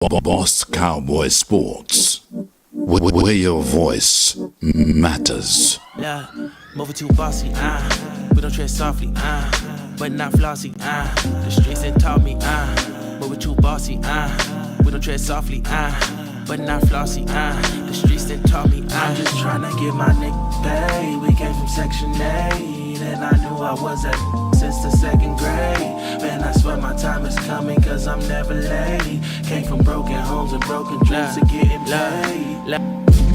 Boss Cowboy Sports, where your voice matters. Yeah, moving too bossy, we don't tread softly, but not flossy, the streets that taught me, moving too bossy, we don't tread softly, but not flossy, the streets that taught me, I'm just trying to get my nigga paid. We came from Section 8, and I knew I was at since the second grade. Man, I swear my time is coming, cause I'm never late. Came from broken homes and broken dreams to getting paid.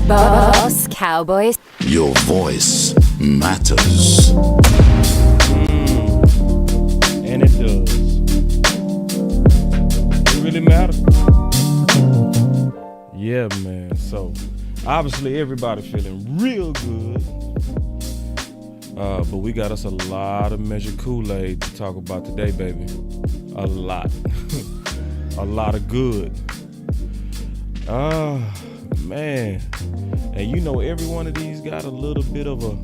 Boss Cowboys. Your voice matters. And it does. It really matters. Yeah, man. So, obviously, everybody feeling real good. But we got us a lot of measured Kool-Aid to talk about today, baby. A lot. A lot of good. Man. And you know, every one of these got a little bit of a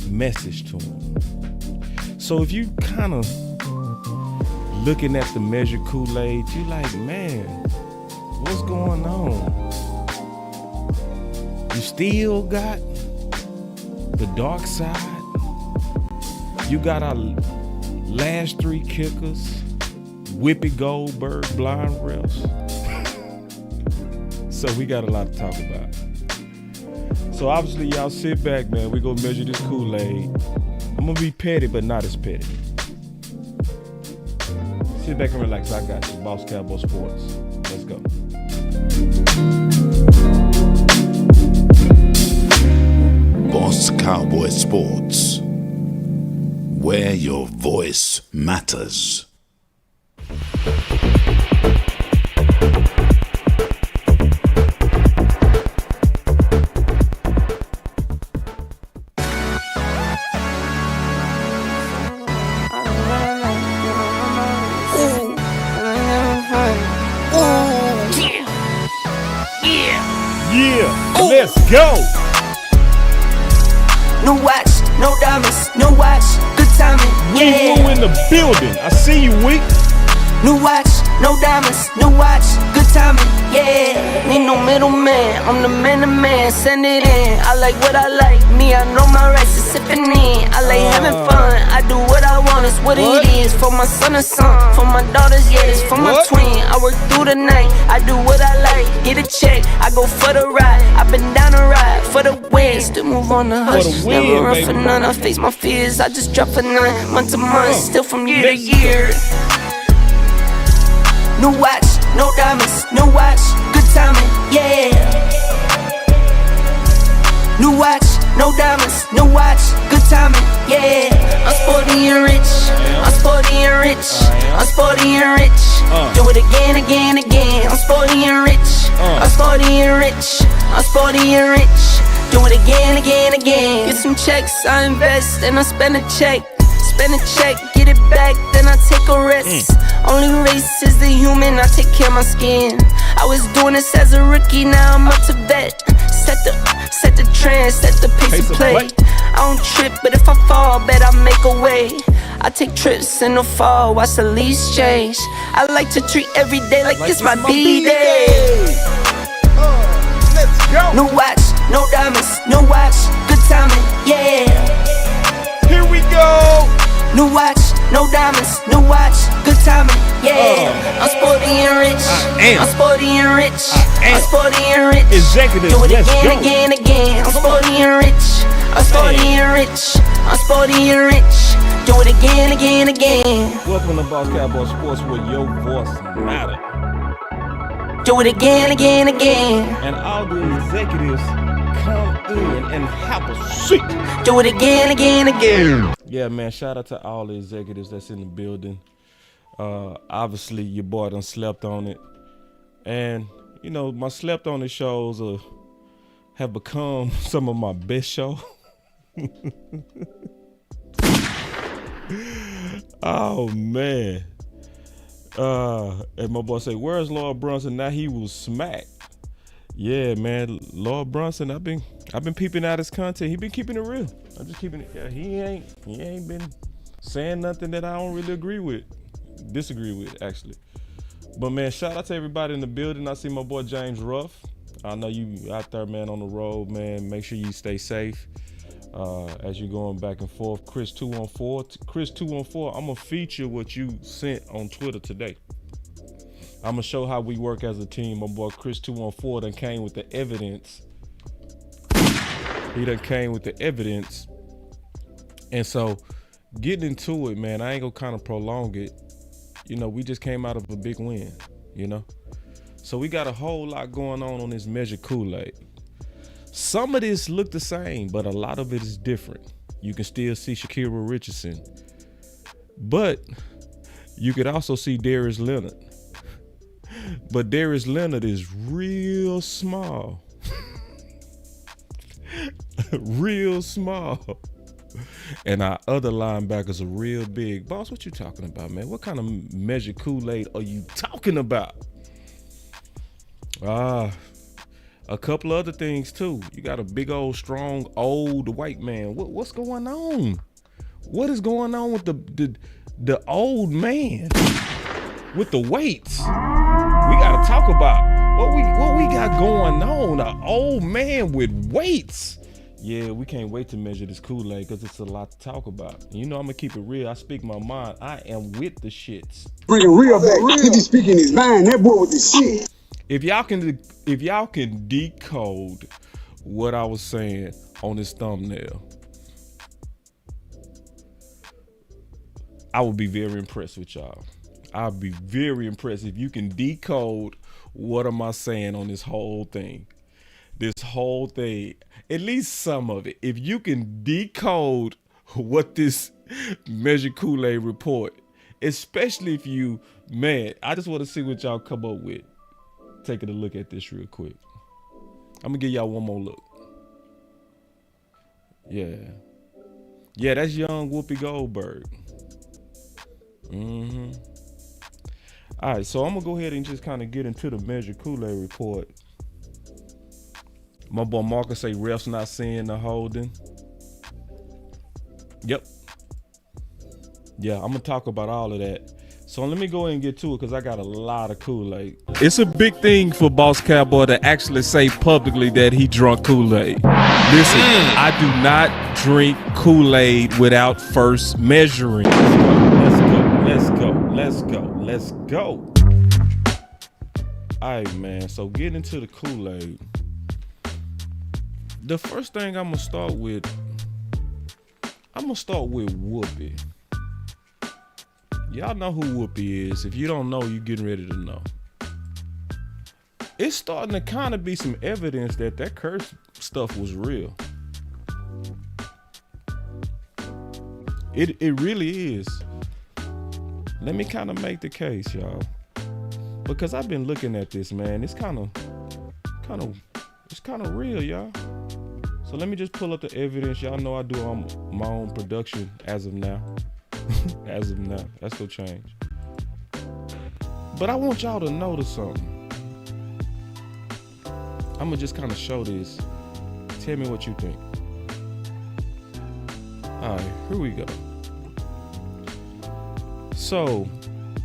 message to them. So if you kind of looking at the measured Kool-Aid, you like, man, what's going on? You still got the dark side. You got our last three kickers, Whippy Goldberg, blind refs. So we got a lot to talk about. So obviously y'all sit back, man. We gonna measure this Kool-Aid. I'm gonna be petty, but not as petty. Sit back and relax. I got you. Boss Cowboy Sports. Let's go. Boss Cowboy Sports, where your voice matters. Yeah, let's go. No watch, no diamonds, no watch, good timing, yeah. Woo in the building. I see you, weak. No watch, no diamonds, no watch, good timing, yeah. Need no middleman, I'm the man to man, send it in. I like what I like, me, I know my rights is sipping in. I like having fun, I do what I want, it's what it is. For my son and son, for my daughters, yeah, it's for my twin. I work through the night, I do what I like, get a check, I go for the ride. I've been down the ride for the win, still move on the hush. Never run for none, I face my fears, I just drop for none. Month to month, still from year to year. No watch, no diamonds, no watch, good timing, yeah. No watch, no diamonds, no watch, good timing, yeah. I'm sporty and rich, I'm sporty and rich, I'm sporty and rich. Do it again, again, again. I'm sporty and rich, I'm sporty and rich, I'm sporty and rich. Do it again, again, again. Get some checks, I invest, and I spend a check. Spend a check, get it back, then I take a rest. Only race is the human, I take care of my skin. I was doing this as a rookie, now I'm up to vet. Set the trend, set the pace of play. I don't trip, but if I fall, bet I make a way. I take trips in the fall, watch the leaves change. I like to treat every day like it's my B-day. Let's go. No watch, no diamonds, no watch, good timing, yeah. Here we go. No watch, no diamonds, no watch, good timing, yeah. I'm sporty and rich, I'm sporty and rich, I'm sporty and rich. Executive, do it let's again, go. again, again. I'm sporty and rich, I'm sporty and rich, I'm sporty and rich. Do it again, again, again. Welcome to Boss Cowboy Sports, where your voice matters. Do it again, again, again. And all the executives come in and have a seat. Do it again, again, again. Yeah, man, shout out to all the executives that's in the building. Obviously, your boy done slept on it. And, you know, my slept on it shows have become some of my best shows. Oh, man. And my boy say, where's Lord Brunson? Now he was smacked. Yeah, man, Lord Brunson, I've been peeping out his content. He been keeping it real. I'm just keeping it. Yeah, he ain't been saying nothing that I don't really disagree with, actually. But man, shout out to everybody in the building. I see my boy James Ruff. I know you out there, man, on the road, man. Make sure you stay safe as you're going back and forth. Chris 214, I'm gonna feature what you sent on Twitter today. I'm gonna show how we work as a team. My boy Chris 214 done came with the evidence. He done came with the evidence. And so getting into it, man, I ain't gonna kind of prolong it. You know, we just came out of a big win, you know? So we got a whole lot going on this Measure Kool-Aid. Some of this look the same, but a lot of it is different. You can still see Shakira Richardson, but you could also see Darius Leonard. But Darius Leonard is real small. Real small. And our other linebackers are real big. Boss, what you talking about, man? What kind of Measure Kool-Aid are you talking about? A couple other things too. You got a big old, strong, old white man. What's going on? What is going on with the old man with the weights? We gotta talk about what we got going on. An old man with weights. Yeah, we can't wait to measure this Kool-Aid because it's a lot to talk about. You know, I'm gonna keep it real. I speak my mind. I am with the shits. Bringing real back. 50 speaking his mind. That boy with the shit. If y'all can decode what I was saying on this thumbnail, I would be very impressed with y'all. I'd be very impressed if you can decode what am I saying on this whole thing. This whole thing, at least some of it. If you can decode what this Measure Kool-Aid report, especially if you, man, I just want to see what y'all come up with. Taking a look at this real quick. I'm gonna give y'all one more look. Yeah, that's young Whoopi Goldberg. All right, so I'm gonna go ahead and just kind of get into the Measure Kool-Aid report. My boy Marcus say refs not seeing the holding. Yep. Yeah, I'm gonna talk about all of that. So let me go ahead and get to it because I got a lot of Kool-Aid. It's a big thing for Boss Cowboy to actually say publicly that he drunk Kool-Aid. Listen, I do not drink Kool-Aid without first measuring. Let's go. All right, man. So getting into the Kool-Aid. The first thing I'm gonna start with Whoopi. Y'all know who Whoopi is. If you don't know, you getting ready to know. It's starting to kind of be some evidence that curse stuff was real. It really is. Let me kind of make the case, y'all. Because I've been looking at this, man. It's kind of real, y'all. So let me just pull up the evidence. Y'all know I do my own production as of now. As of now. That's gonna change. But I want y'all to notice something. I'm gonna just kind of show this. Tell me what you think. All right, here we go. So,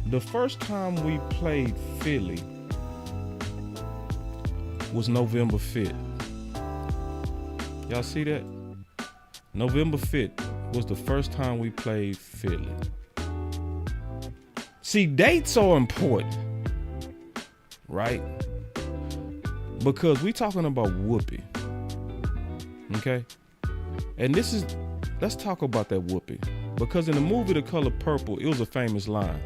the first time we played Philly was November 5th. Y'all see that? November 5th was the first time we played Philly. See, dates are important, right? Because we talking about Whoopi, okay? And let's talk about that Whoopi. Because in the movie The Color Purple, it was a famous line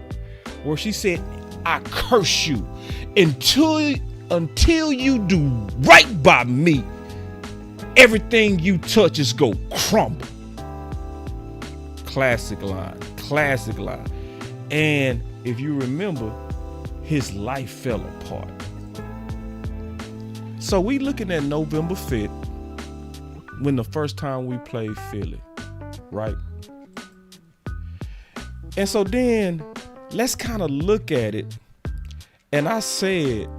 where she said, "I curse you until you do right by me. Everything you touch is go crumble." Classic line. And if you remember, his life fell apart. So we looking at November 5th when the first time we played Philly, right? And so then let's kind of look at it. And I said,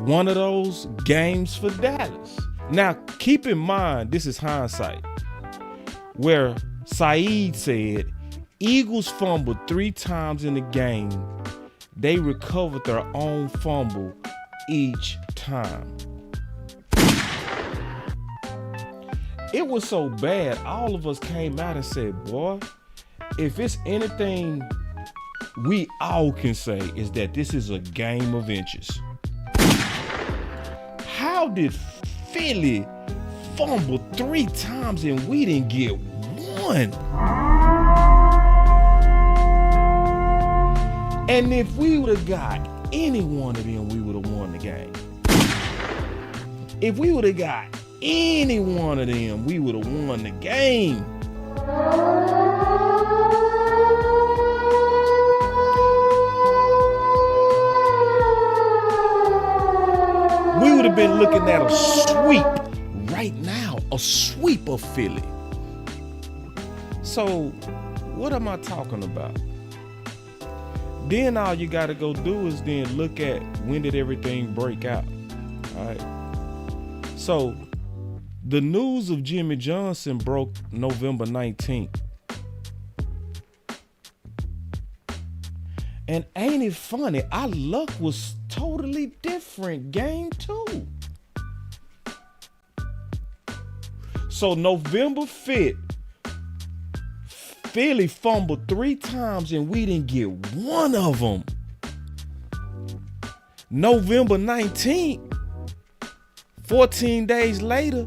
one of those games for Dallas. Now, keep in mind, this is hindsight, where Saeed said, Eagles fumbled 3 times in the game. they recovered their own fumble each time. It was so bad, all of us came out and said, boy, if it's anything we all can say is that this is a game of inches. How did Philly fumble 3 times and we didn't get one? And if we would have got any one of them, we would have won the game. If we would have got any one of them, we would have won the game. We would have been looking at a sweep right now, a sweep of Philly. So, what am I talking about? Then all you got to go do is then look at when did everything break out. All right. So, the news of Jimmy Johnson broke November 19th. And ain't it funny? Our luck was totally different game 2. So November 5th, Philly fumbled 3 times and we didn't get one of them. November 19th, 14 days later,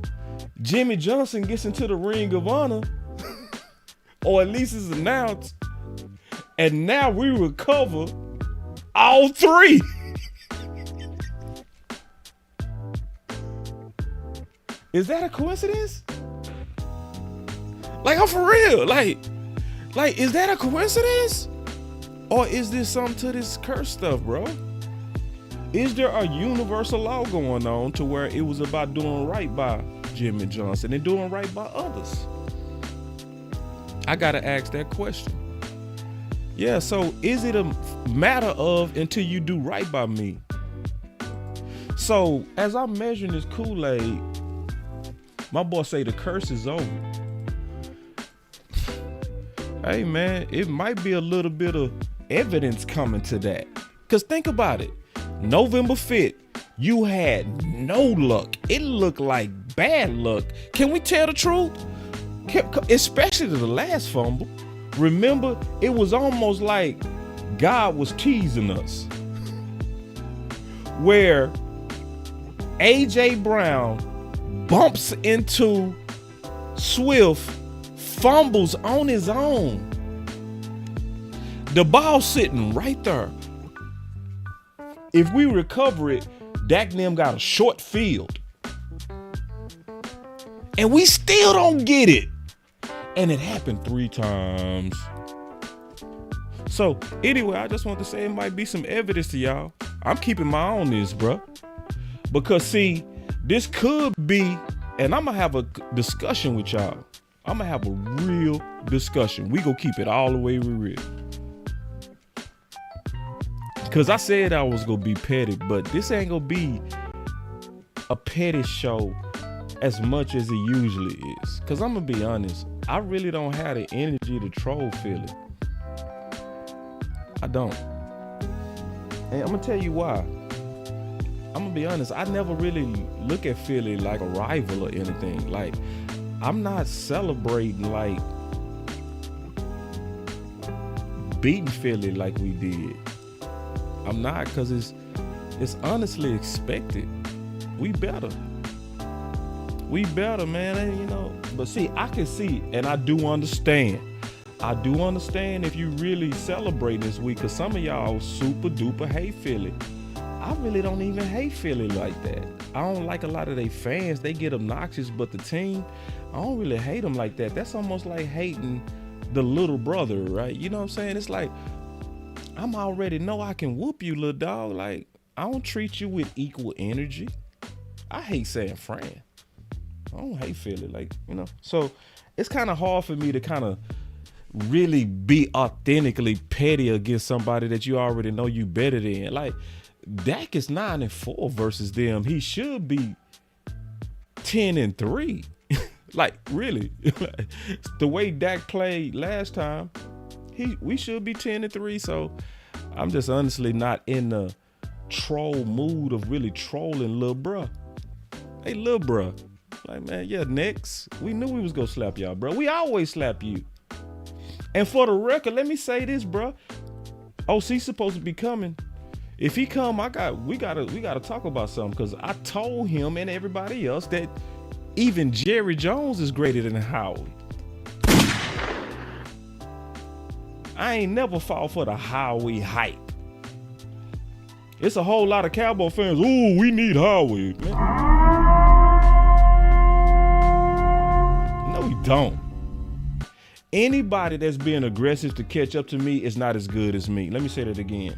Jimmy Johnson gets into the Ring of Honor, or at least is announced, and now we recover all 3. Is that a coincidence? Like, I'm for real. Like, is that a coincidence? Or is there something to this curse stuff, bro? Is there a universal law going on to where it was about doing right by Jimmy Johnson and doing right by others? I gotta ask that question. Yeah, so is it a matter of until you do right by me? So as I'm measuring this Kool-Aid, my boy say the curse is over. Hey man, it might be a little bit of evidence coming to that. Cause think about it. November 5th, you had no luck. It looked like bad luck. Can we tell the truth? Especially the last fumble. Remember, it was almost like God was teasing us. Where A.J. Brown bumps into Swift, fumbles on his own. The ball sitting right there. If we recover it, Dak and them got a short field. And we still don't get it. And it happened 3 times. So anyway, I just want to say it might be some evidence to y'all. I'm keeping my eye on this, bro. Because see, this could be, and I'm going to have a discussion with y'all. I'm going to have a real discussion. We gonna keep it all the way real. Because I said I was going to be petty, but this ain't going to be a petty show as much as it usually is. Because I'm going to be honest, I really don't have the energy to troll Philly. I don't. And I'm going to tell you why. I'm going to be honest, I never really look at Philly like a rival or anything. Like, I'm not celebrating like beating Philly like we did. I'm not, because it's honestly expected. We better. We better, man. And, you know, but see, I can see, and I do understand. I do understand if you really celebrate this week, because some of y'all super duper hate Philly. I really don't even hate Philly like that. I don't like a lot of their fans. They get obnoxious, but the team, I don't really hate them like that. That's almost like hating the little brother, right? You know what I'm saying? It's like, I'm already know I can whoop you, little dog. Like, I don't treat you with equal energy. I hate San Fran. I don't hate Philly, like, you know. So it's kind of hard for me to kind of really be authentically petty against somebody that you already know you better than. Like, Dak is 9-4 versus them. He should be 10-3. Like, really. The way Dak played last time, we should be 10-3. So I'm just honestly not in the troll mood of really trolling lil' bruh. Hey, lil' bruh. Like, man, yeah, next. We knew we was gonna slap y'all, bro. We always slap you. And for the record, let me say this, bro. OC's supposed to be coming. If he come, we gotta talk about something, because I told him and everybody else that even Jerry Jones is greater than Howie. I ain't never fall for the Howie hype. It's a whole lot of Cowboy fans. Ooh, we need Howie. Man. No, we don't. Anybody that's being aggressive to catch up to me is not as good as me. Let me say that again.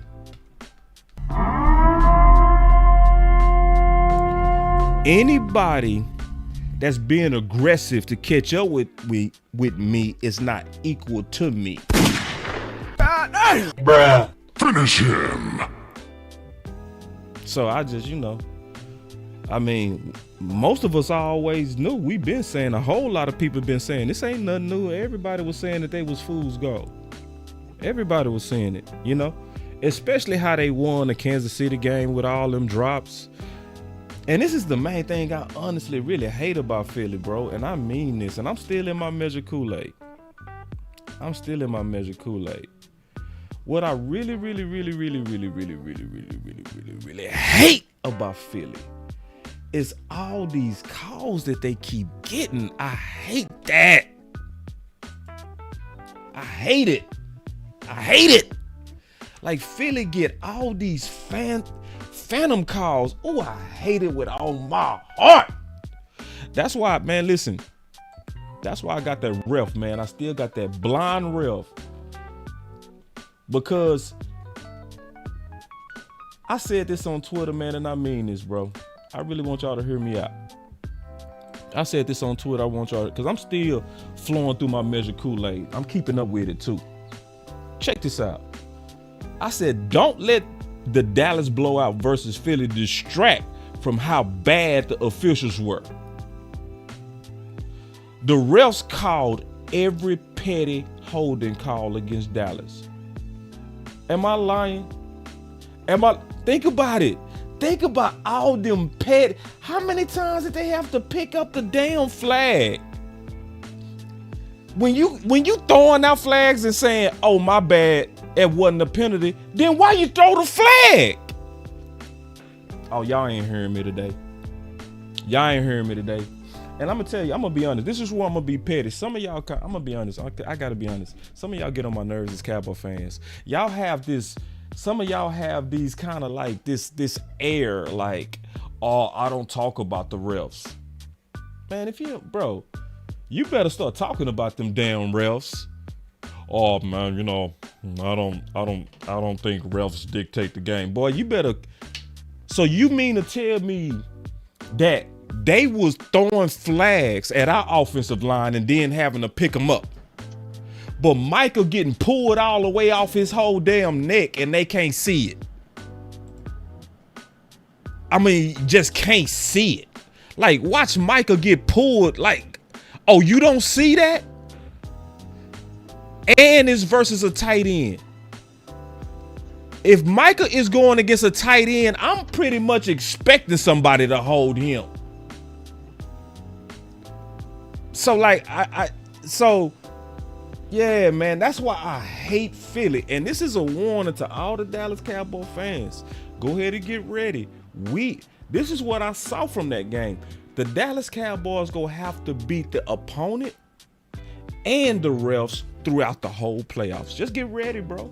Anybody that's being aggressive to catch up with me is not equal to me. Bruh. Finish him. So I just, most of us always knew. We've been saying, a whole lot of people been saying, this ain't nothing new. Everybody was saying that they was fool's gold. Everybody was saying it, especially how they won the Kansas City game with all them drops. And this is the main thing I honestly really hate about Philly, bro. And I mean this, and I'm still in my measure Kool-Aid. What I really hate about Philly is all these calls that they keep getting. I hate that. I hate it. Like, Philly get all these phantom calls. Oh, I hate it with all my heart. That's why, man, listen. That's why I got that ref, man. I still got that blind ref. Because I said this on Twitter, man, and I mean this, bro. I really want y'all to hear me out. I said this on Twitter. I want y'all, because I'm still flowing through my measure Kool-Aid. I'm keeping up with it too. Check this out. I said, don't let the Dallas blowout versus Philly distract from how bad the officials were. The refs called every petty holding call against Dallas. Am I lying? Think about it. Think about all them petty. How many times did they have to pick up the damn flag? When you throwing out flags and saying, oh, my bad, it wasn't a penalty, then why you throw the flag? Oh, y'all ain't hearing me today. And I'm going to tell you, I'm going to be honest. This is where I'm going to be petty. Some of y'all, I'm going to be honest. I got to be honest. Some of y'all get on my nerves as Cowboy fans. Some of y'all have these kind of like this air like, oh, I don't talk about the refs. Man, you better start talking about them damn refs. Oh, man, I don't think refs dictate the game. Boy, you better. So you mean to tell me that they was throwing flags at our offensive line and then having to pick them up, but Michael getting pulled all the way off his whole damn neck and they can't see it? Just can't see it. Like, watch Michael get pulled. Like, oh, you don't see that? And it's versus a tight end. If Michael is going against a tight end, I'm pretty much expecting somebody to hold him. So like, yeah, man, that's why I hate Philly. And this is a warning to all the Dallas Cowboy fans. Go ahead and get ready. This is what I saw from that game. The Dallas Cowboys gonna have to beat the opponent and the refs throughout the whole playoffs. Just get ready, bro.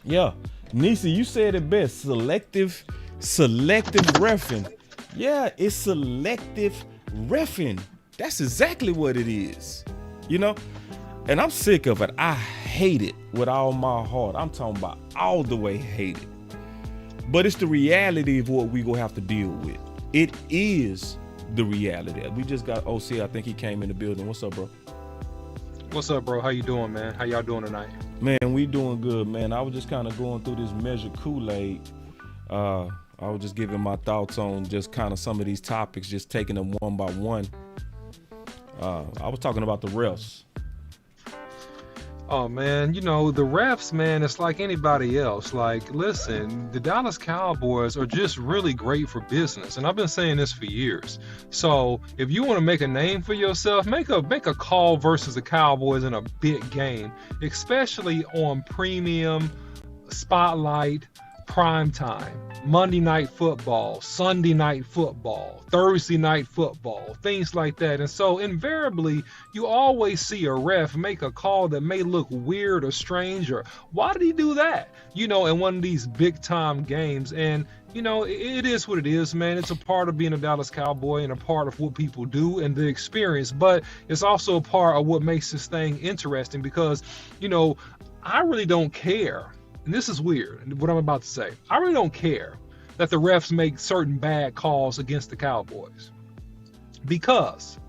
Yeah, Nisi, you said it best. Selective reffing. Yeah, it's selective reffing. That's exactly what it is. And I'm sick of it. I hate it with all my heart. I'm talking about all the way hate it. But it's the reality of what we gonna have to deal with. It is the reality. We just got OC. I think he came in the building. What's up, bro? What's up, bro? How you doing, man? How y'all doing tonight? Man, we doing good, man. I was just kind of going through this measure Kool-Aid. I was just giving my thoughts on just kind of some of these topics, just taking them one by one. I was talking about the refs. Oh man, the refs, man, it's like anybody else. Like, listen, the Dallas Cowboys are just really great for business, and I've been saying this for years. So if you want to make a name for yourself, make a call versus the Cowboys in a big game, especially on premium, spotlight, prime time, Monday night football, Sunday night football, Thursday night football, things like that. And so invariably, you always see a ref make a call that may look weird or strange, or why did he do that? In one of these big time games. And it is what it is, man. It's a part of being a Dallas Cowboy and a part of what people do and the experience, but it's also a part of what makes this thing interesting because, I really don't care. And this is weird, what I'm about to say. I really don't care that the refs make certain bad calls against the Cowboys, because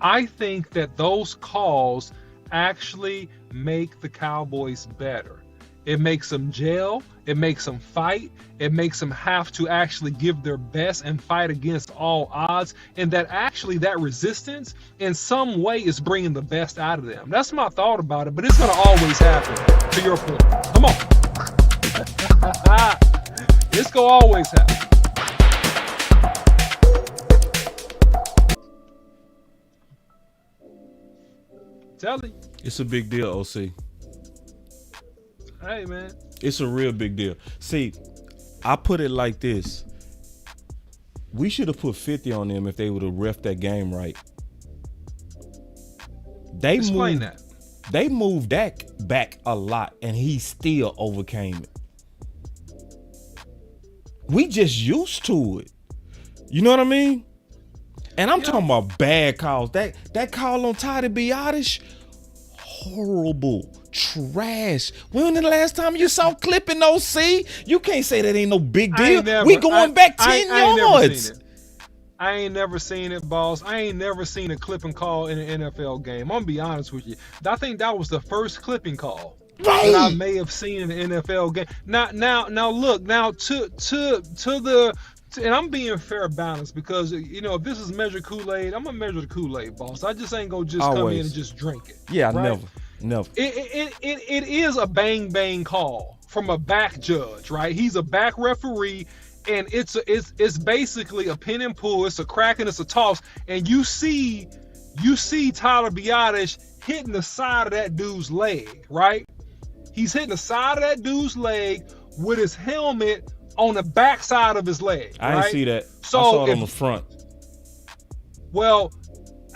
I think that those calls actually make the Cowboys better. It makes them gel, it makes them fight, it makes them have to actually give their best and fight against all odds, and that actually that resistance in some way is bringing the best out of them. That's my thought about it, but it's going to always happen, to your point. Come on. It's gonna always happen. Tell you. It's a big deal, OC. Hey, man. It's a real big deal. See, I put it like this. We should have put 50 on them if they would have reffed that game right. Explain that. They moved Dak back a lot, and he still overcame it. We just used to it. You know what I mean? And I'm talking about bad calls. That call on Toddy Biotish, horrible, trash. When the last time you saw clipping OC? You can't say that ain't no big deal. We going back 10 yards. I ain't never seen it, boss. I ain't never seen a clipping call in an NFL game. I'm gonna be honest with you. I think that was the first clipping call that I may have seen in an NFL game. Now look, and I'm being fair balanced because if this is measure Kool-Aid, I'm gonna measure the Kool-Aid, boss. I just ain't gonna just come in and just drink it. Yeah, right? never. It is a bang call from a back judge, right? He's a back referee. And it's basically a pin and pull. It's a crack and it's a toss. And you see Tyler Biotish hitting the side of that dude's leg, right? He's hitting the side of that dude's leg with his helmet on the back side of his leg. I didn't see that. So I saw it on the front. Well,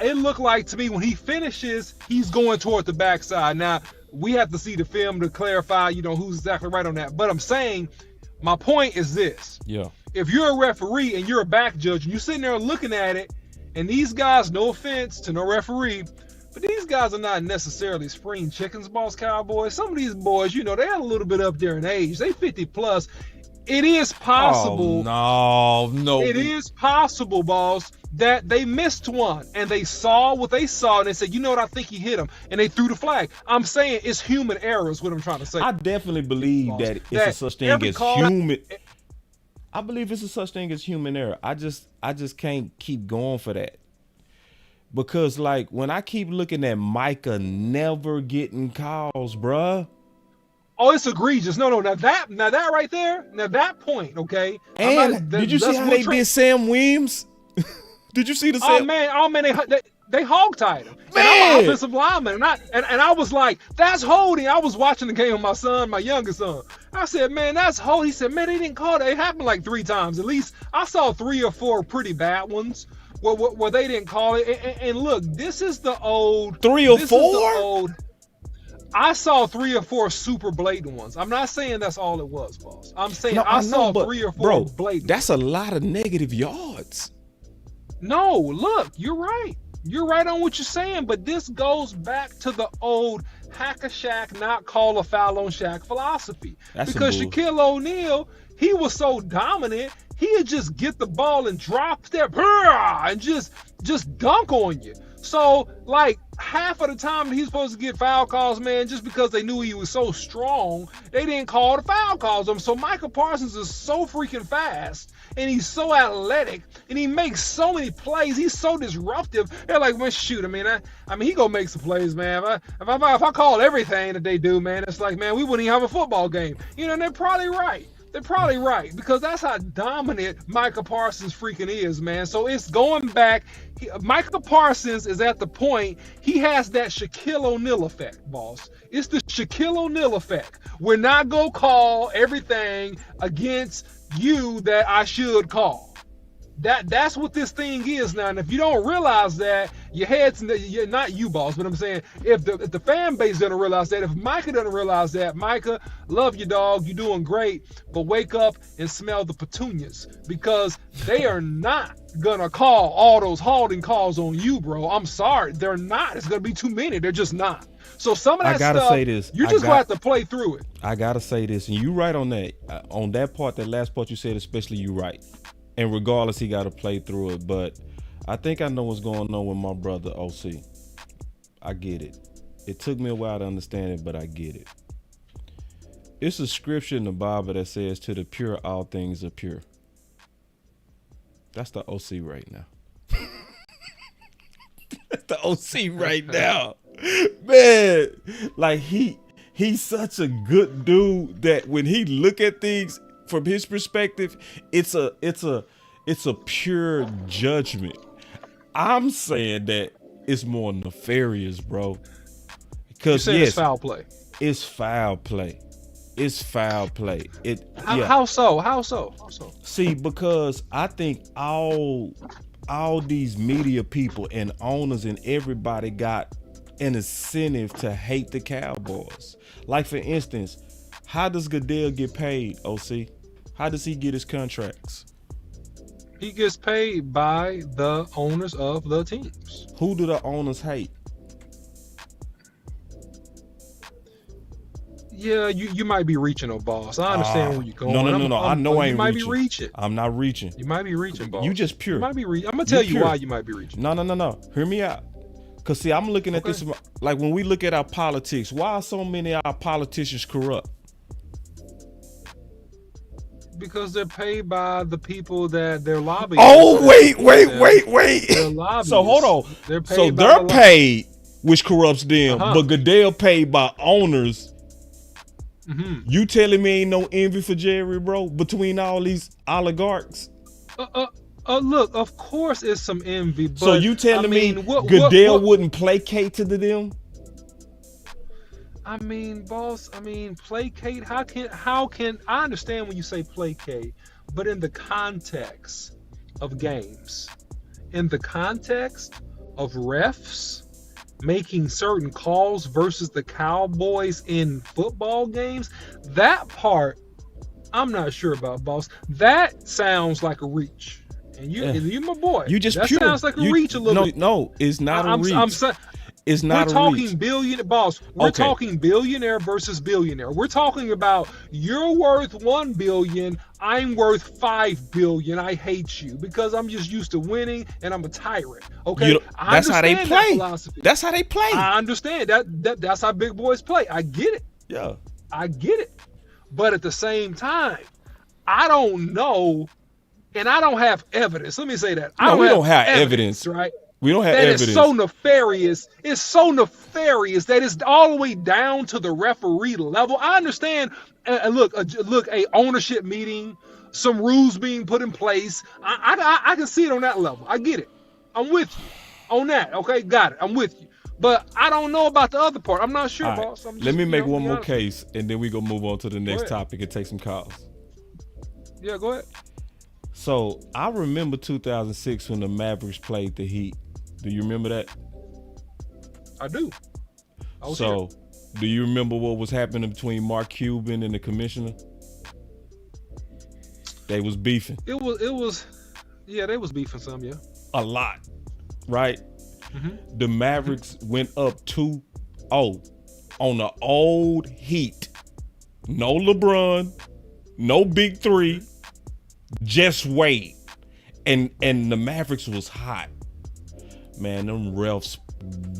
it looked like to me when he finishes, he's going toward the backside. Now, we have to see the film to clarify, who's exactly right on that. But I'm saying, my point is this. Yeah. If you're a referee and you're a back judge and you're sitting there looking at it, and these guys, no offense to no referee, but these guys are not necessarily spring chickens, boss Cowboys. Some of these boys, they're a little bit up there in age. They 50 plus. It is possible. Oh, no. It is possible, boss, that they missed one and they saw what they saw and they said, I think he hit him, and they threw the flag. I'm saying it's human error is what I'm trying to say. I definitely believe that it's a such thing as human. I believe it's a such thing as human error. I just can't keep going for that. Because when I keep looking at Micah never getting calls, bruh. Oh, it's egregious. No. Now that right there, that point, okay. And did you see how they did Sam Williams? Did you see the Sam? Oh man, they hogtied him. Man. And I'm an offensive lineman, and I was like, that's holding. I was watching the game with my son, my youngest son. I said, man, that's holding. He said, man, they didn't call that. It happened like 3 times. At least I saw 3 or 4 pretty bad ones where they didn't call it. And look, this is the old 3 or 4. I saw 3 or 4 super blatant ones. I'm not saying that's all it was, boss. I'm saying I saw 3 or 4 blatant. That's a lot of negative yards. No, look, you're right. You're right on what you're saying, but this goes back to the old hack a Shaq, not call a foul on Shaq philosophy. Because Shaquille O'Neal, he was so dominant, he'd just get the ball and drop step and just dunk on you. So, like, half of the time that he's supposed to get foul calls, man, just because they knew he was so strong, they didn't call the foul calls on him. So Micah Parsons is so freaking fast, and he's so athletic, and he makes so many plays. He's so disruptive. They're like, man, shoot, I mean, he gonna make some plays, man. If I call everything that they do, man, it's like, man, we wouldn't even have a football game. You know, and they're probably right. They're probably right, because that's how dominant Micah Parsons freaking is, man. So it's going back. Micah Parsons is at the point, he has that Shaquille O'Neal effect, boss. It's the Shaquille O'Neal effect. We're not going to call everything against you that I should call. That's what this thing is now. And if you don't realize that, your head's not you, boss, but I'm saying if the fan base doesn't realize that, if Micah doesn't realize that, Micah, love you, dog, you're doing great, but wake up and smell the petunias, because they are not gonna call all those holding calls on you, bro. I'm sorry, they're not. It's gonna be too many. They're just not. So some of that stuff, say this. You just gonna have to play through it. I gotta say this, and you right on that. On that part, that last part you said, especially, you right. And regardless, he got to play through it. But I think I know what's going on with my brother, OC. I get it. It took me a while to understand it, but I get it. It's a scripture in the Bible that says, to the pure, all things are pure. That's the OC right now. That's the OC right now. Man, like he's such a good dude that when he look at things, from his perspective, it's a pure judgment. I'm saying that it's more nefarious, bro. Because yes, it's foul play. It's foul play. It's foul play. How so? See, because I think all these media people and owners and everybody got an incentive to hate the Cowboys. Like, for instance, how does Goodell get paid, OC? How does he get his contracts? He gets paid by the owners of the teams. Who do the owners hate? Yeah, you might be reaching, boss. I understand where you're going. No. I know I ain't reaching. You might be reaching. I'm not reaching. You might be reaching, boss. You just pure. You might be I'm going to tell you why you might be reaching. No. Hear me out. Because, see, I'm looking at this, like when we look at our politics, why are so many of our politicians corrupt? Because they're paid by the people that they're lobbying. Oh, wait. They're lobbyists. So hold on. They're paid, which corrupts them, but Goodell paid by owners. Mm-hmm. You telling me ain't no envy for Jerry, bro, between all these oligarchs? Look, of course it's some envy. But so you telling me Goodell wouldn't placate to them? I mean, boss, placate, how can I understand when you say placate, but in the context of games, in the context of refs making certain calls versus the Cowboys in football games, that part I'm not sure about, boss. That sounds like a reach. And you're my boy. You just that pure. Sounds like a reach a little bit. No, it's not a reach. It's not We're talking billionaire, boss. We're talking billionaire versus billionaire. We're talking about you're worth $1 billion, I'm worth $5 billion. I hate you because I'm just used to winning and I'm a tyrant. Okay, that's how they play. That's how they play. I understand that's how big boys play. I get it. Yeah, I get it. But at the same time, I don't know, and I don't have evidence. Let me say that. We don't have evidence, right? We don't have evidence. It's so nefarious. It's so nefarious that it's all the way down to the referee level. I understand. Look, a ownership meeting, some rules being put in place. I can see it on that level. I get it. I'm with you on that. Okay, got it. I'm with you. But I don't know about the other part. I'm not sure, boss. Let me make one more case, and then we're going to move on to the next topic and take some calls. Yeah, go ahead. So, I remember 2006 when the Mavericks played the Heat. Do you remember that? I do. So, do you remember what was happening between Mark Cuban and the commissioner? They was beefing. They was beefing some, yeah. A lot, right? Mm-hmm. The Mavericks went up 2-0 on the old Heat. No LeBron, no Big Three, just Wade. And the Mavericks was hot. Man, them refs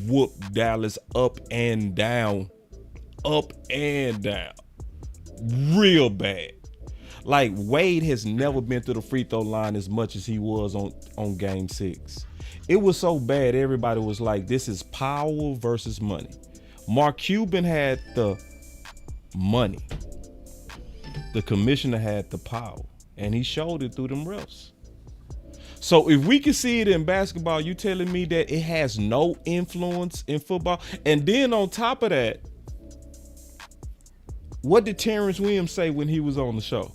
whooped Dallas up and down. Real bad. Like, Wade has never been to the free throw line as much as he was on game 6. It was so bad, everybody was like, this is power versus money. Mark Cuban had the money. The commissioner had the power. And he showed it through them refs. So if we can see it in basketball, you telling me that it has no influence in football? And then on top of that, what did Terrence Williams say when he was on the show?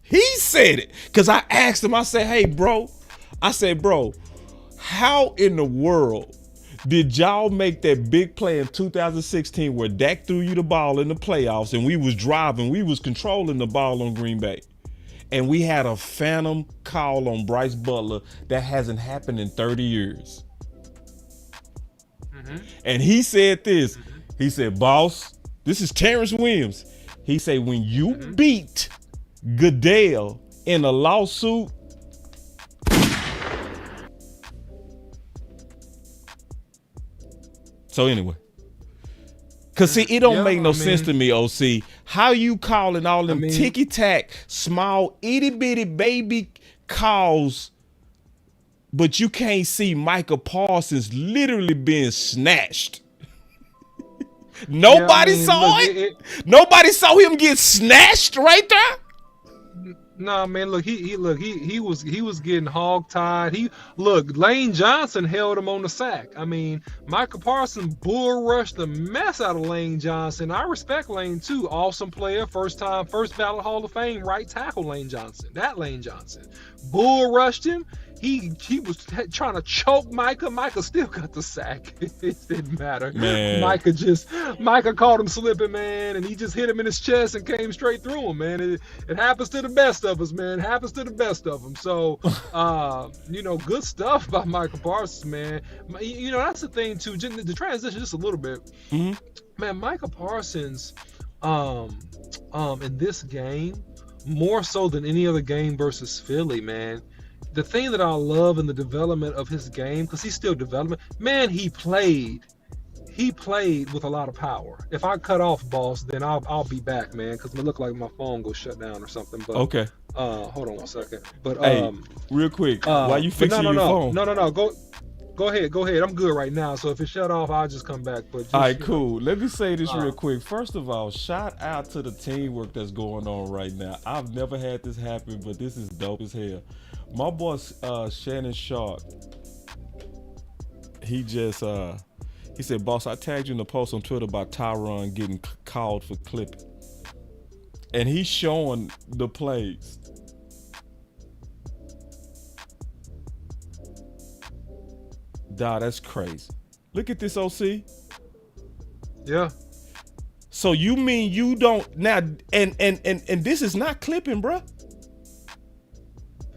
He said it. Because I asked him, I said, hey, bro. I said, bro, how in the world did y'all make that big play in 2016 where Dak threw you the ball in the playoffs and we was driving, we was controlling the ball on Green Bay? And we had a phantom call on Bryce Butler that hasn't happened in 30 years. Mm-hmm. And he said this. Mm-hmm. He said, boss, this is Terrence Williams. He said, when you beat Goodell in a lawsuit, so anyway. Cause see, it don't make no sense to me, OC. How you calling all them ticky-tack, small, itty-bitty baby calls, but you can't see Micah Parsons literally being snatched? Nobody saw it. Nobody saw him get snatched right there. No, man, look, he was getting hog-tied. Lane Johnson held him on the sack. I mean, Micah Parsons bull rushed the mess out of Lane Johnson. I respect Lane too. Awesome player, first ballot Hall of Fame, right tackle Lane Johnson. That Lane Johnson. Bull rushed him. He was trying to choke Micah. Micah still got the sack. It didn't matter. Man. Micah caught him slipping, man, and he just hit him in his chest and came straight through him, man. It happens to the best of us, man. It happens to the best of them. So, good stuff by Micah Parsons, man. That's the thing too. The transition just a little bit, man. Micah Parsons, in this game, more so than any other game versus Philly, man. The thing that I love in the development of his game, because he's still developing, man, he played with a lot of power. If I cut off, boss, then I'll be back, man, because it look like my phone goes shut down or something. But okay. Hold on one second. But hey, real quick, while you fixing your phone? No. Go ahead. I'm good right now. So if it shut off, I'll just come back. But all right, cool. Let me say this real quick. First of all, shout out to the teamwork that's going on right now. I've never had this happen, but this is dope as hell. My boss, Shannon Sharp, he said, boss, I tagged you in the post on Twitter about Tyron getting called for clipping. And he's showing the plays. Dawg, that's crazy. Look at this, OC. Yeah. So you mean you don't now, and this is not clipping, bruh.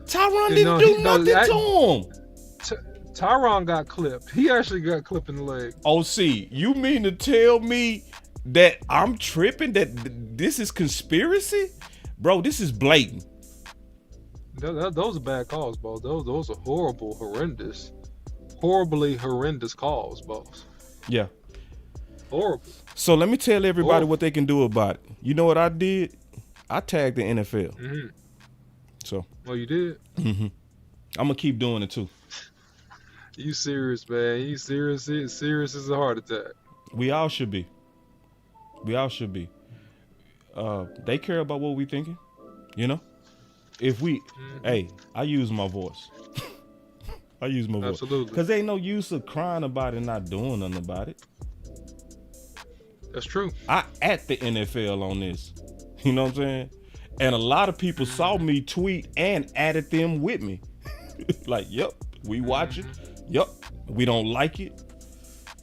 Tyron didn't do nothing to him. Tyron got clipped. He actually got clipped in the leg. OC, you mean to tell me that I'm tripping, that this is conspiracy? Bro, this is blatant. Those are bad calls, boss. Those are horribly horrendous calls, boss. Yeah. Horrible. So let me tell everybody what they can do about it. You know what I did? I tagged the NFL. Mm-hmm. So. Oh, you did? Mm-hmm. I'm gonna keep doing it too. You serious, man? You serious? Serious as a heart attack. We all should be. They care about what we thinking, you know. If we, hey, I use my voice. I use my voice. Absolutely. Because ain't no use of crying about it and not doing nothing about it. That's true. I at the NFL on this. You know what I'm saying? And a lot of people saw me tweet and added them with me. Like, yep, we watching. Yep, we don't like it.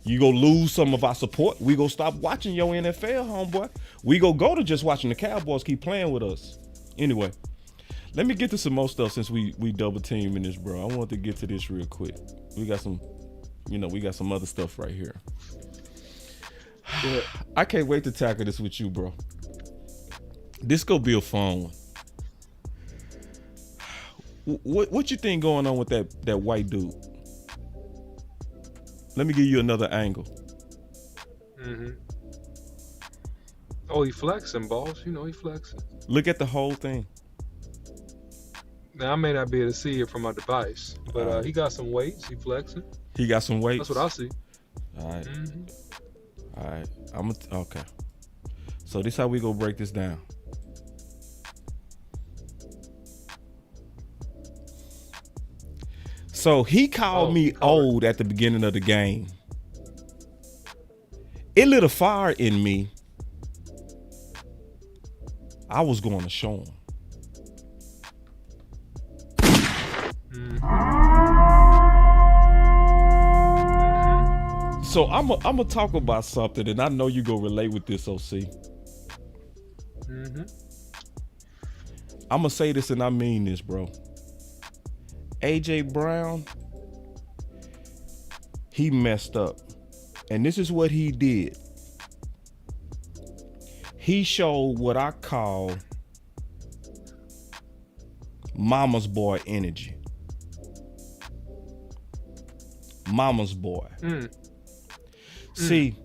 You go lose some of our support. We go stop watching your NFL, homeboy. We go to just watching the Cowboys keep playing with us. Anyway, let me get to some more stuff since we double teaming this, bro. I want to get to this real quick. We got some other stuff right here. Yeah. I can't wait to tackle this with you, bro. This gonna be a fun one. What you think going on with that white dude? Let me give you another angle. Mm-hmm. Oh, he flexing, boss. You know he flexing. Look at the whole thing. Now I may not be able to see it from my device, but he got some weights. He flexing. He got some weights. That's what I see. All right. Mm-hmm. All right. Okay. So this how we gonna break this down. So he called me old at the beginning of the game. It lit a fire in me. I was going to show him. So I'm gonna talk about something, and I know you gonna relate with this, OC. I'm gonna say this, and I mean this, bro. AJ Brown, he messed up, and this is what he did. He showed what I call mama's boy energy. Mama's boy. See,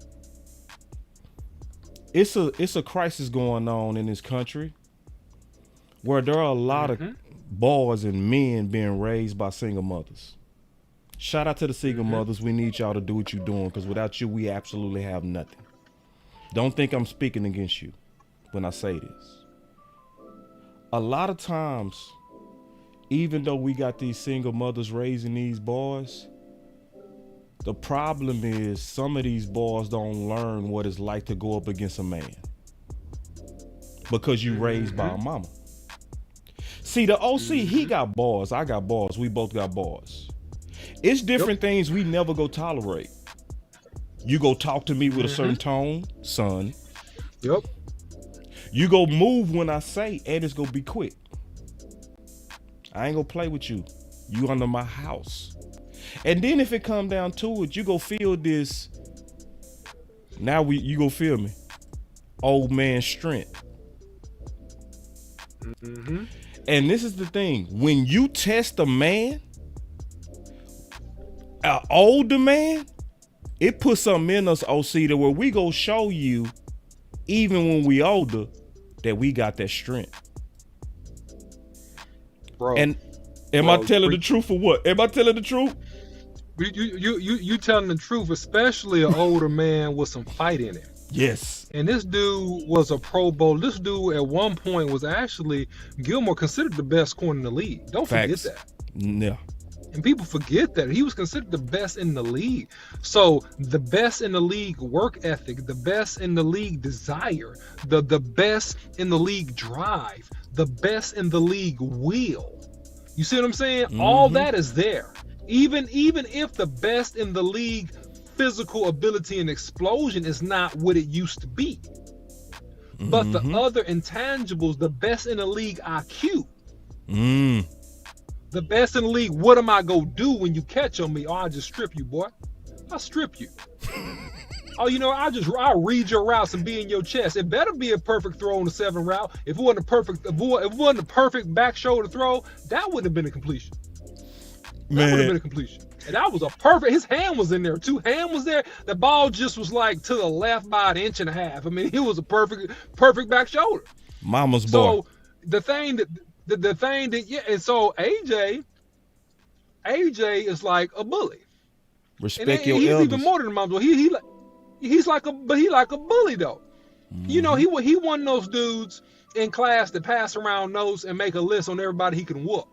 it's a crisis going on in this country where there are a lot of boys and men being raised by single mothers. Shout out to the single mothers. We need y'all to do what you're doing, because without you, we absolutely have nothing. Don't think I'm speaking against you when I say this. A lot of times, even though we got these single mothers raising these boys, the problem is some of these boys don't learn what it's like to go up against a man because you raised by a mama. See, the OC, he got boys. I got boys. We both got boys. It's different things we never go tolerate. You go talk to me with a certain tone, son. Yep. You go move when I say, and it's gonna be quick. I ain't gonna play with you. You under my house. And then if it come down to it, you go feel this. Now you go feel me. Old man strength. And this is the thing. When you test a man, an older man, it puts something in us, OC, to where we go show you, even when we older, that we got that strength. Bro. And am I telling the truth or what? Am I telling the truth? You telling the truth, especially an older man with some fight in it. Yes. And this dude was a Pro Bowl. This dude at one point was actually Gilmore considered the best corner in the league. Don't forget that. Yeah. And people forget that he was considered the best in the league. So the best in the league work ethic, the best in the league desire, the best in the league drive, the best in the league will. You see what I'm saying? All that is there. Even if the best in the league physical ability and explosion is not what it used to be. But the other intangibles, the best in the league IQ. The best in the league, what am I gonna do when you catch on me? Oh, I'll just strip you, boy. I'll strip you. Oh, you know, I'll read your routes and be in your chest. It better be a perfect throw on the 7 route. If it wasn't a perfect back shoulder throw, that wouldn't have been a completion. That would have been a completion. And that was a perfect, his hand was in there too. Hand was there. The ball just was like to the left by 1.5 inches. I mean, it was a perfect back shoulder. Mama's boy. So the thing that, yeah, and so AJ is like a bully. Respect and your elders. He's even more than a mama's boy. He's like a bully though. You know, he one of those dudes in class that pass around notes and make a list on everybody he can whoop.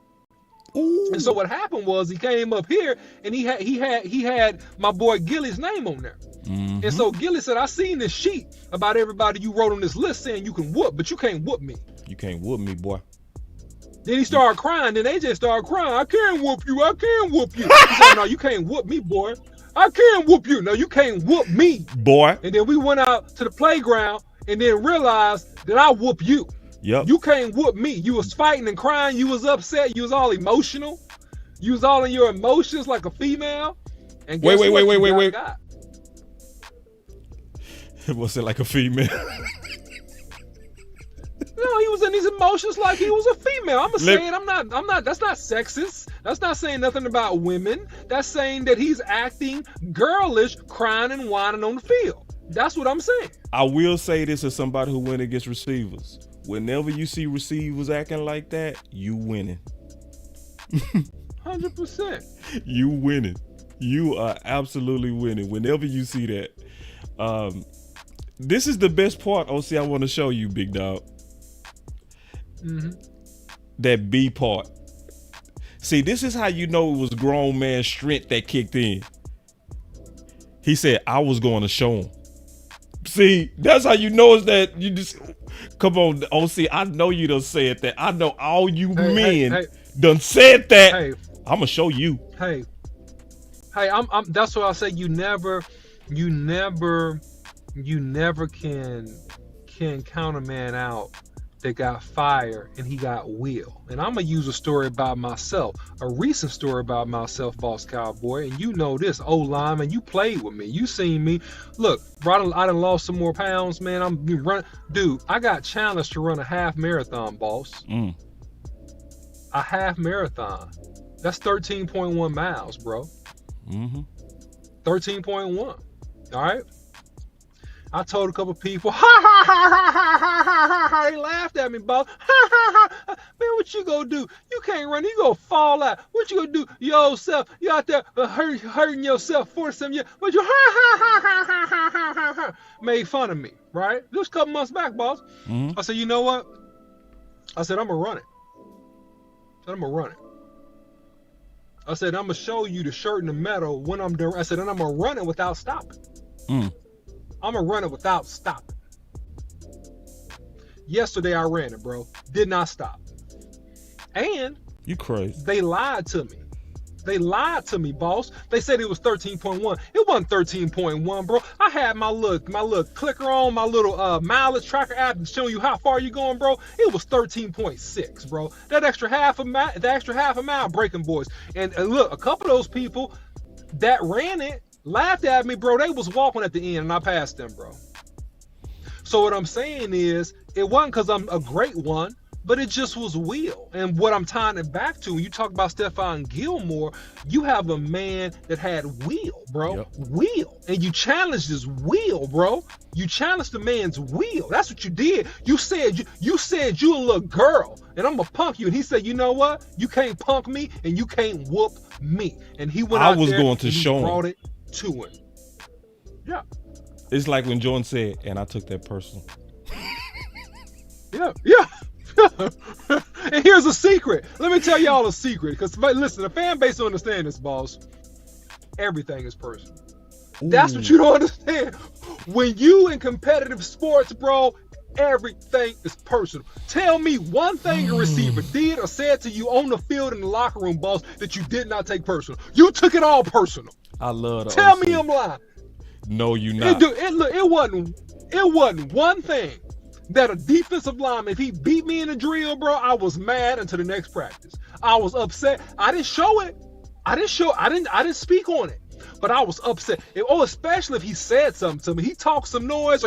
Ooh. And so what happened was he came up here and he had my boy Gilly's name on there. And so Gilly said, I seen this sheet about everybody you wrote on this list saying you can whoop, but you can't whoop me. You can't whoop me, boy. Then he started crying. Then AJ started crying. I can't whoop you. I can't whoop you. He said, no, you can't whoop me, boy. I can't whoop you. No, you can't whoop me, boy. And then we went out to the playground and then realized that I whoop you. Yep. You can't whoop me. You was fighting and crying. You was upset. You was all emotional. You was all in your emotions like a female. And wait. Was it like a female? No, No, he was in these emotions like he was a female. I'm saying I'm not. That's not sexist. That's not saying nothing about women. That's saying that he's acting girlish, crying and whining on the field. That's what I'm saying. I will say this as somebody who went against receivers. Whenever you see receivers acting like that, you winning. 100%. You winning. You are absolutely winning. Whenever you see that. This is the best part, OC, I want to show you, big dog. Mm-hmm. That B part. See, this is how you know it was grown man strength that kicked in. He said, I was going to show him. See, that's how you know is that you just, come on, OC, I know you done said that. I know all you men done said that. Hey, I'm going to show you. Hey, I'm that's why I say you never can count a man out that got fire and he got will. And I'm gonna use a story about myself, a recent story about myself, Boss Cowboy. And you know this, old lineman, you played with me. You seen me. Look, bro, I done lost some more pounds, man. I'm running, dude. I got challenged to run a half marathon, boss. A half marathon. That's 13.1 miles, bro. 13.1. All right. I told a couple people, they laughed at me, boss. Man, what you gonna do? You can't run. You gonna fall out. What you gonna do? Your self, you out there hurting yourself for some years. But you made fun of me, right? Just a couple months back, boss. I said, you know what? I said, I'm gonna run it. I said, I'm gonna show you the shirt and the medal when I'm done. I said, and I'm gonna run it without stopping. I'm gonna run it without stopping. Yesterday I ran it, bro. Did not stop. And you crazy. They lied to me. They lied to me, boss. They said it was 13.1. It wasn't 13.1, bro. I had my little clicker on, my little mileage tracker app to show you how far you're going, bro. It was 13.6, bro. That extra half a mile breaking, boys. And look, a couple of those people that ran it laughed at me, bro. They was walking at the end and I passed them, bro. So what I'm saying is, it wasn't because I'm a great one, but it just was will. And what I'm tying it back to, when you talk about Stephon Gilmore, you have a man that had will, bro. Yep. Will. And you challenged his will, bro. You challenged the man's will. That's what you did. You said you a little girl and I'm gonna punk you. And he said, you know what? You can't punk me and you can't whoop me. And he went out there going to and show he brought him. It to him. Yeah. It's like when Jordan said, and I took that personal. Yeah. And here's a secret. Let me tell y'all a secret. Because listen, the fan base don't understand this, boss. Everything is personal. Ooh. That's what you don't understand. When you in competitive sports, bro, everything is personal. Tell me one thing a receiver did or said to you on the field in the locker room, boss, that you did not take personal. You took it all personal. I love that. Tell me I'm lying. No, you not. It wasn't one thing that a defensive lineman, if he beat me in a drill, bro, I was mad until the next practice. I was upset. I didn't show it. I didn't speak on it. But I was upset. Especially if he said something to me. He talked some noise,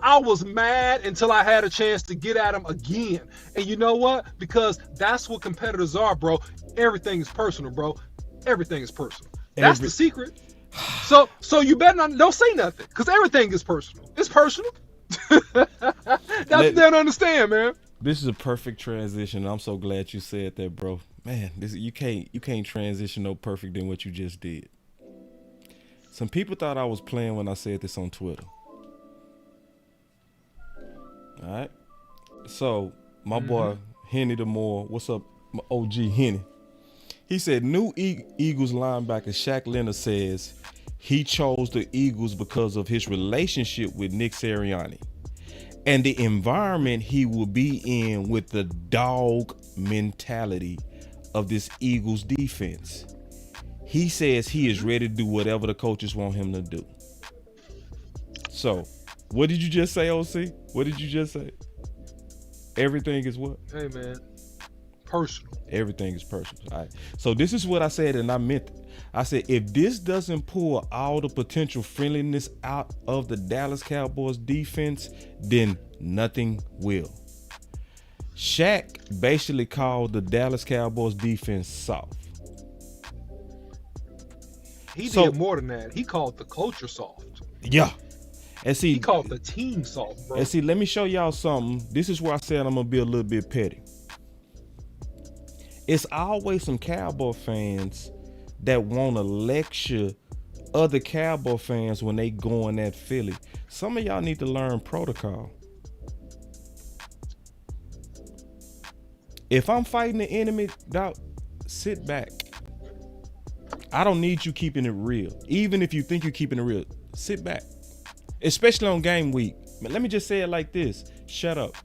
I was mad until I had a chance to get at him again. And you know what? Because that's what competitors are, bro. Everything is personal, bro. Everything is personal. That's the secret. So you better don't say nothing, because everything is personal. It's personal. That's what they don't understand, man. This is a perfect transition. I'm so glad you said that, bro. Man, you can't transition no perfect than what you just did. Some people thought I was playing when I said this on Twitter. All right. So my boy Henny the Moore, what's up, my OG Henny? He said new Eagles linebacker Shaq Leonard says he chose the Eagles because of his relationship with Nick Sirianni and the environment he will be in with the dog mentality of this Eagles defense. He says he is ready to do whatever the coaches want him to do. So, what did you just say, OC? What did you just say? Everything is what? Hey, man. Personal. Everything is personal. All right. So this is what I said, and I meant it. I said, if this doesn't pull all the potential friendliness out of the Dallas Cowboys defense, then nothing will. Shaq basically called the Dallas Cowboys defense soft. He did more than that. He called the culture soft. Yeah. And see, he called the team soft, bro. And see, let me show y'all something. This is where I said I'm gonna be a little bit petty. It's always some Cowboy fans that want to lecture other Cowboy fans when they going at Philly. Some of y'all need to learn protocol. If I'm fighting the enemy, dog, sit back. I don't need you keeping it real. Even if you think you're keeping it real, sit back. Especially on game week. Let me just say it like this. Shut up.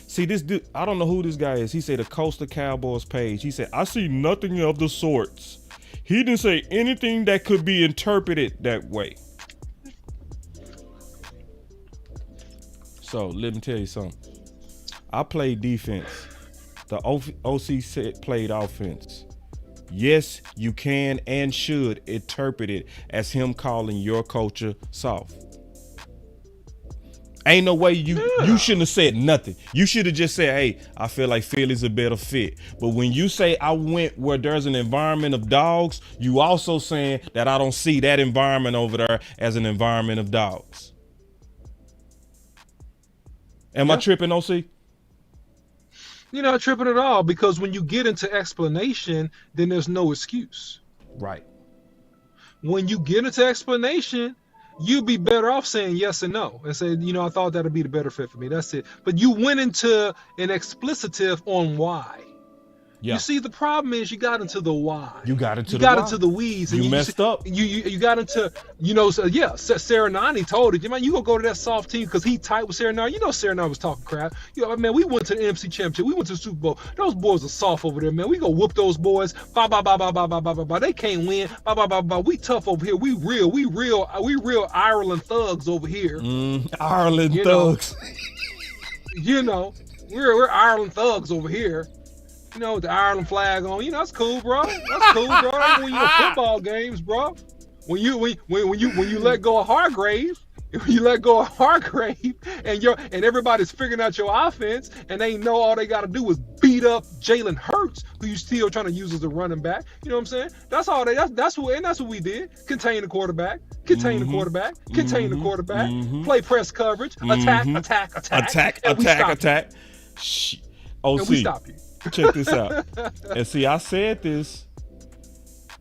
See, this dude, I don't know who this guy is. He said the Coastal Cowboys page. He said, I see nothing of the sorts. He didn't say anything that could be interpreted that way. So let me tell you something. I played defense. The OC said played offense. Yes, you can and should interpret it as him calling your culture soft. Ain't no way you shouldn't have said nothing. You should have just said, hey, I feel like Philly's a better fit. But when you say I went where there's an environment of dogs, you also saying that I don't see that environment over there as an environment of dogs. Am I tripping, OC? You're not tripping at all, because when you get into explanation, then there's no excuse. Right. When you get into explanation, you'd be better off saying yes and no and say, I thought that'd be the better fit for me. That's it. But you went into an explicitive on why. Yeah. You see, the problem is you got into the why. You got into the weeds. And you messed up. You got into, Serenani told it. You gonna go to that soft team because he tight with Serenani. Serenani was talking crap. Man, we went to the NFC Championship. We went to the Super Bowl. Those boys are soft over there, man. We gonna whoop those boys. Ba ba ba ba ba ba ba ba ba. They can't win. Ba ba ba ba. We tough over here. We real Ireland thugs over here. Ireland thugs. We're Ireland thugs over here. With the Ireland flag on, that's cool, bro. That's cool, bro. When you're in football games, bro. When you let go of Hargrave, and everybody's figuring out your offense, and they know all they got to do is beat up Jalen Hurts, who you still trying to use as a running back. You know what I'm saying? That's all that's what we did. Contain the quarterback. Contain the quarterback. Contain the quarterback. Play press coverage. Attack. Shh. OC. And we stop you. Check this out. And see, I said this.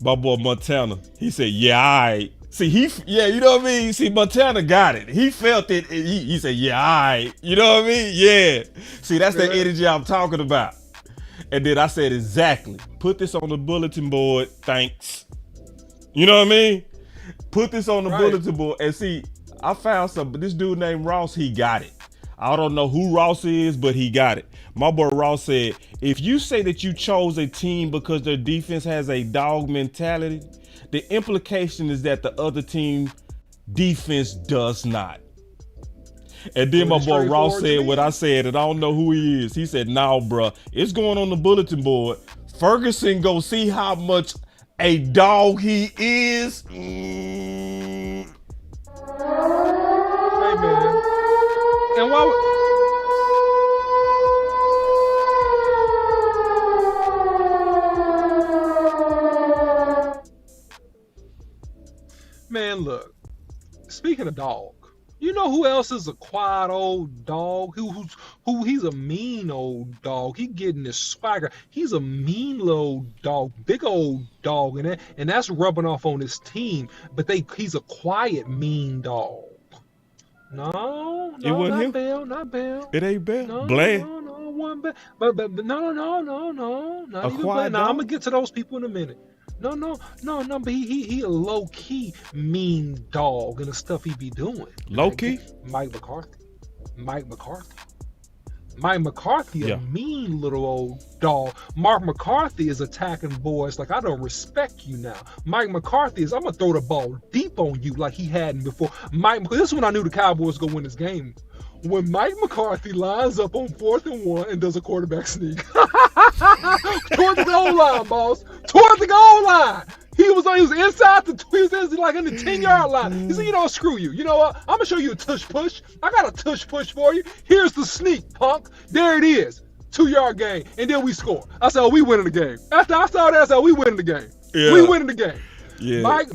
My boy Montana. He said, yeah, all right. See, you know what I mean? See, Montana got it. He felt it. He said, yeah, all right. You know what I mean? Yeah. See, that's the energy I'm talking about. And then I said, exactly. Put this on the bulletin board. Thanks. You know what I mean? Put this on the bulletin board. And see, I found this dude named Ross. He got it. I don't know who Ross is, but he got it. My boy Ross said, if you say that you chose a team because their defense has a dog mentality, the implication is that the other team defense does not. And then my boy Ross said what I said, and I don't know who he is. He said, nah, bro, it's going on the bulletin board. Ferguson go see how much a dog he is. Hey, man. And why? Man, look. Speaking of dog, you know who else is a quiet old dog? Who he's a mean old dog. He getting his swagger. He's a mean little dog, big old dog, and that's rubbing off on his team. But he's a quiet, mean dog. No, it wasn't not him. Bell, not Bell. It ain't Bell. No, Bland. No, one Bell. But no, not a even quiet Bland. Now dog? I'm gonna get to those people in a minute. No, but he a low key mean dog and the stuff he be doing. Low key? Mike McCarthy, a mean little old dog. Mark McCarthy is attacking boys like I don't respect you now. Mike McCarthy is, I'm gonna throw the ball deep on you like he hadn't before. This is when I knew the Cowboys gonna win this game. When Mike McCarthy lines up on 4th and 1 and does a quarterback sneak. Toward the goal line, boss. Toward the goal line. He he was inside he was like in the 10-yard line. He said, you know what, screw you. You know what? I'm gonna show you a tush push. I got a tush push for you. Here's the sneak, punk. There it is. 2-yard gain. And then we score. I said, oh, we winning the game. After I saw that, I said, we winning the game. Yeah. We winning the game. Yeah. Mike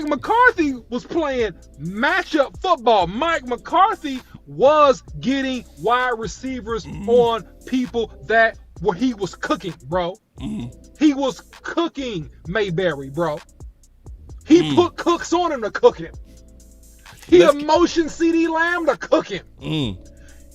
McCarthy was playing matchup football. Mike McCarthy was getting wide receivers on people that he was cooking, bro. He was cooking Mayberry, bro. He put cooks on him to cook him. He motioned CeeDee Lamb to cook him.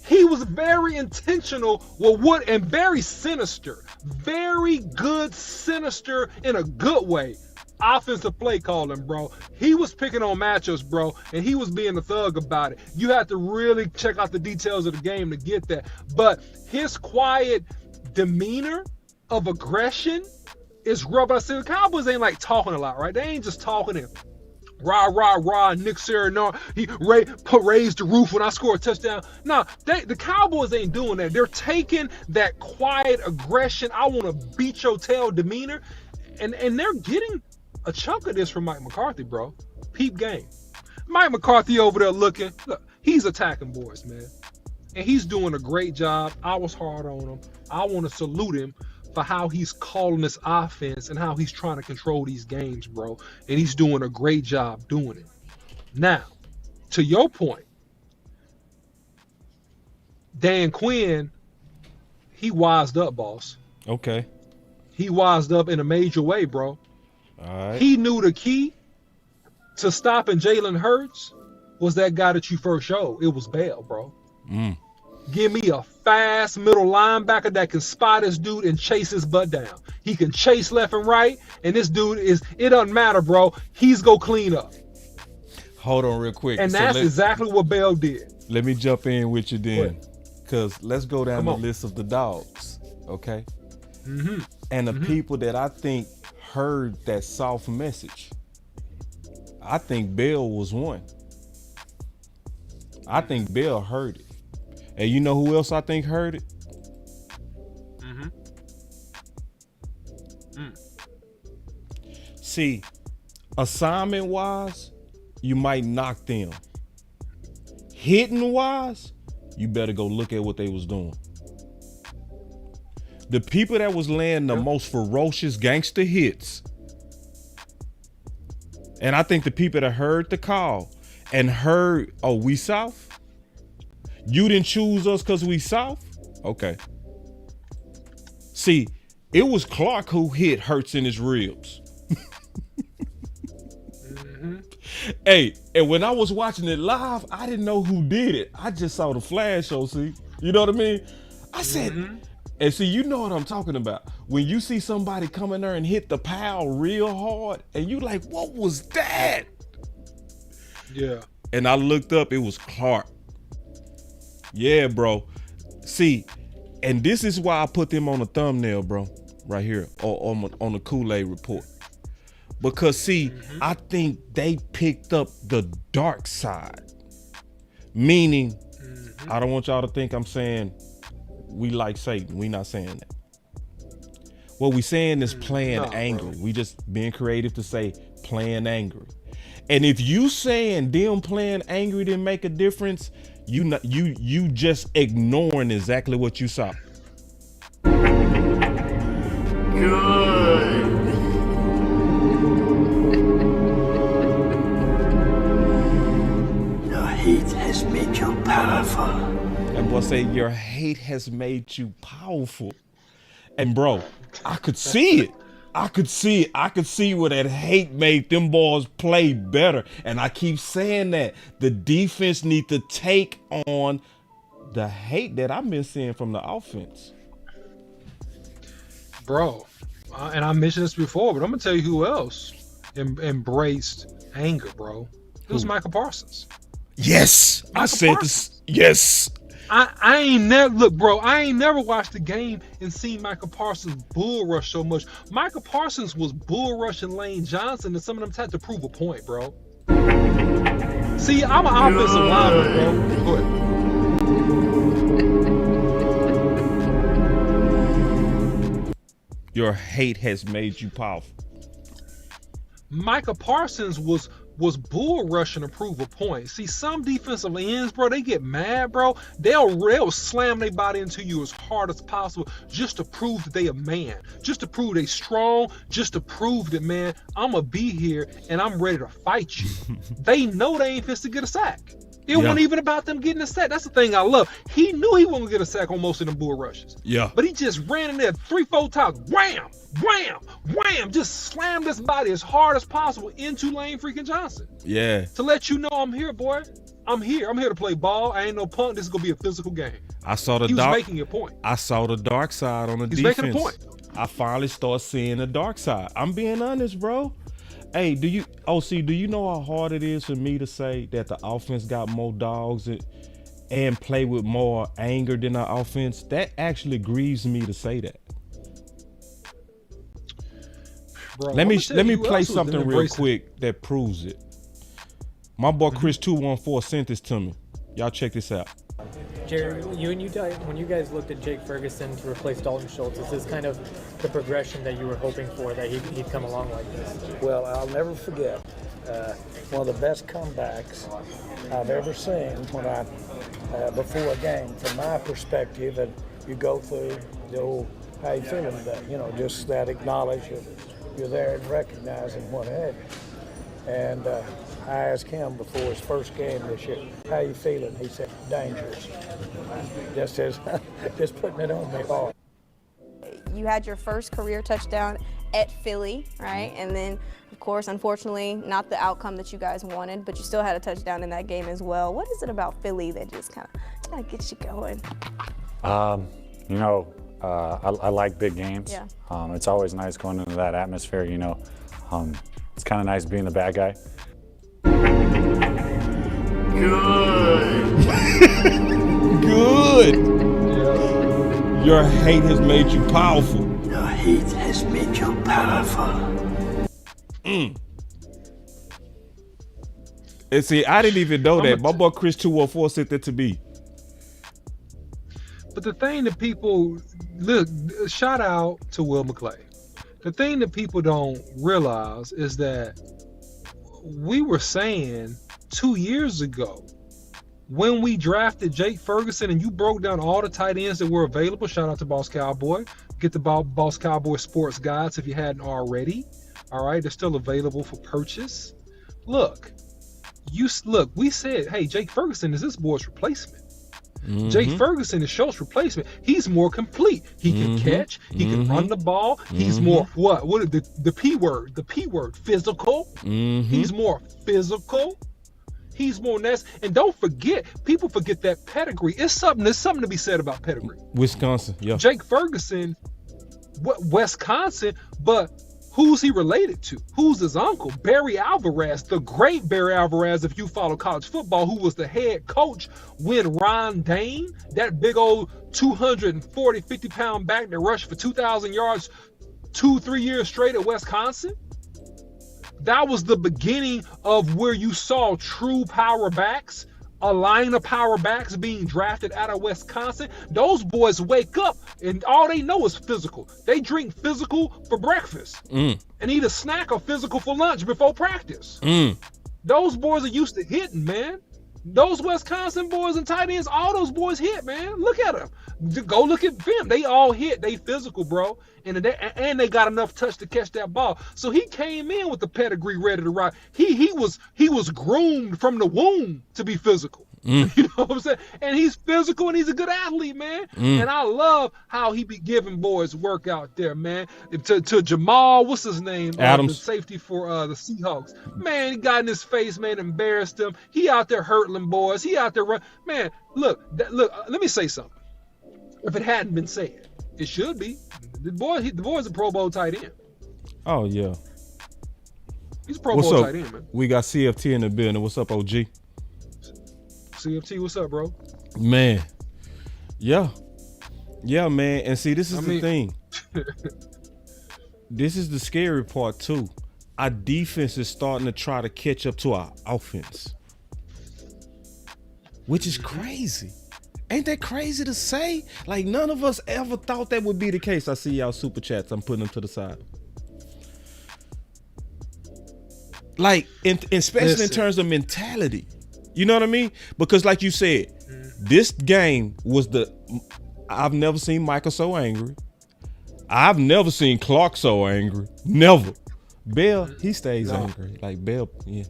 He was very intentional with and very sinister. Very good sinister in a good way. Offensive play calling, bro. He was picking on matchups, bro, and he was being a thug about it. You have to really check out the details of the game to get that. But his quiet demeanor of aggression is rubber. I see the Cowboys ain't like talking a lot, right? They ain't just talking and rah, rah, rah, Nick Sirianni, he raised the roof when I score a touchdown. No, the Cowboys ain't doing that. They're taking that quiet aggression, I want to beat your tail demeanor, and they're getting a chunk of this from Mike McCarthy, bro. Peep game. Mike McCarthy over there looking. Look, he's attacking boys, man. And he's doing a great job. I was hard on him. I want to salute him for how he's calling this offense and how he's trying to control these games, bro. And he's doing a great job doing it. Now, to your point, Dan Quinn, he wised up, boss. Okay. He wised up in a major way, bro. All right. He knew the key to stopping Jalen Hurts was that guy that you first showed. It was Bell, bro. Give me a fast middle linebacker that can spot this dude and chase his butt down. He can chase left and right, and this dude it doesn't matter, bro. He's go clean up. Hold on real quick. And that's exactly what Bell did. Let me jump in with you then. Because let's go down the list of the dogs, okay? And the people that I think heard that soft message. I think Bell was one. I think Bell heard it. And you know who else I think heard it? See, assignment wise, you might knock them. Hitting wise, you better go look at what they was doing. The people that was laying the most ferocious gangster hits, and I think the people that heard the call and heard, oh, we South? You didn't choose us because we South? Okay. See, it was Clark who hit Hurts in his ribs. Hey, and when I was watching it live, I didn't know who did it. I just saw the flash show, see? You know what I mean? I said, and see, you know what I'm talking about. When you see somebody come in there and hit the pile real hard, and you like, what was that? Yeah. And I looked up, it was Clark. Yeah, bro. See, and this is why I put them on the thumbnail, bro, right here, or on the Kool-Aid report. Because, see, I think they picked up the dark side. Meaning, I don't want y'all to think I'm saying we like Satan. We not saying that. What we saying is playing angry. Bro. We just being creative to say playing angry. And if you saying them playing angry didn't make a difference, you just ignoring exactly what you saw. Good. Your hate has made you powerful. That boy say your hate has made you powerful. And bro, I could see it. I could see where that hate made them boys play better. And I keep saying that the defense need to take on the hate that I've been seeing from the offense. Bro, and I mentioned this before, but I'm going to tell you who else embraced anger, bro. It was Michael Parsons. Yes, I said this. Yes. I ain't never look, bro. I ain't never watched the game and seen Michael Parsons bull rush so much. Michael Parsons was bull rushing Lane Johnson, and some of them had to prove a point, bro. See, I'm an offensive lineman, bro. Go ahead. your hate has made you powerful? Micah Parsons was bull rushing to prove a point. See, some defensive ends, bro, they get mad, bro. They'll slam their body into you as hard as possible just to prove that they a man, just to prove they strong, just to prove that, man, I'm going to be here and I'm ready to fight you. They know they ain't fist to get a sack. It wasn't even about them getting a sack. That's the thing I love. He knew he wasn't going to get a sack on most of them bull rushes. Yeah. But he just ran in there 3-4 times. Wham! Wham! Wham! Just slammed his body as hard as possible into Lane freaking Johnson. Yeah. To let you know I'm here, boy. I'm here. I'm here to play ball. I ain't no punk. This is going to be a physical game. He was making a point. I saw the dark side on the defense. He's making a point. I finally start seeing the dark side. I'm being honest, bro. Hey, do you know how hard it is for me to say that the offense got more dogs and play with more anger than our offense? That actually grieves me to say that. Bro, let me play something real quick that proves it. My boy Chris 214 sent this to me. Y'all check this out. Jerry, when you guys looked at Jake Ferguson to replace Dalton Schultz, is this kind of the progression that you were hoping for, that he'd come along like this? Well, I'll never forget one of the best comebacks I've ever seen when before a game, from my perspective, and you go through the old, how you feeling today? You know, just that acknowledge you're there and recognizing what have you. And I asked him before his first game this year, how you feeling? He said, dangerous. Just putting it on me hard. You had your first career touchdown at Philly, right? And then, of course, unfortunately, not the outcome that you guys wanted, but you still had a touchdown in that game as well. What is it about Philly that just kind of gets you going? I like big games. Yeah. It's always nice going into that atmosphere, It's kind of nice being the bad guy. Good. Your hate has made you powerful. Your hate has made you powerful. And see, I didn't even know that. My boy Chris 214 sent that to me. But the thing that people, look, shout out to Will McClay. The thing that people don't realize is that we were saying 2 years ago, when we drafted Jake Ferguson and you broke down all the tight ends that were available, shout out to Boss Cowboy. Get the Boss Cowboy Sports guides if you hadn't already. All right, they're still available for purchase. Look, we said, hey, Jake Ferguson is this boy's replacement. Mm-hmm. Jake Ferguson is Schultz's replacement. He's more complete. He can catch. He can run the ball. He's more what the P word? The P word, physical. He's more physical. He's more nasty. And don't forget, people forget that pedigree. There's something to be said about pedigree. Wisconsin, yeah. Jake Ferguson, Wisconsin, but who's he related to? Who's his uncle? Barry Alvarez, the great Barry Alvarez, if you follow college football, who was the head coach when Ron Dane, that big old 240, 50-pound back that rushed for 2,000 yards 2-3 years straight at Wisconsin. That was the beginning of where you saw true power backs, a line of power backs being drafted out of Wisconsin. Those boys wake up and all they know is physical. They drink physical for breakfast and eat a snack or physical for lunch before practice. Those boys are used to hitting, man. Those Wisconsin boys and tight ends, all those boys hit, man. Look at them. Go look at them. They all hit. They physical, bro. And they got enough touch to catch that ball. So he came in with the pedigree ready to ride. He was groomed from the womb to be physical. You know what I'm saying? And he's physical and he's a good athlete, man. And I love how he be giving boys work out there, man. To Jamal, what's his name? Adams. The safety for the Seahawks. Man, he got in his face, man, embarrassed him. He out there hurtling boys. He out there run. Man, look, let me say something. If it hadn't been said, it should be. The boy's a Pro Bowl tight end. Oh, yeah. He's a Pro Bowl tight end, man. We got CFT in the building. What's up, OG? CFT, what's up, bro? Man. Yeah. Yeah, man. And see, this is the thing. This is the scary part, too. Our defense is starting to try to catch up to our offense, which is crazy. Ain't that crazy to say? Like, none of us ever thought that would be the case. I see y'all super chats. I'm putting them to the side. Like, especially in terms of mentality. You know what I mean? Because like you said, this game was I've never seen Michael so angry. I've never seen Clark so angry. Never. Bell, he stays angry. Like Bell, yeah,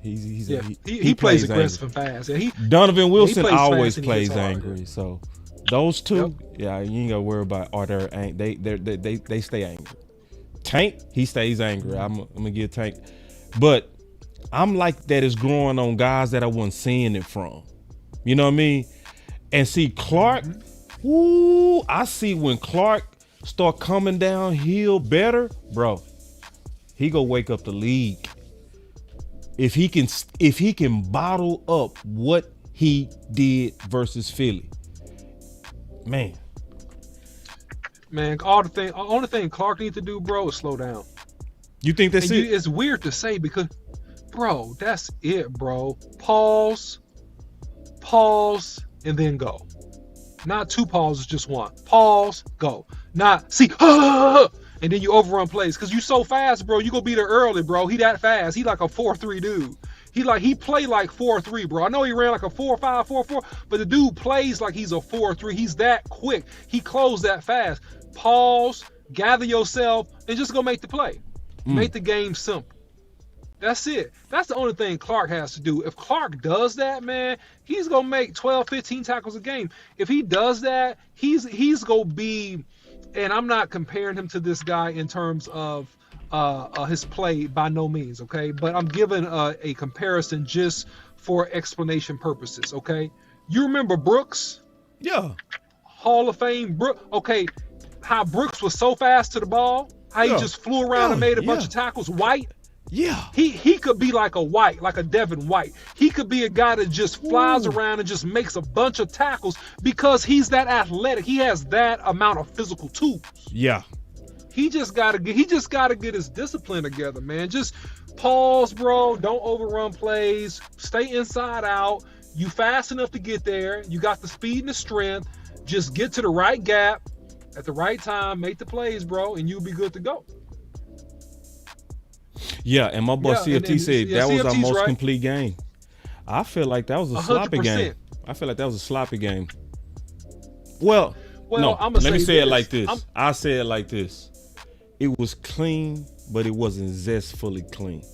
he plays aggressive and fast. Yeah, Donovan Wilson always plays angry. So those two, yeah, you ain't gotta worry about they stay angry. Tank, he stays angry. I'm gonna give Tank, but I'm like that is growing on guys that I wasn't seeing it from. You know what I mean? And see Clark, I see when Clark start coming downhill better, bro. He go wake up the league. If he can bottle up what he did versus Philly, man. Only thing Clark needs to do, bro, is slow down. You think that's it? It's weird to say because, bro, that's it, bro. Pause, and then go. Not two pauses, just one. Pause, go. Not see, and then you overrun plays because you so fast, bro. You gonna be there early, bro. He that fast. He like a 4-3 dude. He play like 4-3, bro. I know he ran like a 4-5, 4-4, but the dude plays like he's a 4-3. He's that quick. He closed that fast. Pause, gather yourself, and just go make the play. Make the game simple. That's it. That's the only thing Clark has to do. If Clark does that, man, he's gonna make 12, 15 tackles a game. If he does that, he's gonna be. And I'm not comparing him to this guy in terms of his play by no means, okay? But I'm giving a comparison just for explanation purposes, okay? You remember Brooks? Yeah. Hall of Fame Brooks. Okay, how Brooks was so fast to the ball, how he just flew around and made a bunch of tackles. White. Yeah. He could be like a White, like a Devin White. He could be a guy that just flies around and just makes a bunch of tackles because he's that athletic. He has that amount of physical tools. Yeah. He just gotta get his discipline together, man. Just pause, bro. Don't overrun plays. Stay inside out. You fast enough to get there. You got the speed and the strength. Just get to the right gap at the right time. Make the plays, bro, and you'll be good to go. Yeah, and my boy CFT said that was our most complete game. I feel like that was a 100%. Sloppy game. I feel like that was a sloppy game. Well, no, let me say it like this. I say it like this. It was clean, but it wasn't zestfully clean.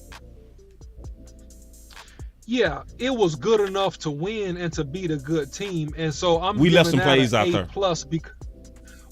Yeah, it was good enough to win and to beat a good team. And so we left some plays out there. Plus because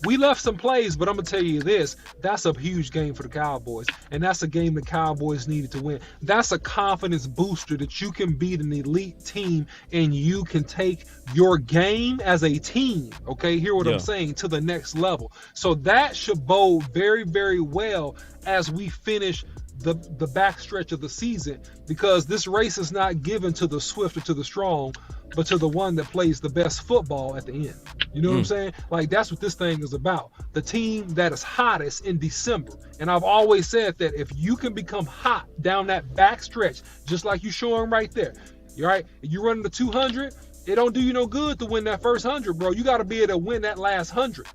we left some plays, but I'm going to tell you this. That's a huge game for the Cowboys, and that's a game the Cowboys needed to win. That's a confidence booster that you can beat an elite team, and you can take your game as a team, okay, hear what I'm saying, to the next level. So that should bode very, very well as we finish the backstretch of the season, because this race is not given to the swift or to the strong, but to the one that plays the best football at the end. You know what I'm saying? Like, that's what this thing is about. The team that is hottest in December. And I've always said that if you can become hot down that back stretch, just like you're showing right there, you're right. If you running the 200, it don't do you no good to win that first 100, bro. You got to be able to win that last 100.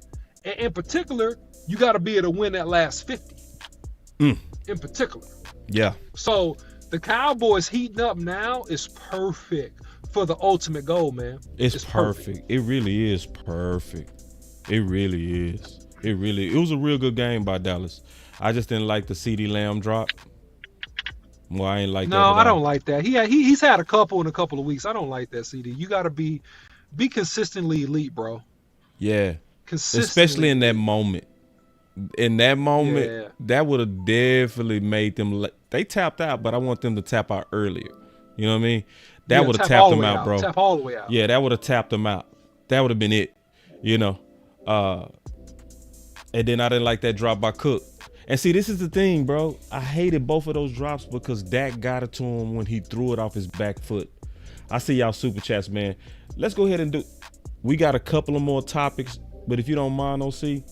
And in particular, you got to be able to win that last 50. In particular. Yeah. So the Cowboys heating up now is perfect for the ultimate goal, man. It's perfect. It really is perfect. It really is. It was a real good game by Dallas. I just didn't like the CeeDee Lamb drop. Well, I ain't like that. No, I don't like that. He's had a couple in a couple of weeks. I don't like that, CD. You got to be consistently elite, bro. Yeah. Especially in that moment. In that moment, that would have definitely made them. They tapped out, but I want them to tap out earlier. You know what I mean? That would have tapped them out, bro. Tap all the way out. Yeah, that would have tapped them out. That would have been it. You know. And then I didn't like that drop by Cook. And see, this is the thing, bro. I hated both of those drops because Dak got it to him when he threw it off his back foot. I see y'all super chats, man. Let's go ahead and do. We got a couple of more topics, but if you don't mind, OC,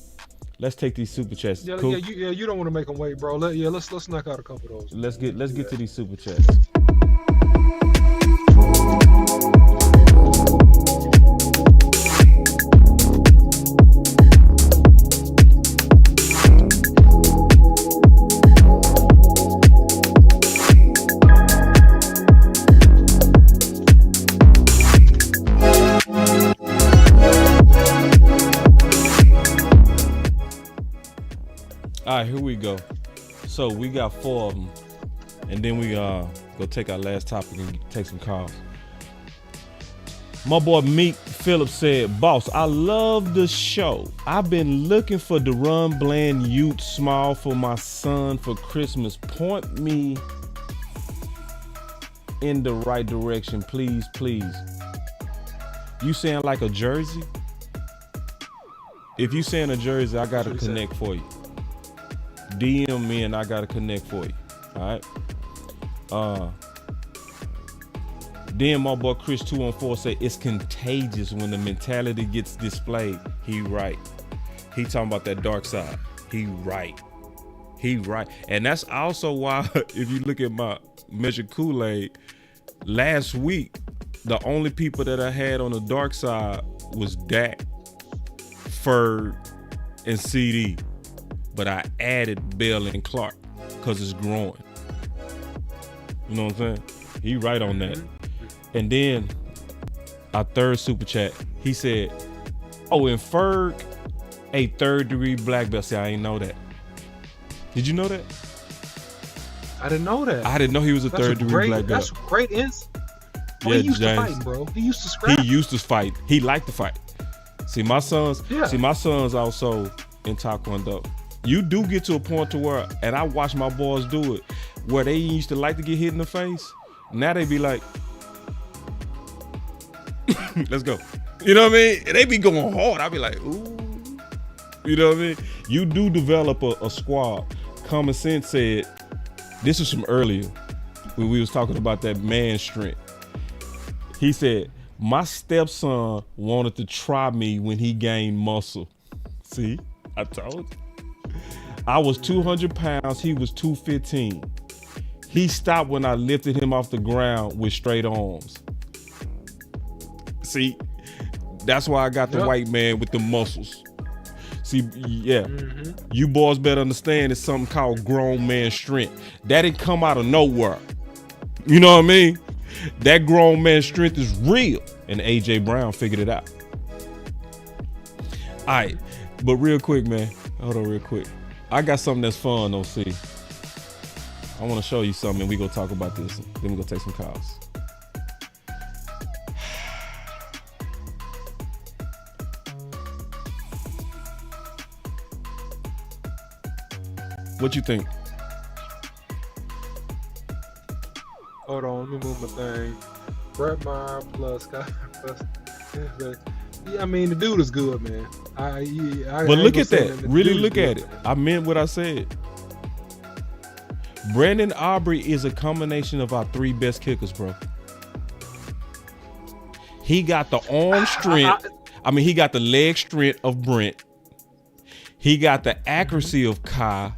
let's take these super chats. Yeah, cool? You don't want to make them wait, bro. Let's knock out a couple of those. Let's get to these super chats. All right, here we go. So we got 4 of them, and then we go take our last topic and take some calls. My boy Meek Phillips said, "Boss, I love the show. I've been looking for the Run Bland Ute Small for my son for Christmas. Point me in the right direction, please, please." You saying like a jersey? If you saying a jersey, I got to connect for you. DM me and I got to connect for you. All right? Then my boy Chris 214 say it's contagious when the mentality gets displayed. He right. He talking about that dark side. He right. And that's also why if you look at my measure Kool-Aid, last week, the only people that I had on the dark side was Dak, Ferg, and CD. But I added Bell and Clark because it's growing. You know what I'm saying? He right on that. And then our third super chat, he said, "Oh, and Ferg, a 3rd-degree black belt." See, I ain't know that. Did you know that? I didn't know that. I didn't know he was a 3rd-degree black belt. That's great insight. Yeah, he used James. to fight, bro. He used to scrap. He used to fight. He liked to fight. See, my son's also in Taekwondo. You do get to a point to where, and I watch my boys do it, where they used to like to get hit in the face. Now they be like, let's go. You know what I mean? They be going hard. I be like, ooh. You know what I mean? You do develop a squad. Common Sense said, this is from earlier when we was talking about that man strength. He said, "My stepson wanted to try me when he gained muscle." See, I told you. I was 200 pounds. He was 215. He stopped when I lifted him off the ground with straight arms. See, that's why I got the white man with the muscles. See, yeah, you boys better understand it's something called grown man strength. That didn't come out of nowhere. You know what I mean? That grown man strength is real. And AJ Brown figured it out. All right, but real quick, man. Hold on real quick. I got something that's fun, OC. I want to show you something, and we go talk about this. Then we go take some calls. What you think? Hold on, let me move my thing. Brett Meyer plus Scott plus. Yeah, I mean the dude is good, man. But look at that. Really look at it. I meant what I said. Brandon Aubrey is a combination of our 3 best kickers, bro. He got the arm strength. He got the leg strength of Brent. He got the accuracy of Kai.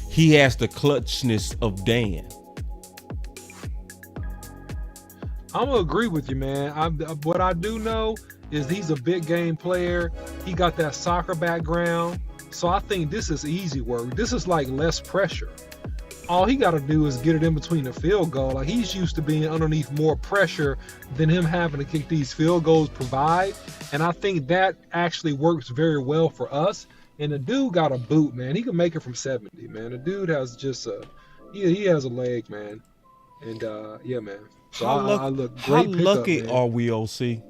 He has the clutchness of Dan. I'm gonna agree with you, man. What I do know is he's a big game player. He got that soccer background, so I think this is easy work. This is like less pressure. All he got to do is get it in between the field goal. Like he's used to being underneath more pressure than him having to kick these field goals provide, and I think that actually works very well for us. And the dude got a boot, man. He can make it from 70, man. The dude has just he has a leg, man. And yeah, man. So How lucky man. are we, OC?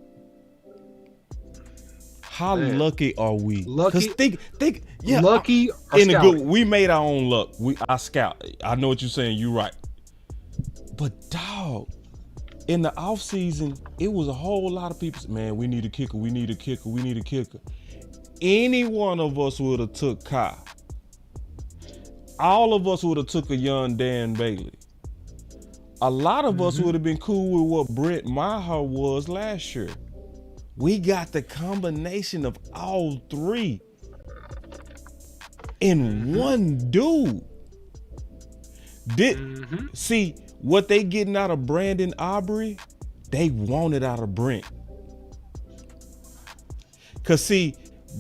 How lucky are we? Lucky. Think, yeah. Lucky. We made our own luck. I scout. I know what you're saying. You're right. But dog, in the off season, it was a whole lot of people. Man, we need a kicker. We need a kicker. We need a kicker. Any one of us would have took Kai. All of us would have took a young Dan Bailey. A lot of us would have been cool with what Brett Maher was last year. We got the combination of all 3 in one dude. See, what they getting out of Brandon Aubrey, they wanted out of Brent. Because see,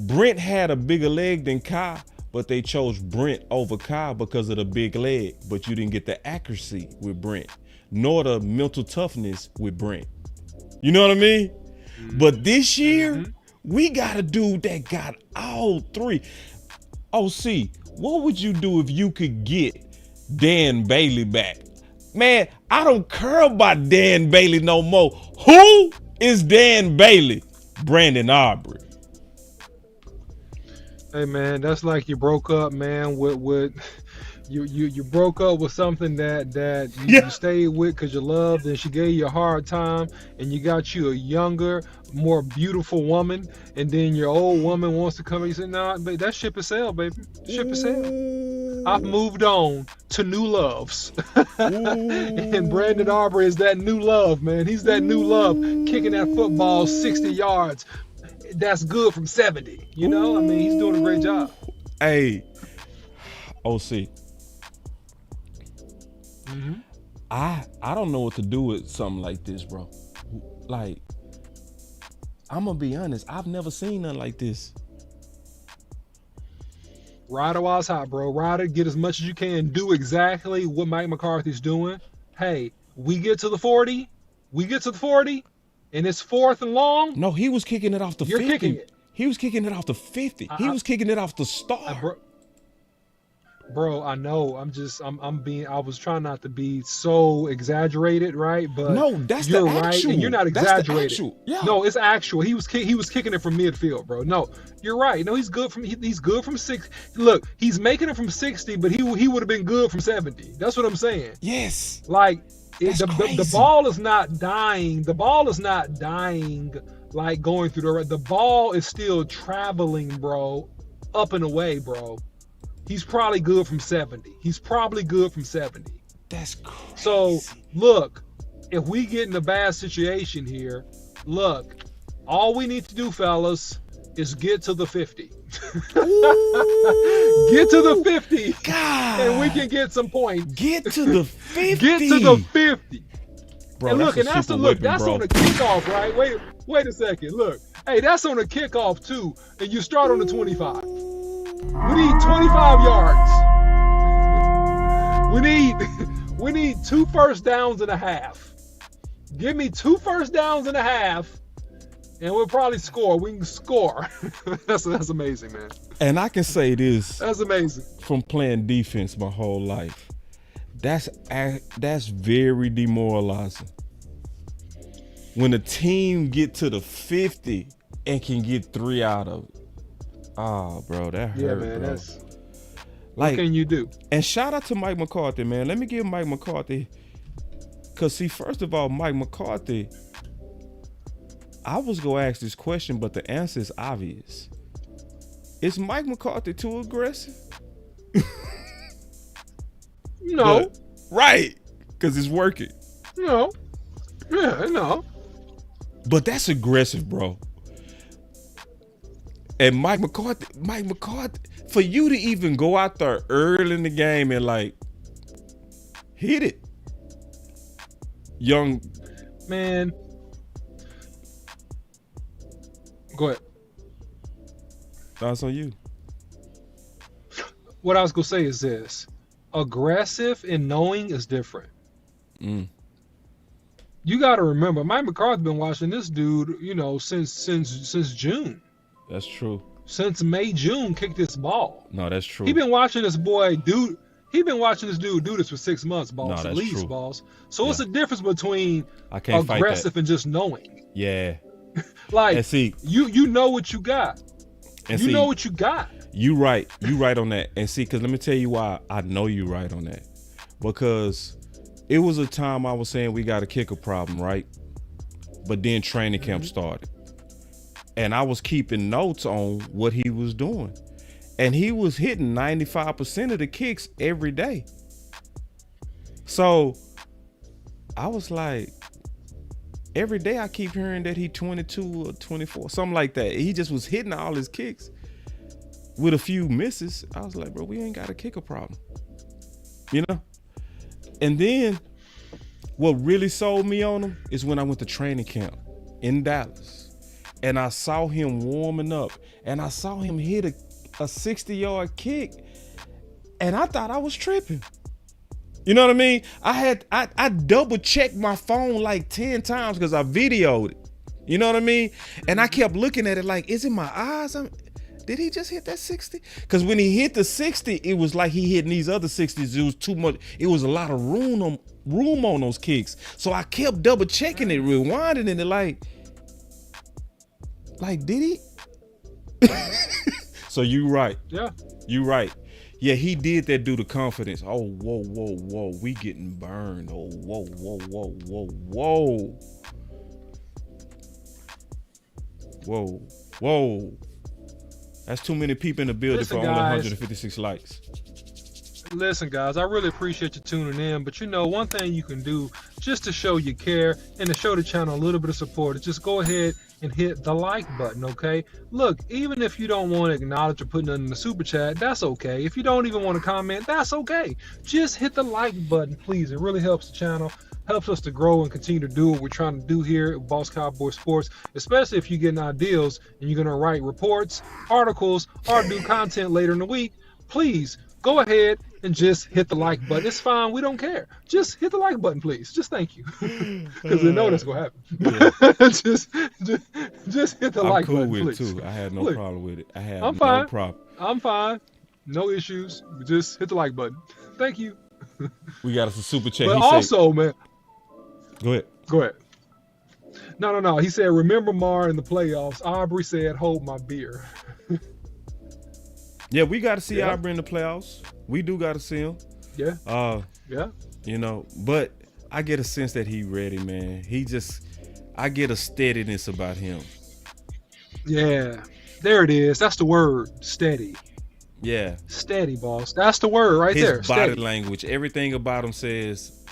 Brent had a bigger leg than Kai, but they chose Brent over Kai because of the big leg. But you didn't get the accuracy with Brent, nor the mental toughness with Brent. You know what I mean? But this year, we got a dude that got all 3. OC, what would you do if you could get Dan Bailey back? Man, I don't care about Dan Bailey no more. Who is Dan Bailey? Brandon Aubrey. Hey man, that's like you broke up, man, with you broke up with something that you stayed with because you loved, and she gave you a hard time, and you got you a younger, more beautiful woman, and then your old woman wants to come and you say, no, but that ship is sailed, baby. Ship is sailed. I've moved on to new loves. And Brandon Aubrey is that new love, man. He's that new love, kicking that football 60 yards. That's good from 70. You know, I mean, he's doing a great job. Hey, OC. I don't know what to do with something like this, bro. Like, I'm gonna be honest, I've never seen nothing like this. Ride it while it's hot, bro. Ride it, get as much as you can, do exactly what Mike McCarthy's doing. Hey, we get to the 40, and it's 4th and long. No, he was kicking it off the 50. You're kicking it. He was kicking it off the 50. He was kicking it off the star. Bro, I know. I was trying not to be so exaggerated, right? But no, that's you're the right, actual. and you're not exaggerating. Yeah. No, it's actual. He was kicking it from midfield, bro. No, you're right. No, he's good from 60. Look, he's making it from 60, but he would have been good from 70. That's what I'm saying. Yes. Like the ball is not dying. The ball is not dying like going through the ball is still traveling, bro, up and away, bro. He's probably good from 70. That's crazy. So, look, if we get in a bad situation here, look, all we need to do, fellas, is get to the 50. Get to the 50. God. And we can get some points. Get to the 50. Get to the 50. Bro, and look, that's on the kickoff, right? Wait a second. Look. Hey, that's on the kickoff too. And you start on the 25. We need 25 yards. We need 2 first downs and a half. Give me 2 first downs and a half, and we'll probably score. We can score. That's amazing, man. And I can say this. That's amazing. From playing defense my whole life. That's very demoralizing. When a team get to the 50 and can get 3 out of it. Oh, bro, that hurt, man, bro. What can you do? And shout out to Mike McCarthy, man. Let me give Mike McCarthy, because see, first of all, Mike McCarthy, I was going to ask this question, but the answer is obvious. Is Mike McCarthy too aggressive? No. But, right, because it's working. No. Yeah, no. But that's aggressive, bro. And Mike McCarthy, for you to even go out there early in the game and like hit it, young man. Go ahead. That's on you. What I was gonna say is this: aggressive and knowing is different. You got to remember, Mike McCarthy's been watching this dude, since June. That's true. Since May, June, kick this ball. No, that's true. He been watching this dude do this for 6 months, boss. No, that's at least, true. boss. So what's the difference between aggressive and just knowing? Yeah. Like, and see, you know what you got. You know what you got. You right on that. And see, because let me tell you why I know you right on that. Because it was a time I was saying we got a kicker problem, right? But then training camp started. And I was keeping notes on what he was doing. And he was hitting 95% of the kicks every day. So I was like, every day I keep hearing that he 22 or 24, something like that. He just was hitting all his kicks with a few misses. I was like, bro, we ain't got a kicker problem. You know? And then what really sold me on him is when I went to training camp in Dallas. And I saw him warming up, and I saw him hit a 60-yard kick, and I thought I was tripping. You know what I mean? I double checked my phone like 10 times because I videoed it. You know what I mean? And I kept looking at it like, is it my eyes? did he just hit that 60? Because when he hit the 60, it was like he hitting these other 60s. It was too much. It was a lot of room on those kicks. So I kept double checking it, rewinding it, like did he? So you right. Yeah. You right. Yeah, he did that due to confidence. Oh, whoa. We getting burned. Oh, whoa. Whoa. That's too many people in the building for only 156 likes. Listen, guys, I really appreciate you tuning in. But one thing you can do just to show you care and to show the channel a little bit of support is just go ahead and hit the like button, okay? Look, even if you don't want to acknowledge or put nothing in the super chat, that's okay. If you don't even want to comment, that's okay. Just hit the like button, please. It really helps the channel, helps us to grow and continue to do what we're trying to do here at Boss Cowboy Sports, especially if you're getting ideas and you're going to write reports, articles, or do content later in the week. Please go ahead and just hit the like button. It's fine. We don't care. Just hit the like button, please. Just thank you. Because we know that's going to happen. Yeah. just hit the like button, please. I'm cool with it, too. I had no problem with it. I'm fine. I'm fine. No issues. Just hit the like button. Thank you. We got us a super chat. But also, man. Go ahead. No. He said, remember Mar in the playoffs. Aubrey said, hold my beer. Yeah, we got to see Aubrey in the playoffs. We do got to see him. Yeah. But I get a sense that he ready, man. I get a steadiness about him. Yeah. There it is. That's the word. Steady. Yeah. Steady, boss. That's the word right there. His body language. Everything about him says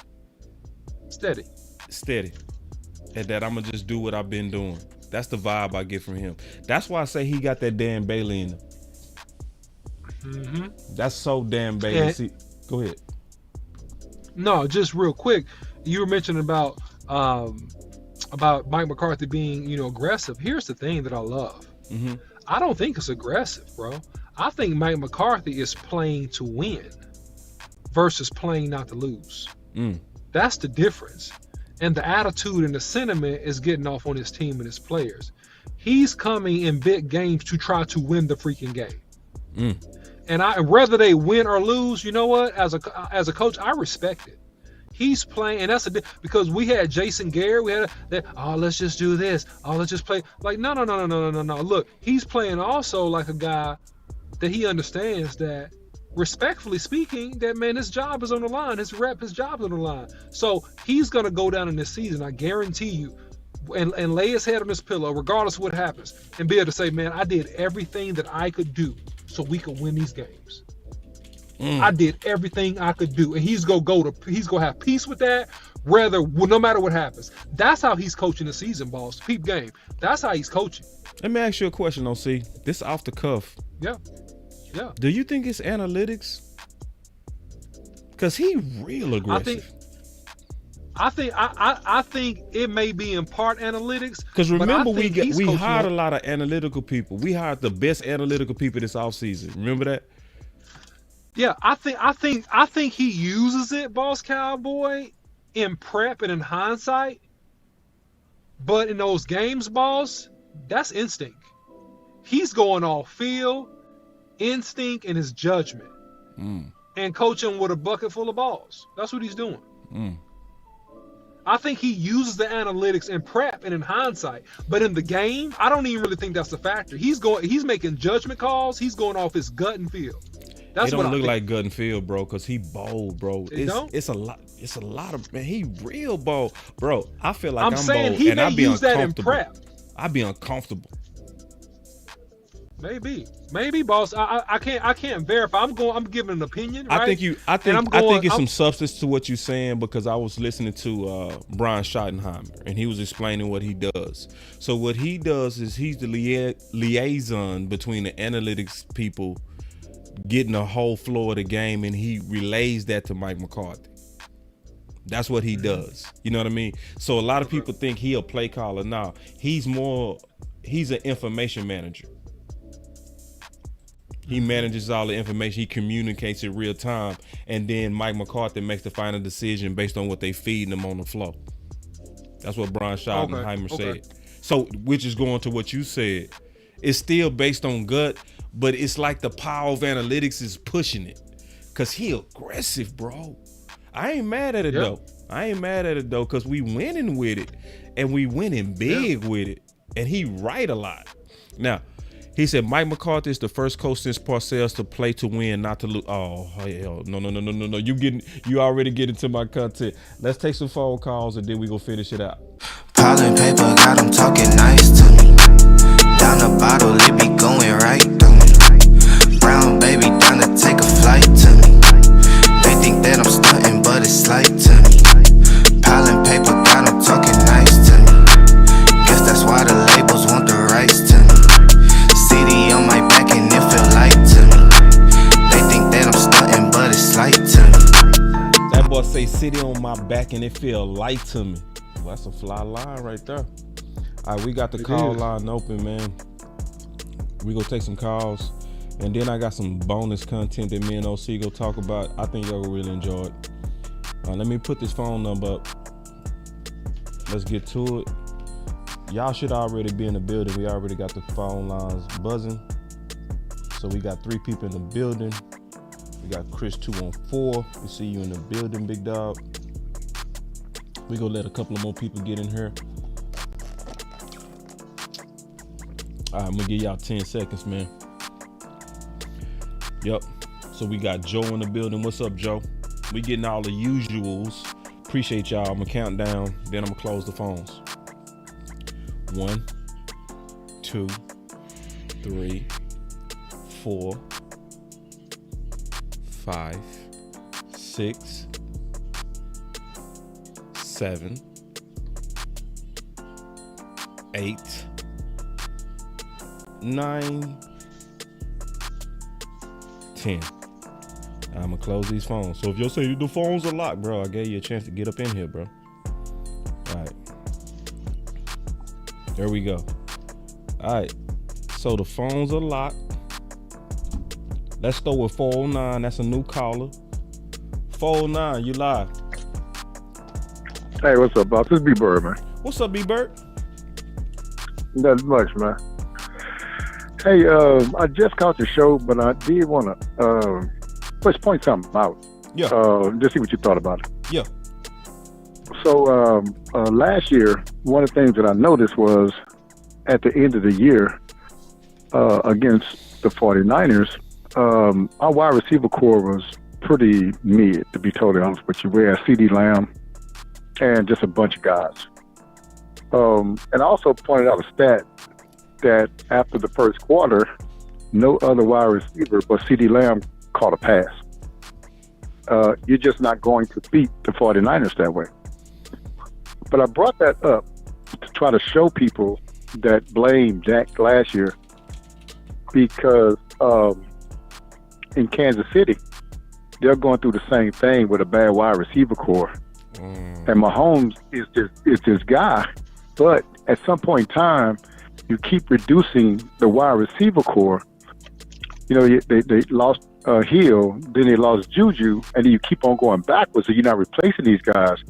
steady. And that I'm going to just do what I've been doing. That's the vibe I get from him. That's why I say he got that damn Bailey in him. Mm-hmm. That's so damn Bailey. Go ahead. No, just real quick. You were mentioning about Mike McCarthy being, aggressive. Here's the thing that I love. Mm-hmm. I don't think it's aggressive, bro. I think Mike McCarthy is playing to win versus playing not to lose. That's the difference. And the attitude and the sentiment is getting off on his team and his players. He's coming in big games to try to win the freaking game. And whether they win or lose, you know what? As a coach, I respect it. He's playing, and that's because we had Jason Garrett. We had that. Oh, let's just do this. Oh, let's just play. Like no. Look, he's playing also like a guy that he understands that, respectfully speaking, that man, his job is on the line. His job is on the line. So he's gonna go down in this season. I guarantee you. And lay his head on his pillow, regardless of what happens, and be able to say, man, I did everything that I could do so we could win these games. I did everything I could do, and he's gonna have peace with that, no matter what happens. That's how he's coaching the season, boss. Peep game. That's how he's coaching. Let me ask you a question, OC. This off the cuff. Yeah. Do you think it's analytics? Because he real aggressive. I think it may be in part analytics. Because remember, we hired a lot of analytical people. We hired the best analytical people this offseason. Remember that? Yeah, I think he uses it, Boss Cowboy, in prep and in hindsight. But in those games, boss, that's instinct. He's going off feel, instinct, and his judgment. And coaching with a bucket full of balls. That's what he's doing. I think he uses the analytics in prep and in hindsight, but in the game, I don't even really think that's the factor. He's making judgment calls. He's going off his gut and feel. That's it don't look like gut and feel, bro, because he bold, bro. It's a lot of, man, he real bold, bro. I feel like I'm saying bold, he and may I be use that in uncomfortable. prep. I be uncomfortable. Maybe, boss. I can't verify. I'm giving an opinion. Right? I think it's some substance to what you're saying, because I was listening to Brian Schottenheimer, and he was explaining what he does. So what he does is he's the liaison between the analytics people getting the whole flow of the game, and he relays that to Mike McCarthy. That's what he does. You know what I mean? So a lot of people think he a play caller. Now he's an information manager. He manages all the information. He communicates it real time. And then Mike McCarthy makes the final decision based on what they feeding him on the floor. That's what Brian Schottenheimer said. So, which is going to what you said. It's still based on gut, but it's like the power of analytics is pushing it. Cause he aggressive, bro. I ain't mad at it though. Cause we winning with it, and we winning big with it, and he right a lot. Now, he said Mike McCarthy is the first coach since Parcells to play to win, not to lose. Oh hell, no. You already get into my content. Let's take some phone calls and then we gonna finish it out. Piling paper, got them talking nice to me. Down the bottle, it be going right through me. Brown baby, down to take a flight to me. They think that I'm stunting, but it's slight to me. Piling paper, got them talking nice to me. Guess that's why the labels want the rights to me. CD on my back and it feel light to me. They think that I'm stunting, but it's slight to me. That boy say city on my back and it feel light to me. Well, that's a fly line right there. All right, we got the call line open, man. We gonna take some calls, and then I got some bonus content that me and OC go talk about. I think y'all will really enjoy it. Let me put this phone number up. Let's get to it. Y'all should already be in the building. We already got the phone lines buzzing. So we got 3 people in the building. We got Chris 214. We see you in the building, big dog. We gonna let a couple of more people get in here. All right, I'm gonna give y'all 10 seconds, man. Yep. So we got Joe in the building. What's up, Joe? We getting all the usuals. Appreciate y'all. I'm gonna count down, then I'm gonna close the phones. 1, 2, 3, 4, 5, 6, 7, 8, 9, 10. I'm gonna close these phones. So if you'll say the phones are locked, bro, I gave you a chance to get up in here, bro. All right. There we go. All right. So the phones are locked. Let's go with 409. That's a new caller. 409, you live. Hey, what's up, boss? This is B-Bird, man. What's up, B-Bird? Not much, man. Hey, I just caught your show, but I did want to let's point something out. Yeah. Just see what you thought about it. Yeah. So last year, one of the things that I noticed was at the end of the year against the 49ers, our wide receiver core was pretty mid, to be totally honest with you. We had CeeDee Lamb and just a bunch of guys. And I also pointed out a stat that after the first quarter, no other wide receiver but CeeDee Lamb caught a pass. You're just not going to beat the 49ers that way. But I brought that up to try to show people that blame Dak last year because in Kansas City, they're going through the same thing with a bad wide receiver core. And Mahomes is this guy, but at some point in time, you keep reducing the wide receiver core. You know, they lost Hill, then they lost Juju, and then you keep on going backwards, so you're not replacing these guys.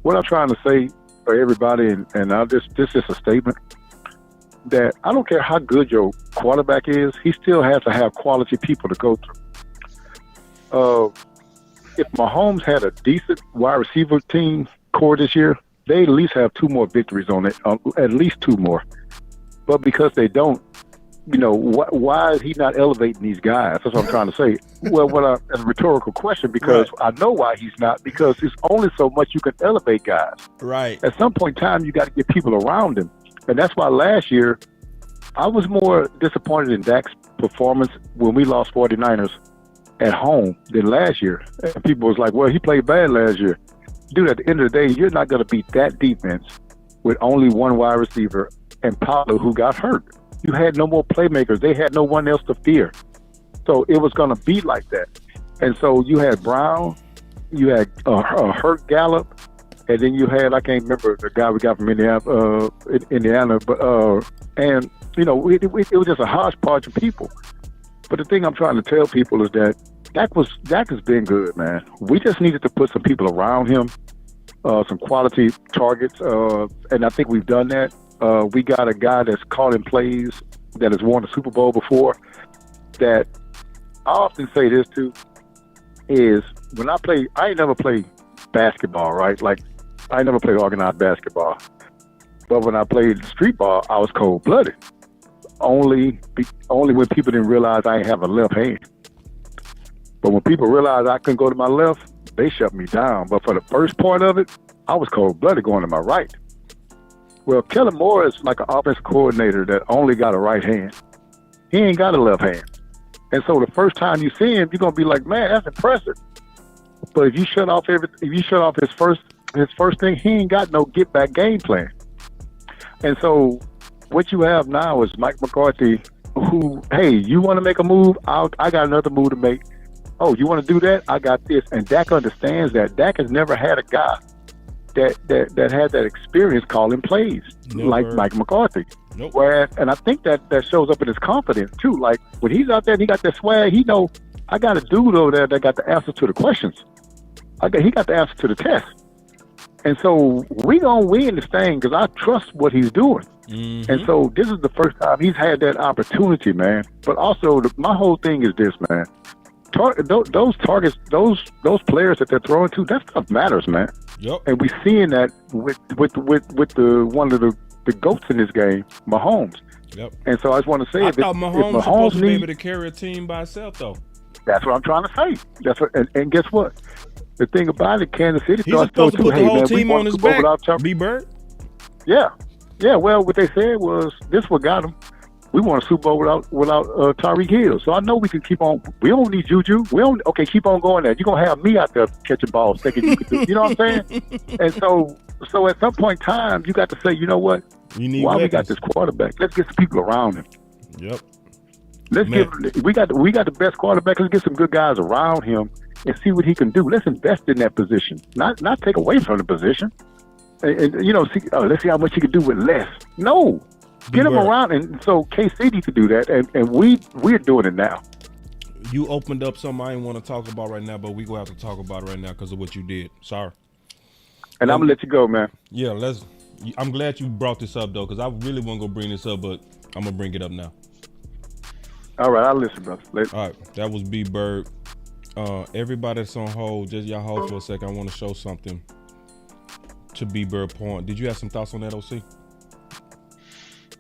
What I'm trying to say for everybody, and this is a statement, that I don't care how good your quarterback is, he still has to have quality people to go through. If Mahomes had a decent wide receiver team core this year, they at least have 2 more victories on it, at least 2 more. But because they don't, you know, why is he not elevating these guys? That's what I'm trying to say. Well, as a rhetorical question, because I know why he's not, because it's only so much you can elevate guys. Right. At some point in time, you got to get people around him. And that's why last year, I was more disappointed in Dak's performance when we lost 49ers at home than last year. And people was like, well, he played bad last year. Dude, at the end of the day, you're not going to beat that defense with only 1 wide receiver and Paulo, who got hurt. You had no more playmakers. They had no one else to fear. So it was going to be like that. And so you had Brown, you had hurt Gallup, and then you had, I can't remember the guy we got from Indiana, but and, you know, it was just a hodgepodge of people. But the thing I'm trying to tell people is that Dak has been good, man. We just needed to put some people around him, some quality targets, and I think we've done that. We got a guy that's calling plays that has won the Super Bowl before. that I often say this too, is when I ain't never played basketball, right? Like, I ain't never played organized basketball. But when I played street ball, I was cold-blooded. Only when people didn't realize I ain't have a left hand. But when people realized I couldn't go to my left, they shut me down. But for the first part of it, I was cold-blooded going to my right. Well, Kellen Moore is like an offensive coordinator that only got a right hand. He ain't got a left hand. And so the first time you see him, you're gonna be like, man, that's impressive. But if you shut off his first thing, he ain't got no get back game plan. And so what you have now is Mike McCarthy, who, hey, you want to make a move? I got another move to make. Oh, you want to do that? I got this. And Dak understands that. Dak has never had a guy that had that experience calling plays like Mike McCarthy. Nope. Whereas, and I think that shows up in his confidence too. Like when he's out there and he got that swag, he know I got a dude over there that got the answer to the questions. He got the answer to the test. And so we gonna win this thing because I trust what he's doing. Mm-hmm. And so this is the first time he's had that opportunity, man. But also my whole thing is this, man. Those targets, those players that they're throwing to, that stuff matters, man. Yep. And we're seeing that with the one of the goats in this game, Mahomes. Yep. And so I just want to say, I thought Mahomes was supposed to be able to carry a team by itself, though. That's what I'm trying to say. That's what, and guess what? The thing about it, Kansas City He's supposed to put the whole team on his back. B-Bird. Yeah. Well, what they said was this: what got him. We won a Super Bowl without Tyreek Hill. So I know we can keep on. We don't need Juju. Keep on going there. You're going to have me out there catching balls, thinking you can do. You know what I'm saying? And so at some point in time, you got to say, you know what? We got this quarterback? Let's get some people around him. Yep. We got the best quarterback. Let's get some good guys around him and see what he can do. Let's invest in that position, not take away from the position. And let's see how much he can do with less. No. Get him around, and so KC needs to do that, and we're doing it now. You opened up something I didn't want to talk about right now, but we're going to have to talk about it right now because of what you did. Sorry. And I'm going to let you go, man. Yeah, I'm glad you brought this up, though, because I really wasn't going to bring this up, but I'm going to bring it up now. All right, I'll listen, brother. All right, that was B-Bird. Everybody that's on hold, just y'all hold for a second. I want to show something to B-Bird point. Did you have some thoughts on that, OC?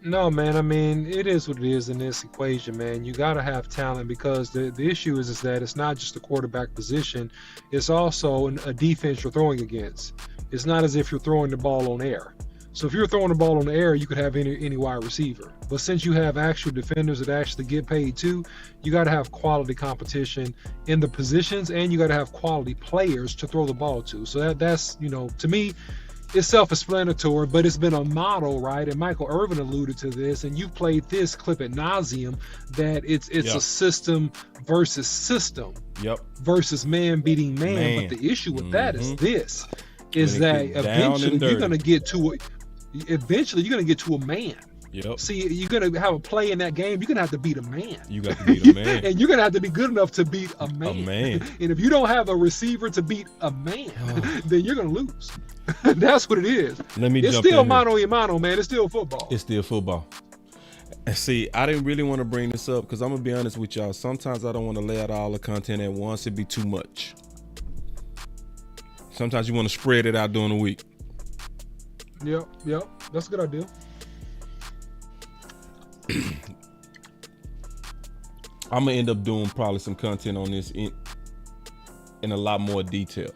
No, man. I mean, it is what it is in this equation, man. You got to have talent because the issue is that it's not just the quarterback position. It's also a defense you're throwing against. It's not as if you're throwing the ball on air. So if you're throwing the ball on the air, you could have any wide receiver. But since you have actual defenders that actually get paid too, you got to have quality competition in the positions, and you got to have quality players to throw the ball to. So that's to me, it's self-explanatory, but it's been a model, right? And Michael Irvin alluded to this, and you played this clip ad nauseum, that it's a system versus system versus man beating man. But the issue with that is this, is that eventually you're going to get to a man. Yep. See, you're going to have a play in that game. You're going to have to beat a man. You got to beat a man. And you're going to have to be good enough to beat a man. And if you don't have a receiver to beat a man, then you're going to lose. That's what it is. It's still mano a mano, man. It's still football. It's still football. And see, I didn't really want to bring this up because I'm going to be honest with y'all. Sometimes I don't want to lay out all the content at once. It'd be too much. Sometimes you want to spread it out during the week. Yep. That's a good idea. I'm gonna end up doing probably some content on this in a lot more detail.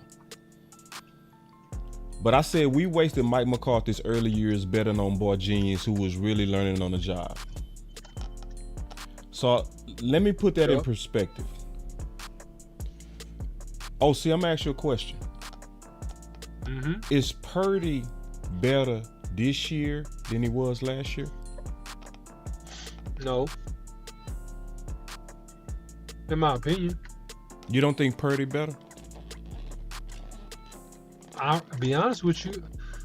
But I said we wasted Mike McCarthy's early years betting on boy genius who was really learning on the job. So let me put that in perspective. Oh, see, I'm gonna ask you a question. Is Purdy better this year than he was last year? No. In my opinion. You don't think Purdy better? I'll be honest with you.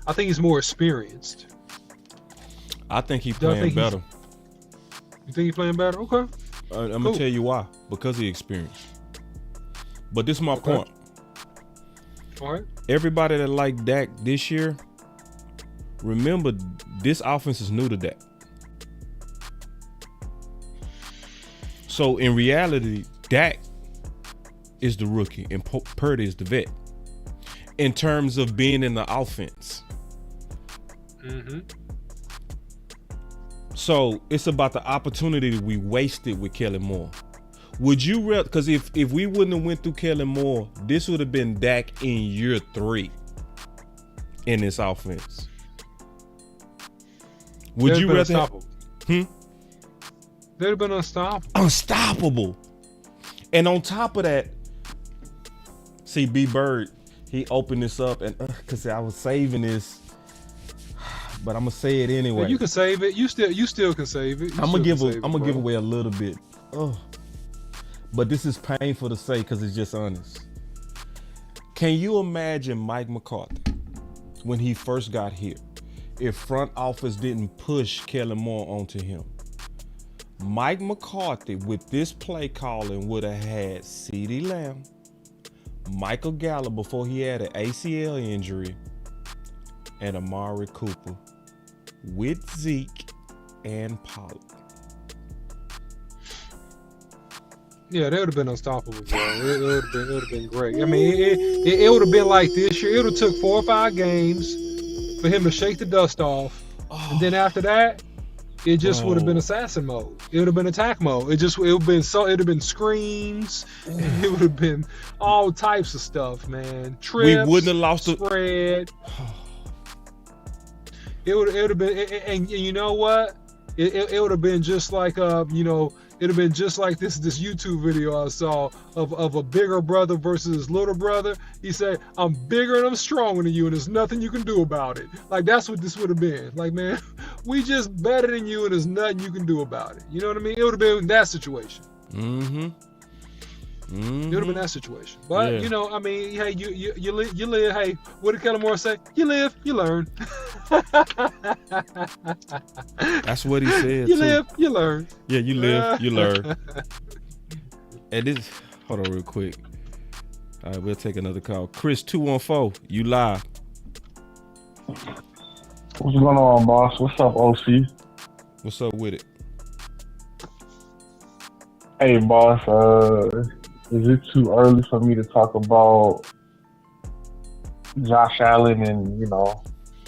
I think he's more experienced. I think he's playing better. You think he's playing better? Okay. I'm going to tell you why. Because he experienced. But this is my point. All right. Everybody that liked Dak this year, remember this offense is new to Dak. So in reality, Dak is the rookie and Purdy is the vet in terms of being in the offense. Mm-hmm. So it's about the opportunity we wasted with Kellen Moore. Would you rather? Because if we wouldn't have went through Kellen Moore, this would have been Dak in year 3 in this offense. Would you rather? Unstoppable. They'd have been unstoppable. Unstoppable. And on top of that, see B Bird, he opened this up and because I was saving this, but I'm gonna say it anyway. Yeah, you can save it. You still can save it. I'm gonna give away a little bit. But this is painful to say because it's just honest. Can you imagine Mike McCarthy when he first got here? If front office didn't push Kellen Moore onto him, Mike McCarthy with this play calling would have had CeeDee Lamb, Michael Gallup before he had an ACL injury, and Amari Cooper with Zeke and Pollard. Yeah, that would have been unstoppable, bro. It would have been great. I mean, it would have been like this year. It would have took 4 or 5 games for him to shake the dust off, and then after that, it just would have been assassin mode. It would have been attack mode. It would have been screens. It would have been all types of stuff, man. Trips, we wouldn't have lost the spread. It would have been, and you know what? It would have been just like it'd have been just like this YouTube video I saw of a bigger brother versus his little brother. He said, "I'm bigger and I'm stronger than you, and there's nothing you can do about it." Like, that's what this would have been. Like, man, we just better than you, and there's nothing you can do about it. You know what I mean? It would have been that situation. It would have been that situation. But Yeah. I mean, hey, you live. Hey, what did Kellen Moore say? You live, you learn. That's what he said. You too. live, you learn. Yeah, you live, you learn. And this, hold on real quick. All right, we'll take another call. Chris 214, you live. What's going on, boss? What's up, OC? What's up with it? Hey, boss. Is it too early for me to talk about Josh Allen and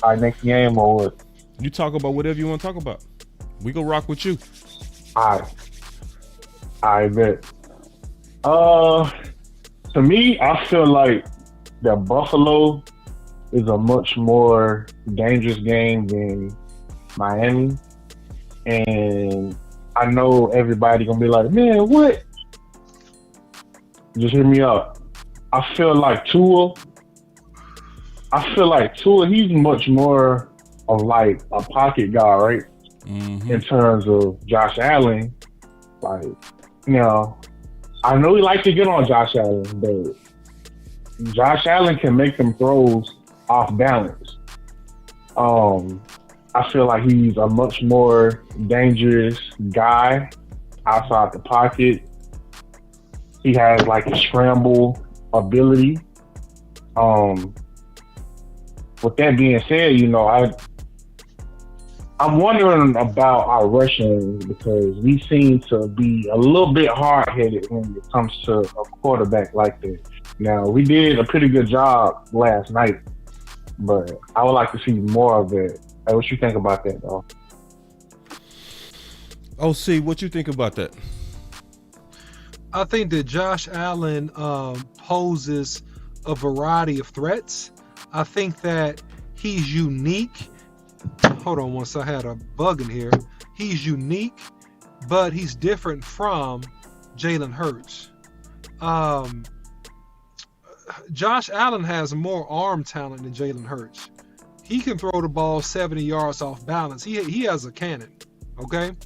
our next game, or what? You talk about whatever you want to talk about. We go rock with you. I bet. To me, I feel like that Buffalo is a much more dangerous game than Miami. And I know everybody gonna be like, man, what? Just hear me out. I feel like Tua, he's much more of like a pocket guy, right? In terms of Josh Allen, like, I know he likes to get on Josh Allen, but Josh Allen can make them throws off balance. I feel like he's a much more dangerous guy outside the pocket. He has like a scramble ability. With that being said, I'm wondering about our rushing because we seem to be a little bit hard-headed when it comes to a quarterback like that. Now, we did a pretty good job last night, but I would like to see more of it. What you think about that, though? OC, what you think about that? I think that Josh Allen poses a variety of threats. I think that he's unique. Hold on once, I had a bug in here. He's unique, but he's different from Jalen Hurts. Josh Allen has more arm talent than Jalen Hurts. He can throw the ball 70 yards off balance. He has a cannon, okay?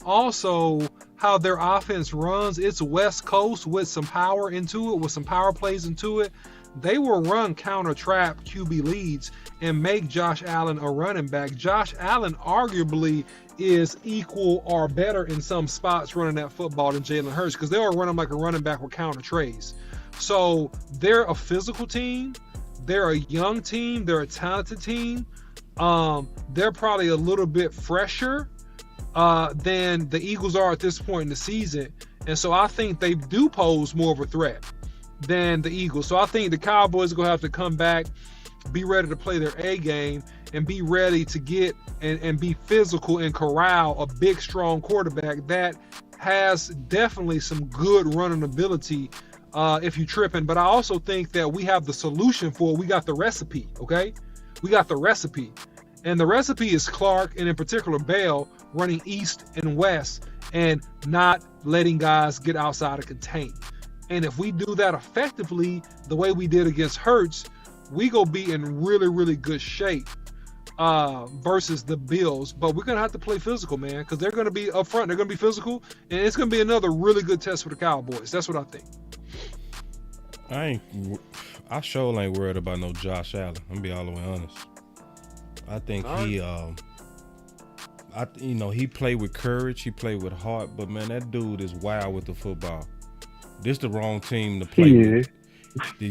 Also, how their offense runs, it's West Coast with some power into it, with some power plays into it. They will run counter trap QB leads and make Josh Allen a running back. Josh Allen arguably is equal or better in some spots running that football than Jalen Hurts because they'll run him like a running back with counter trays. So they're a physical team. They're a young team. They're a talented team. They're probably a little bit fresher than the Eagles are at this point in the season. And so I think they do pose more of a threat than the Eagles. So I think the Cowboys are going to have to come back, be ready to play their A game, and be ready to get and be physical and corral a big, strong quarterback that has definitely some good running ability if you're tripping. But I also think that we have the solution for it. We got the recipe, okay? We got the recipe. And the recipe is Clark, and in particular Bell, running east and west and not letting guys get outside of contain. And if we do that effectively, the way we did against Hurts, we go be in really, really good shape versus the Bills. But we're going to have to play physical, man, because they're going to be up front. They're going to be physical, and it's going to be another really good test for the Cowboys. That's what I think. I sure ain't worried about no Josh Allen. I'm going to be all the way honest. I think he played with courage. He played with heart. But, man, that dude is wild with the football. This the wrong team to play with.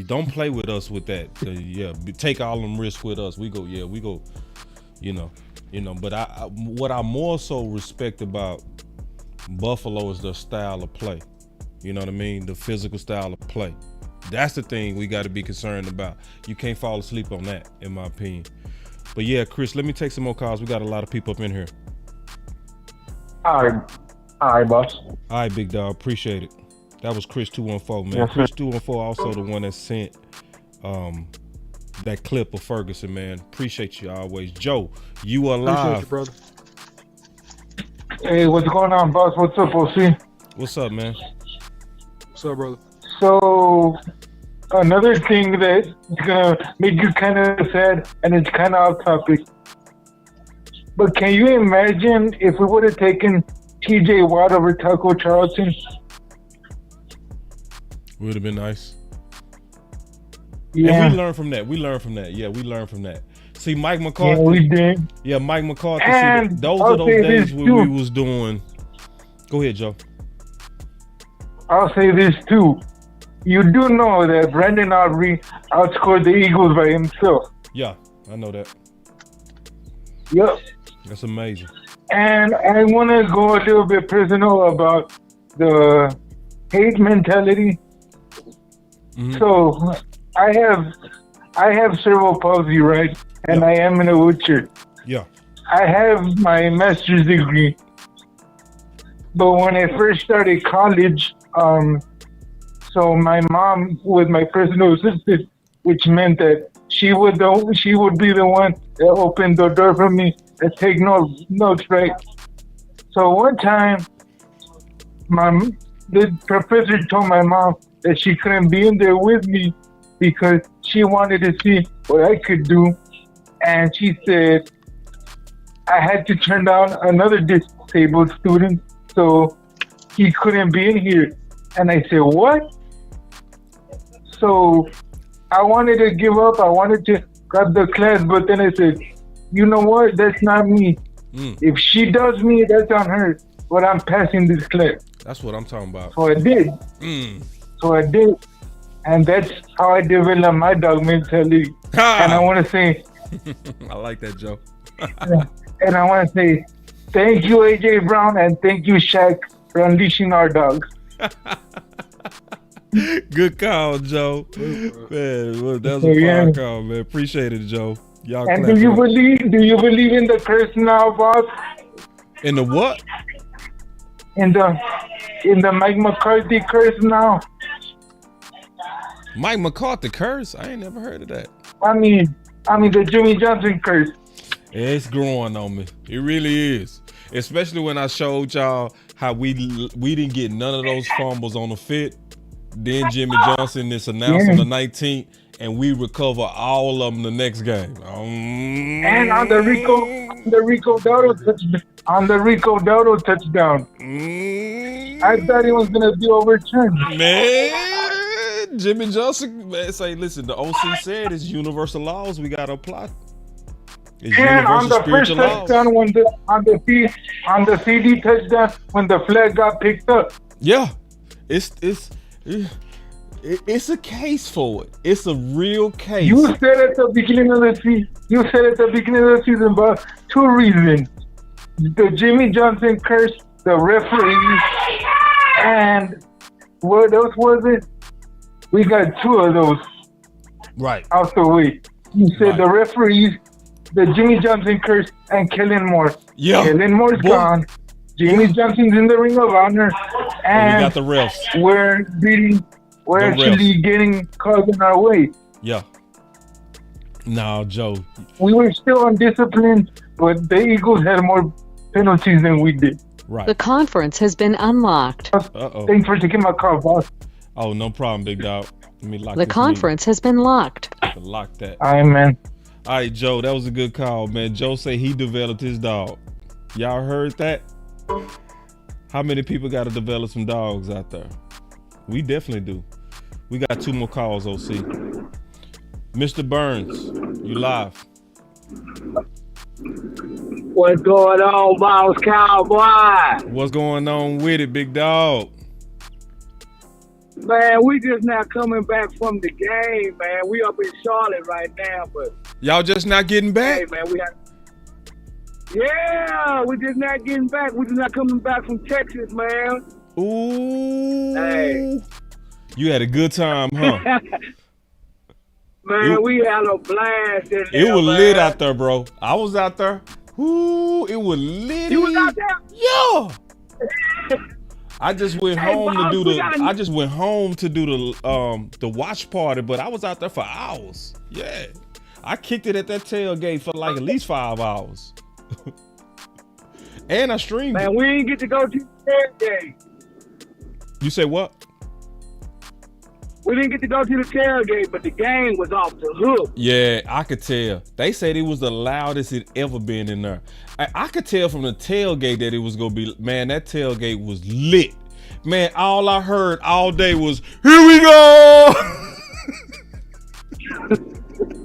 Don't play with us with that. Take all them risks with us. We go, But what I more so respect about Buffalo is their style of play. You know what I mean? The physical style of play. That's the thing we got to be concerned about. You can't fall asleep on that, in my opinion. But yeah, Chris, let me take some more calls. We got a lot of people up in here. All right, boss. All right, big dog. Appreciate it. That was Chris 214, man. Yes, Chris 214 also the one that sent that clip of Ferguson, man. Appreciate you always. Joe, you are live. Appreciate you, brother. Hey, what's going on, boss? What's up, OC? What's up, man? What's up, brother? So, another thing that's going to make you kind of sad, and it's kind of off topic, but can you imagine if we would have taken TJ Watt over Taco Charlton? Would have been nice. Yeah. And we learned from that. Yeah, we learned from that. See, Mike McCarthy. Yeah, we did. Yeah, Mike McCarthy. And those are those days when we was doing. Go ahead, Joe. I'll say this too. You do know that Brandon Aubrey outscored the Eagles by himself. Yeah, I know that. Yep. That's amazing. And I want to go a little bit personal about the hate mentality. Mm-hmm. So I have cerebral palsy, right? And I am in a wheelchair. Yeah. I have my master's degree. But when I first started college, so my mom was my personal assistant, which meant that she would be the one that opened the door for me and take notes, right? So one time, the professor told my mom that she couldn't be in there with me because she wanted to see what I could do. And she said I had to turn down another disabled student so he couldn't be in here. And I said, what? So I wanted to give up. I wanted to grab the class, but then I said, you know what? That's not me. If she does me, that's on her. But I'm passing this class. That's what I'm talking about. So I did. And that's how I developed my dog mentality. And I want to say, I like that, Joe. And I want to say, thank you, AJ Brown, and thank you, Shaq, for unleashing our dogs. Good call, Joe. Man, that was a fine call, man. Appreciate it, Joe. Y'all. And do you believe in the curse now, boss? In the what? In the Mike McCarthy curse now. Mike McCarthy curse? I ain't never heard of that. I mean the Jimmy Johnson curse. It's growing on me. It really is. Especially when I showed y'all how we didn't get none of those fumbles on the fit. Then Jimmy Johnson is announced on the 19th, and we recover all of them the next game. And on the Rico Dowdle touchdown. I thought it was gonna be overturned. Man, Jimmy Johnson, man, say, listen, the OC said it's universal laws we gotta apply. It's and on the first touchdown, on the CD touchdown, when the flag got picked up. Yeah, it's a case for it. It's a real case. You said at the beginning of the season, but 2 reasons: the Jimmy Johnson curse, the referees, And what else was it? We got 2 of those. Right. After we said the referees, the Jimmy Johnson curse and Kellen Moore. Yeah. Kellen Moore's gone. Jimmy Johnson's in the Ring of Honor. And we got the refs. We're actually getting calls in our way. Yeah. No, Joe. We were still undisciplined, but the Eagles had more penalties than we did. Right. The conference has been unlocked. Uh-oh. Thanks for taking my call, boss. Oh, no problem, big dog. Let me lock The this conference has been locked. Lock that. All right, man. All right, Joe, that was a good call, man. Joe say he developed his dog. Y'all heard that? How many people got to develop some dogs out there? We definitely do. We got 2 more calls, OC. Mr. Burns, you live. What's going on, Boss Cowboy? What's going on with it, big dog? Man, we just now coming back from the game, man. We up in Charlotte right now, but y'all just not getting back? Hey, man, yeah, we just not getting back. We just not coming back from Texas, man. Ooh. Hey. You had a good time, huh? Man, we had a blast in there. It was man. lit out there, bro. I was out there. Ooh, it was lit. You was out there? Yeah. I just went home to do the watch party, but I was out there for hours. Yeah. I kicked it at that tailgate for like at least 5 hours. And I streamed Man, it. we didn't get to go to the tailgate. You say what? We didn't get to go to the tailgate, but the game was off the hook. Yeah, I could tell. They said it was the loudest it ever been in there. I could tell from the tailgate that it was going to be, man, that tailgate was lit. Man, all I heard all day was, here we go!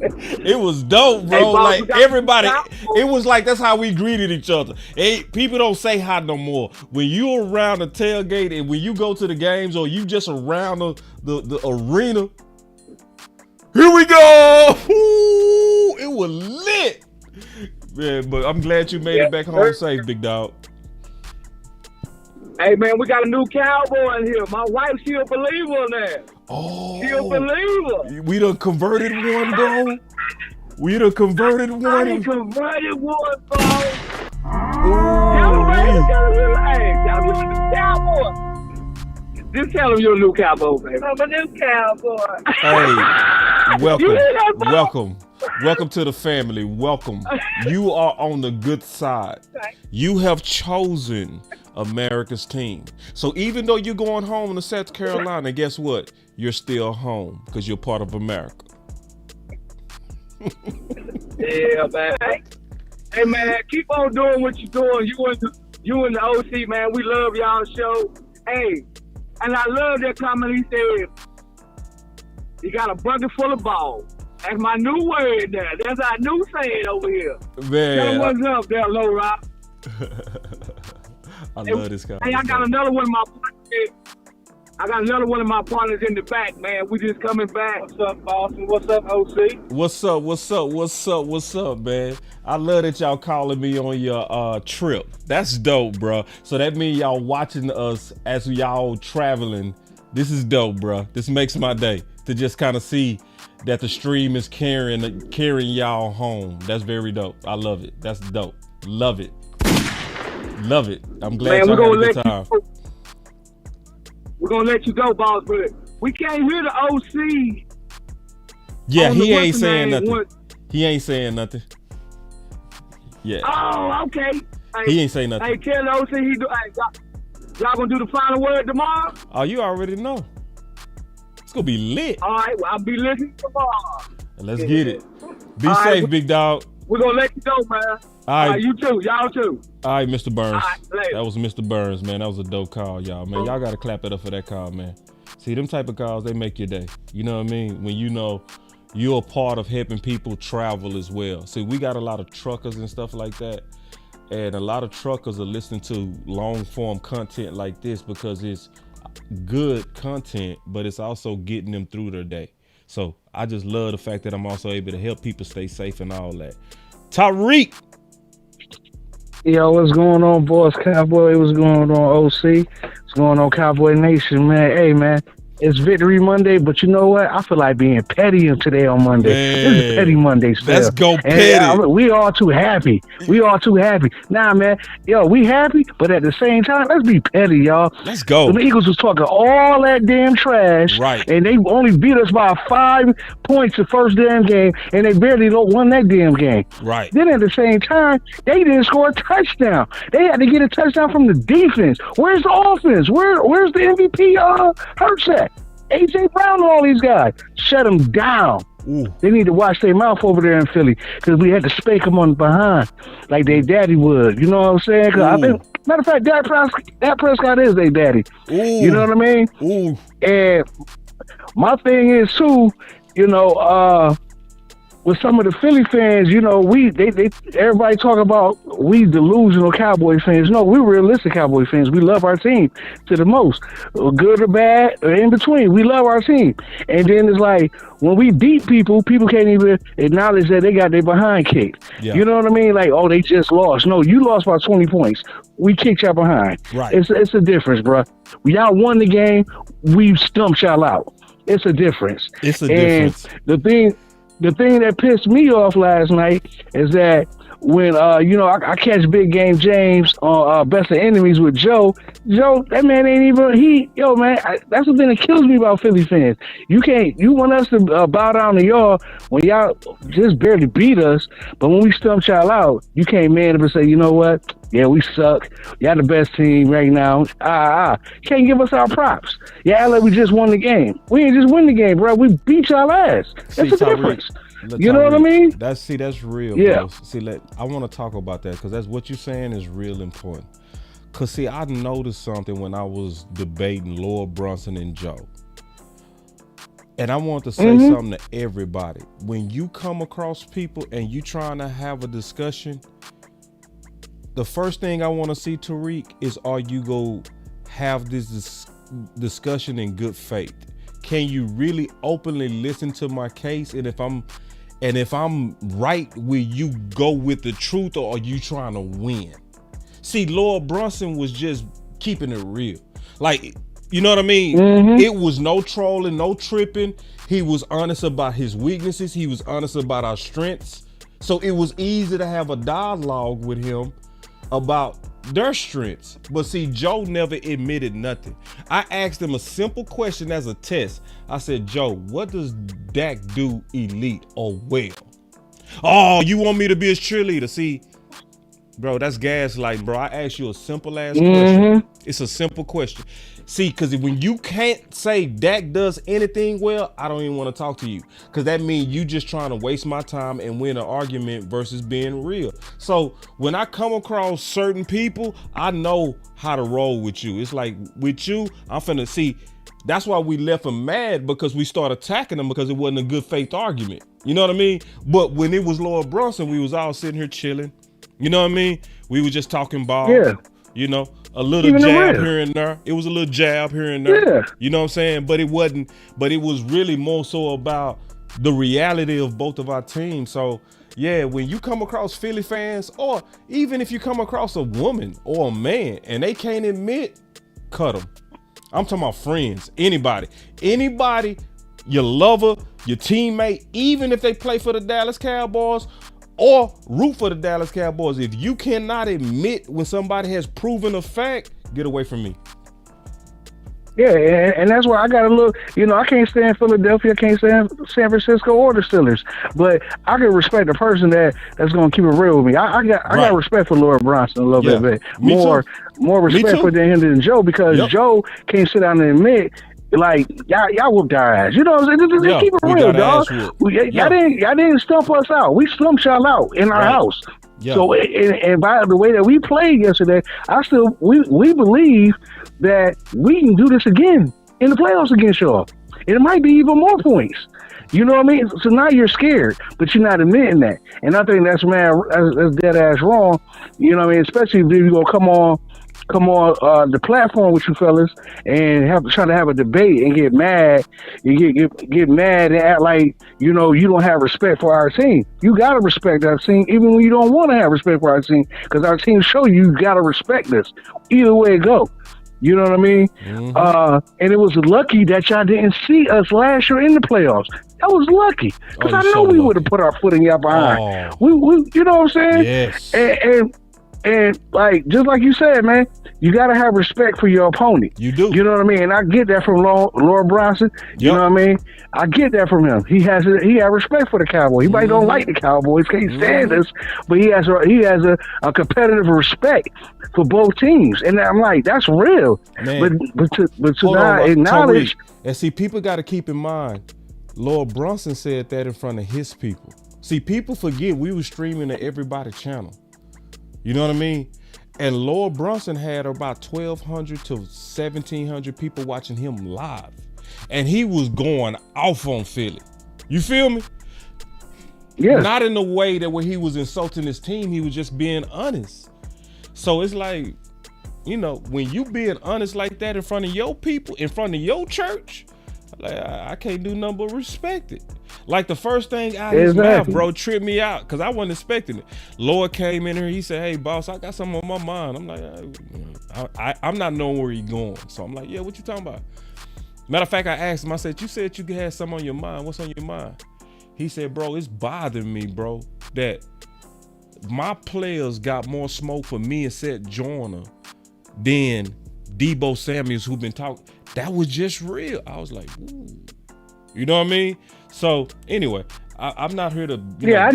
It was dope, bro. Hey, Bob, like everybody, it was like that's how we greeted each other. Hey, people don't say hi no more. When you're around the tailgate and when you go to the games or you just around the arena, here we go! Ooh, it was lit. Man, but I'm glad you made it back home safe, big dog. Hey, man, we got a new cowboy in here. My wife, she a believer in that. Oh. She a believer. We done converted one, bro. We done converted one. I done converted one, bro. Ooh. Hey, tell him you're a new cowboy. Just tell him you're a new cowboy, baby. I'm a new cowboy. Hey, welcome to the family. Welcome. You are on the good side. You have chosen America's team. So even though you're going home to South Carolina, guess what? You're still home because you're part of America. Yeah, man. Hey, man, keep on doing what you're doing. You and the OC, man. We love y'all show. Hey, and I love that comment he said, you got a bucket full of balls. That's my new word there. That's our new saying over here. Man. Tell them what's up there, Low Rock. I love this guy. Hey, I got another one of my partners in the back, man. We just coming back. What's up, Boston? What's up, OC? What's up, man? I love that y'all calling me on your trip. That's dope, bro. So that means y'all watching us as y'all traveling. This is dope, bro. This makes my day to just kind of see that the stream is carrying y'all home. That's very dope. I love it. That's dope. Love it. Love it. I'm glad y'all had a good time. We're going to let you go, boss, but we can't hear the OC. Yeah, he ain't saying nothing. He ain't saying nothing. Yeah. Oh, okay. Hey, he ain't saying nothing. Hey, tell the OC y'all going to do the final word tomorrow? Oh, you already know. It's going to be lit. All right, well, I'll be listening tomorrow. Let's get it. Be safe, big dog. We're going to let you go, man. All right, you too. Y'all too. All right, Mr. Burns. All right, later. That was Mr. Burns, man. That was a dope call, y'all. Man, y'all got to clap it up for that call, man. See, them type of calls, they make your day. You know what I mean? When you know you're a part of helping people travel as well. See, we got a lot of truckers and stuff like that. And a lot of truckers are listening to long form content like this because it's good content, but it's also getting them through their day. So I just love the fact that I'm also able to help people stay safe and all that. Tariq. Yo, what's going on, Boss Cowboy? What's going on, OC? going on, Cowboy Nation, man? Hey, man, it's Victory Monday, but you know what? I feel like being petty today on Monday. Man, this is Petty Monday still. let's go petty. We all too happy. Nah, man, yo, we happy, but at the same time, let's be petty, y'all. Let's go. The Eagles was talking all that damn trash, right? And they only beat us by 5 points the first damn game, and they barely won that damn game. Right. Then at the same time, they didn't score a touchdown. They had to get a touchdown from the defense. Where's the offense? Where's the MVP? Hurts at AJ Brown and all these guys. Shut them down. Ooh. They need to watch their mouth over there in Philly because we had to spank them on behind like their daddy would. You know what I'm saying? Matter of fact, Dak Prescott is their daddy. Ooh. You know what I mean? Ooh. And my thing is too, you know, with some of the Philly fans, you know, everybody talk about we delusional Cowboy fans. No, we're realistic Cowboy fans. We love our team to the most, good or bad, or in between. We love our team. And then it's like when we beat people can't even acknowledge that they got their behind kicked. Yeah. You know what I mean? Like, oh, they just lost. No, you lost by 20 points. We kicked y'all behind. Right. It's a difference, bro. Y'all won the game. We stumped y'all out. It's a difference. It's a difference. The thing that pissed me off last night is that when you know, I catch Big Game James on Best of Enemies with Joe, that man ain't even that's the thing that kills me about Philly fans. You want us to bow down to y'all when y'all just barely beat us, but when we stump y'all out, you can't man up and say, you know what? Yeah, we suck. Y'all the best team right now. Can't give us our props. Yeah, like we just won the game. We ain't just win the game, bro. We beat y'all ass. That's the difference. You know what I mean? That's real. Yeah. Bro. See, I want to talk about that because that's what you're saying is real important. Cause see, I noticed something when I was debating Lord Brunson and Joe, and I want to say something to everybody. When you come across people and you trying to have a discussion, the first thing I want to see, Tariq, is are you go have this discussion in good faith? Can you really openly listen to my case? And if I'm right, will you go with the truth or are you trying to win? See, Lord Brunson was just keeping it real. Like, you know what I mean? It was no trolling, no tripping. He was honest about his weaknesses. He was honest about our strengths. So it was easy to have a dialogue with him about their strengths. But see, Joe never admitted nothing. I asked him a simple question as a test. I said, Joe, what does Dak do elite or well? Oh, you want me to be his cheerleader? See, bro, that's gaslighting, bro. I asked you a simple ass question. It's a simple question. See, because when you can't say Dak does anything well, I don't even want to talk to you. Because that means you just trying to waste my time and win an argument versus being real. So when I come across certain people, I know how to roll with you. It's like with you, I'm finna see. That's why we left him mad, because we started attacking him because it wasn't a good faith argument. You know what I mean? But when it was Lord Brunson, we was all sitting here chilling. You know what I mean? We were just talking ball. Yeah. You know, a little jab here and there. It was a little jab here and there. Yeah. You know what I'm saying? But it wasn't, but it was really more so about the reality of both of our teams. So yeah, when you come across Philly fans, or even if you come across a woman or a man and they can't admit, cut them. I'm talking about friends, anybody, your lover, your teammate, even if they play for the Dallas Cowboys or root for the Dallas Cowboys. If you cannot admit when somebody has proven a fact, get away from me. Yeah, and that's why I got a little, you know, I can't stand Philadelphia, I can't stand San Francisco or the Steelers, but I can respect a person that's going to keep it real with me. I got respect for Lord Bronson a little bit. More respect for him than Joe, because Joe can't sit down and admit, like, y'all whooped our ass. You know what I'm saying? Just keep it real, dog. Y'all didn't stump us out. We stumped y'all out in our house. Yeah. So, and by the way that we played yesterday, we believe that we can do this again in the playoffs against y'all. And it might be even more points. You know what I mean? So now you're scared, but you're not admitting that. And I think that's dead ass wrong. You know what I mean? Especially if you're gonna come on the platform with you fellas and try to have a debate and get mad. You get mad and act like, you know, you don't have respect for our team. You gotta respect our team even when you don't want to have respect for our team, because our team show you gotta respect us either way it go. You know what I mean? And it was lucky that y'all didn't see us last year in the playoffs. That was lucky because I know we would have put our foot in y'all behind. We, you know what I'm saying? Yes. And like just like you said, man, you gotta have respect for your opponent. You do. You know what I mean? And I get that from Lord Bronson. You know what I mean? I get that from him. He has respect for the Cowboys. He might don't like the Cowboys, can't stand us, but he has a competitive respect for both teams. And I'm like, that's real. Man. But to not acknowledge. And see, people got to keep in mind, Lord Bronson said that in front of his people. See, people forget we were streaming to everybody channel. You know what I mean? And Lord Brunson had about 1,200 to 1,700 people watching him live. And he was going off on Philly. You feel me? Yeah. Not in the way that where he was insulting his team. He was just being honest. So it's like, you know, when you being honest like that in front of your people, in front of your church, like I can't do nothing but respect it. Like the first thing out of his mouth, bro, tripped me out because I wasn't expecting it. Lord came in here, he said, "Hey, boss, I got something on my mind." I'm like, I'm not knowing where he's going. So I'm like, yeah, what you talking about? Matter of fact, I asked him, I said, you said you had something on your mind. What's on your mind? He said, bro, it's bothering me, bro, that my players got more smoke for me and Seth Joyner than Debo Samuels, who been talking. That was just real. I was like, ooh. You know what I mean? So anyway, I'm not here to. I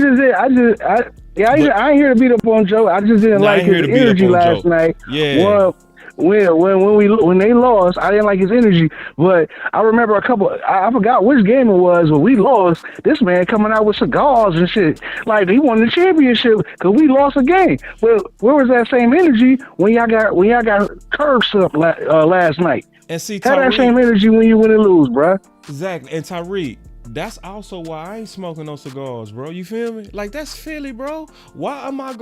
ain't here to beat up on Joe. I just didn't like his energy last night. Yeah. When they lost, I didn't like his energy. But I remember I forgot which game it was when we lost. This man coming out with cigars and shit, like he won the championship because we lost a game. Well, where was that same energy when y'all got curves up last night? And see, have that same energy when you win and lose, bro. Exactly. And Tyreek, that's also why I ain't smoking no cigars, bro. You feel me? Like that's Philly, bro. Why am I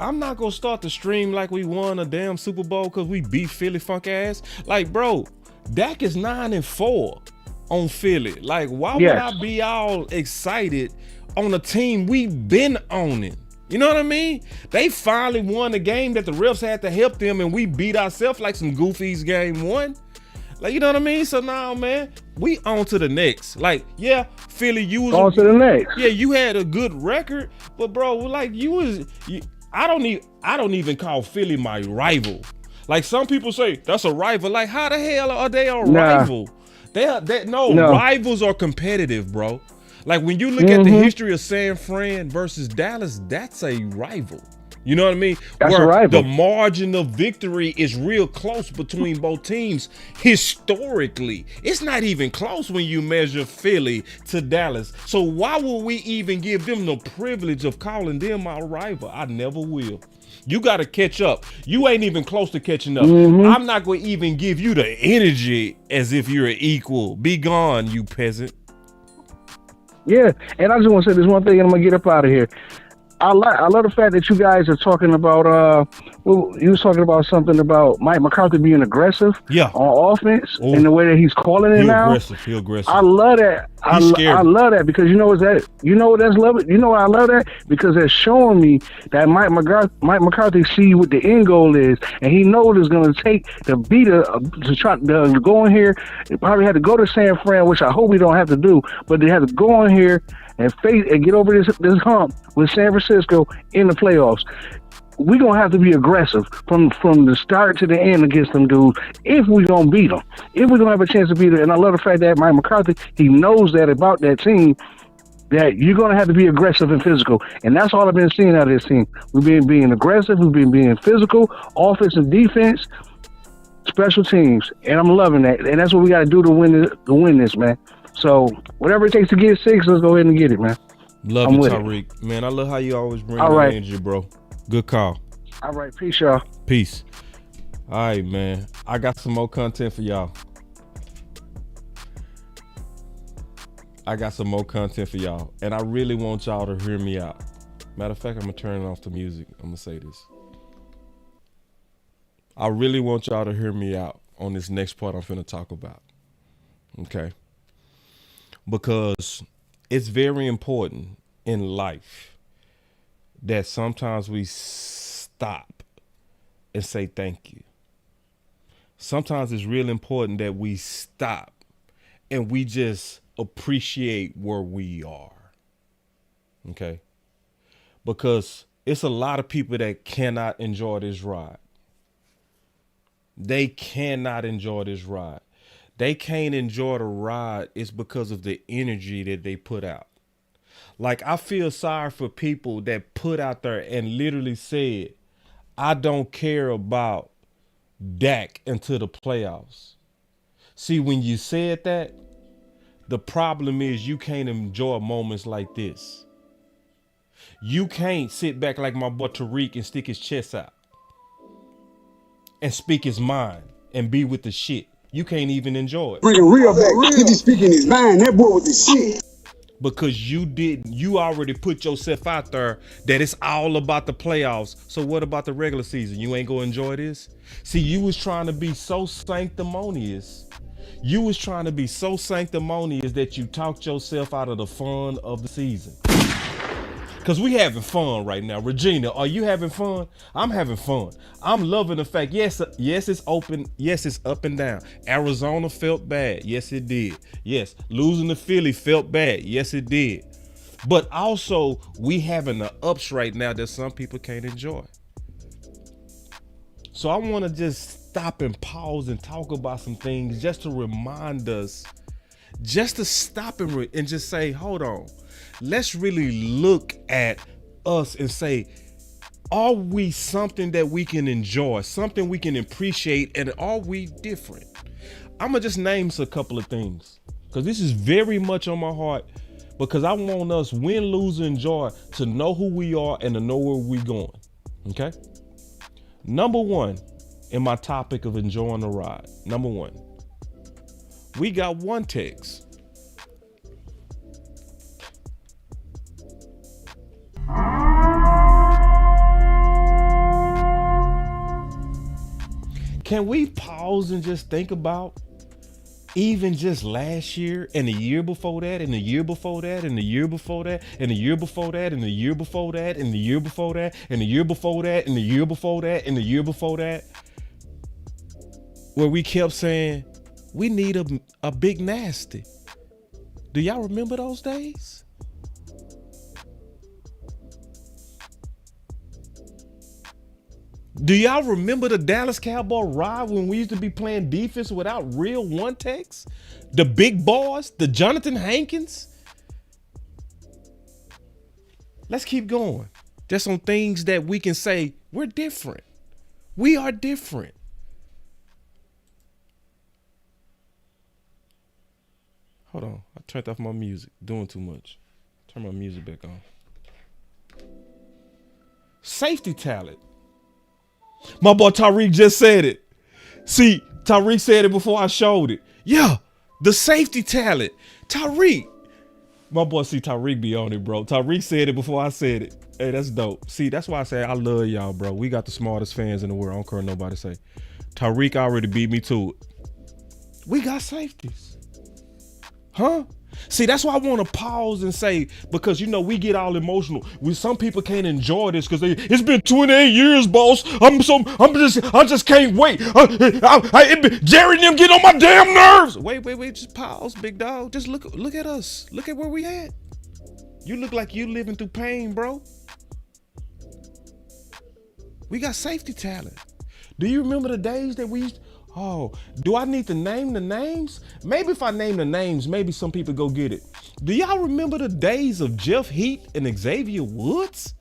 I'm not gonna start the stream like we won a damn Super Bowl because we beat Philly funk ass. Like, bro, Dak is 9-4 on Philly. Like, why would I be all excited on a team we been owning? You know what I mean? They finally won a game that the refs had to help them, and we beat ourselves like some goofies game one. Like, you know what I mean? So now, man, we on to the next. Like, yeah, Philly, you was on to the next. Yeah, you had a good record, but bro, like I don't even call Philly my rival. Like some people say that's a rival. Like, how the hell are they a rival? No, rivals are competitive, bro. Like when you look at the history of San Fran versus Dallas, that's a rival. You know what I mean? That's a rival. The margin of victory is real close between both teams historically. It's not even close when you measure Philly to Dallas. So why would we even give them the privilege of calling them our rival? I never will. You got to catch up. You ain't even close to catching up. I'm not going to even give you the energy as if you're an equal. Be gone, you peasant. Yeah, and I just want to say this one thing, and I'm gonna get up out of here. I love the fact that you guys are talking about. You was talking about something about Mike McCarthy being aggressive. On offense in the way that he's calling it now. He's aggressive. I love that. I love that because you know what that's love it. You know why I love that? Because it's showing me that Mike McCarthy see what the end goal is, and he knows it's going to take to beat to try to go in here. They probably had to go to San Fran, which I hope we don't have to do, but they had to go in here and face and get over this hump with San Francisco in the playoffs. We're going to have to be aggressive from the start to the end against them dudes if we're going to beat them. If we're going to have a chance to beat them. And I love the fact that Mike McCarthy, he knows that about that team, that you're going to have to be aggressive and physical. And that's all I've been seeing out of this team. We've been being aggressive. We've been being physical, offense and defense, special teams. And I'm loving that. And that's what we got to do to win this, man. So whatever it takes to get 6, let's go ahead and get it, man. Love it, Tyreek. Man, I love how you always bring the energy, bro. Good call. All right, peace, y'all. Peace. All right, man. I got some more content for y'all. And I really want y'all to hear me out. Matter of fact, I'm going to turn off the music. I'm going to say this. I really want y'all to hear me out on this next part I'm finna talk about. Okay? Because it's very important in life that sometimes we stop and say thank you. sometimes it's real important that we stop and we just appreciate where we are. Okay? Because it's a lot of people that cannot enjoy this ride. They cannot enjoy this ride. They can't enjoy the ride. It's because of the energy that they put out. Like, I feel sorry for people that put out there and literally said, I don't care about Dak into the playoffs. See, when you said that, the problem is you can't enjoy moments like this. You can't sit back like my boy Tariq and stick his chest out and speak his mind and be with the shit. You can't even enjoy it. Bring it real back. He be speaking his mind. That boy with the shit. Because you already put yourself out there that it's all about the playoffs. So what about the regular season? You ain't gonna enjoy this? See, you was trying to be so sanctimonious. You was trying to be so sanctimonious that you talked yourself out of the fun of the season. Because we having fun right now. Regina, are you having fun? I'm having fun. I'm loving the fact, yes, it's open. Yes, it's up and down. Arizona felt bad. Yes, it did. Yes, losing to Philly felt bad. Yes, it did. But also, we having the ups right now that some people can't enjoy. So I want to just stop and pause and talk about some things just to remind us, just to stop and just say, hold on. Let's really look at us and say, are we something that we can enjoy, something we can appreciate, and are we different? I'm going to just name a couple of things because this is very much on my heart because I want us, win, lose, and enjoy, to know who we are and to know where we're going. Okay? Number one, in my topic of enjoying the ride, number one, we got one text. Can we pause and just think about even just last year and the year before that and the year before that and the year before that and the year before that and the year before that and the year before that and the year before that and the year before that and the year before that, where we kept saying we need a big nasty. Do y'all remember those days? Do y'all remember the Dallas Cowboy ride when we used to be playing defense without real one techs? The big boys, the Jonathan Hankins? Let's keep going. Just on things that we can say, we're different. We are different. Hold on, I turned off my music, doing too much. Turn my music back on. Safety talent. My boy Tariq just said it. See, Tariq said it before I showed it. Yeah, the safety talent. Tariq. My boy, see, Tariq be on it, bro. Tariq said it before I said it. Hey, that's dope. See, that's why I say I love y'all, bro. We got the smartest fans in the world. I don't care what nobody say. Tariq already beat me to it. We got safeties. Huh? See, that's why I want to pause and say, because, you know, we get all emotional. Some people can't enjoy this because it's been 28 years, boss. I just can't wait. Jerry and them get on my damn nerves. Wait, just pause, big dog. Just look at us. Look at where we at. You look like you living through pain, bro. We got safety talent. Do you remember the days that we used? Oh, do I need to name the names? Maybe if I name the names, maybe some people go get it. Do y'all remember the days of Jeff Heath and Xavier Woods?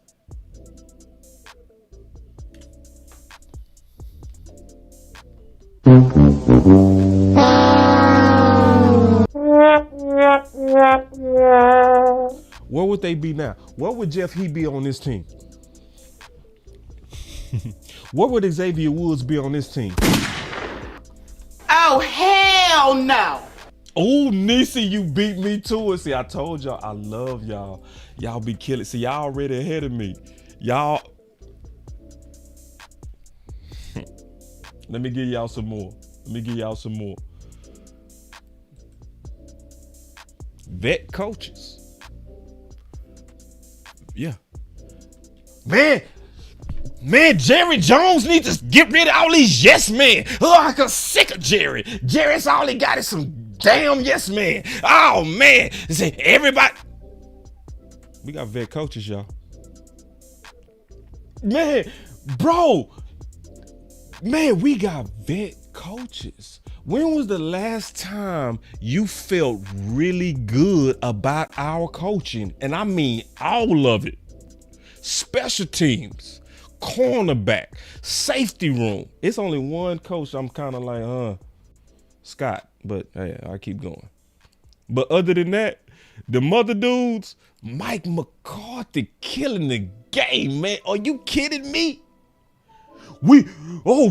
Where would they be now? Where would Jeff Heath be on this team? Where would Xavier Woods be on this team? Oh, hell no. Oh, Nisi, you beat me to it. See, I told y'all, I love y'all. Y'all be killing. See, y'all already ahead of me. Y'all. Let me give y'all some more. Vet coaches. Yeah. Man, Man, Jerry Jones needs to get rid of all these yes men. Oh, I got sick of Jerry. Jerry's all he got is some damn yes men. Oh, man. Say, everybody. We got vet coaches, y'all. Man, bro. Man, we got vet coaches. When was the last time you felt really good about our coaching? And I mean all of it. Special teams, cornerback, safety room. It's only one coach I'm kind of like, Scott. But hey, I keep going. But other than that, the mother dudes, Mike McCarthy killing the game, man. Are you kidding me?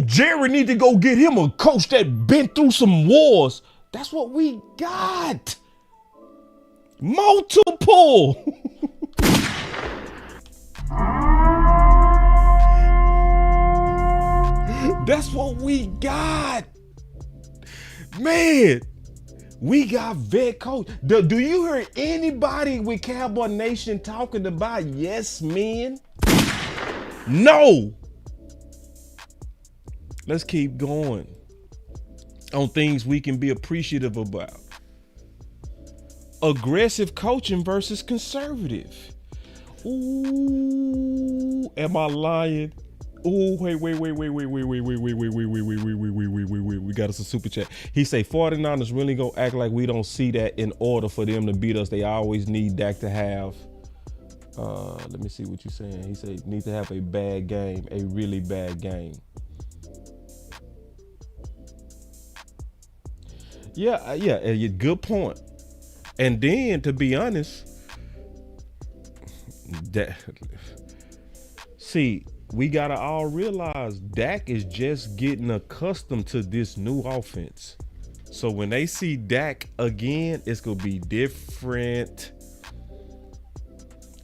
Jerry need to go get him a coach that been through some wars. That's what we got. Multiple. That's what we got. Man, we got vet coach. Do you hear anybody with Cowboy Nation talking about yes men? No. Let's keep going on things we can be appreciative about. Aggressive coaching versus conservative. Ooh, am I lying? Ooh, wait. We got us a super chat. He say 49ers really gonna act like we don't see that in order for them to beat us. They always need Dak to have, let me see what you're saying. He say need to have a bad game, a really bad game. Yeah, good point. And then, to be honest, we gotta all realize Dak is just getting accustomed to this new offense. So when they see Dak again, it's gonna be different.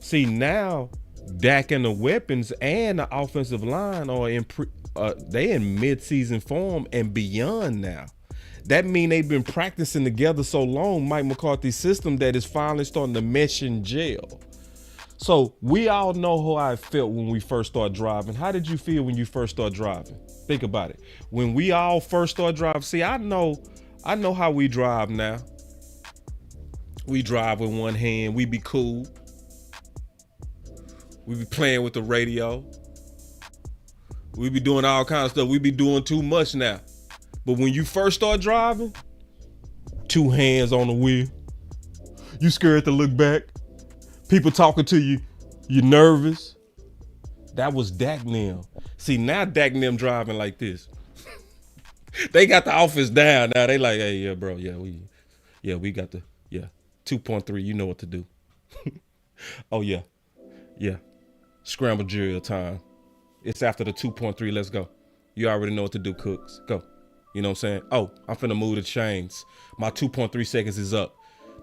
See, now Dak and the weapons and the offensive line are they in mid-season form and beyond now. That mean they've been practicing together so long, Mike McCarthy's system, that is finally starting to mesh and gel. So we all know how I felt when we first started driving. How did you feel when you first started driving? Think about it. When we all first started driving, see, I know how we drive now. We drive with one hand. We be cool. We be playing with the radio. We be doing all kinds of stuff. We be doing too much now. But when you first start driving, two hands on the wheel. You scared to look back. People talking to you. You nervous. That was Dak and them. See, now Dak and them driving like this. They got the office down now. They like, hey, yeah, bro. We got the 2.3. You know what to do. Oh, yeah. Scramble drill time. It's after the 2.3. Let's go. You already know what to do, Cooks. Go. You know what I'm saying? Oh, I'm finna move the chains. My 2.3 seconds is up.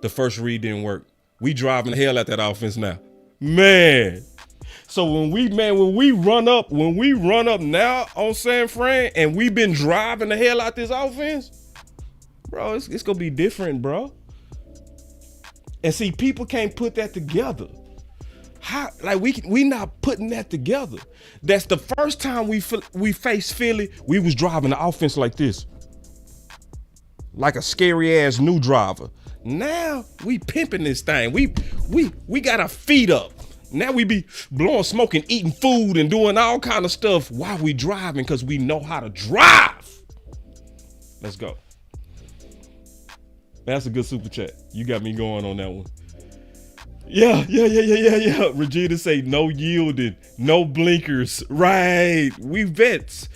The first read didn't work. We driving the hell at that offense now. Man. So when we run up now on San Fran and we've been driving the hell out this offense, bro, it's gonna be different, bro. And see, people can't put that together. How, like, we not putting that together. That's the first time we faced Philly, we was driving the offense like this. Like a scary ass new driver. Now we pimping this thing. We got our feet up. Now we be blowing smoke and eating food and doing all kind of stuff while we driving because we know how to drive. Let's go. That's a good super chat. You got me going on that one. Yeah. Regina say no yielding, no blinkers. Right. We vet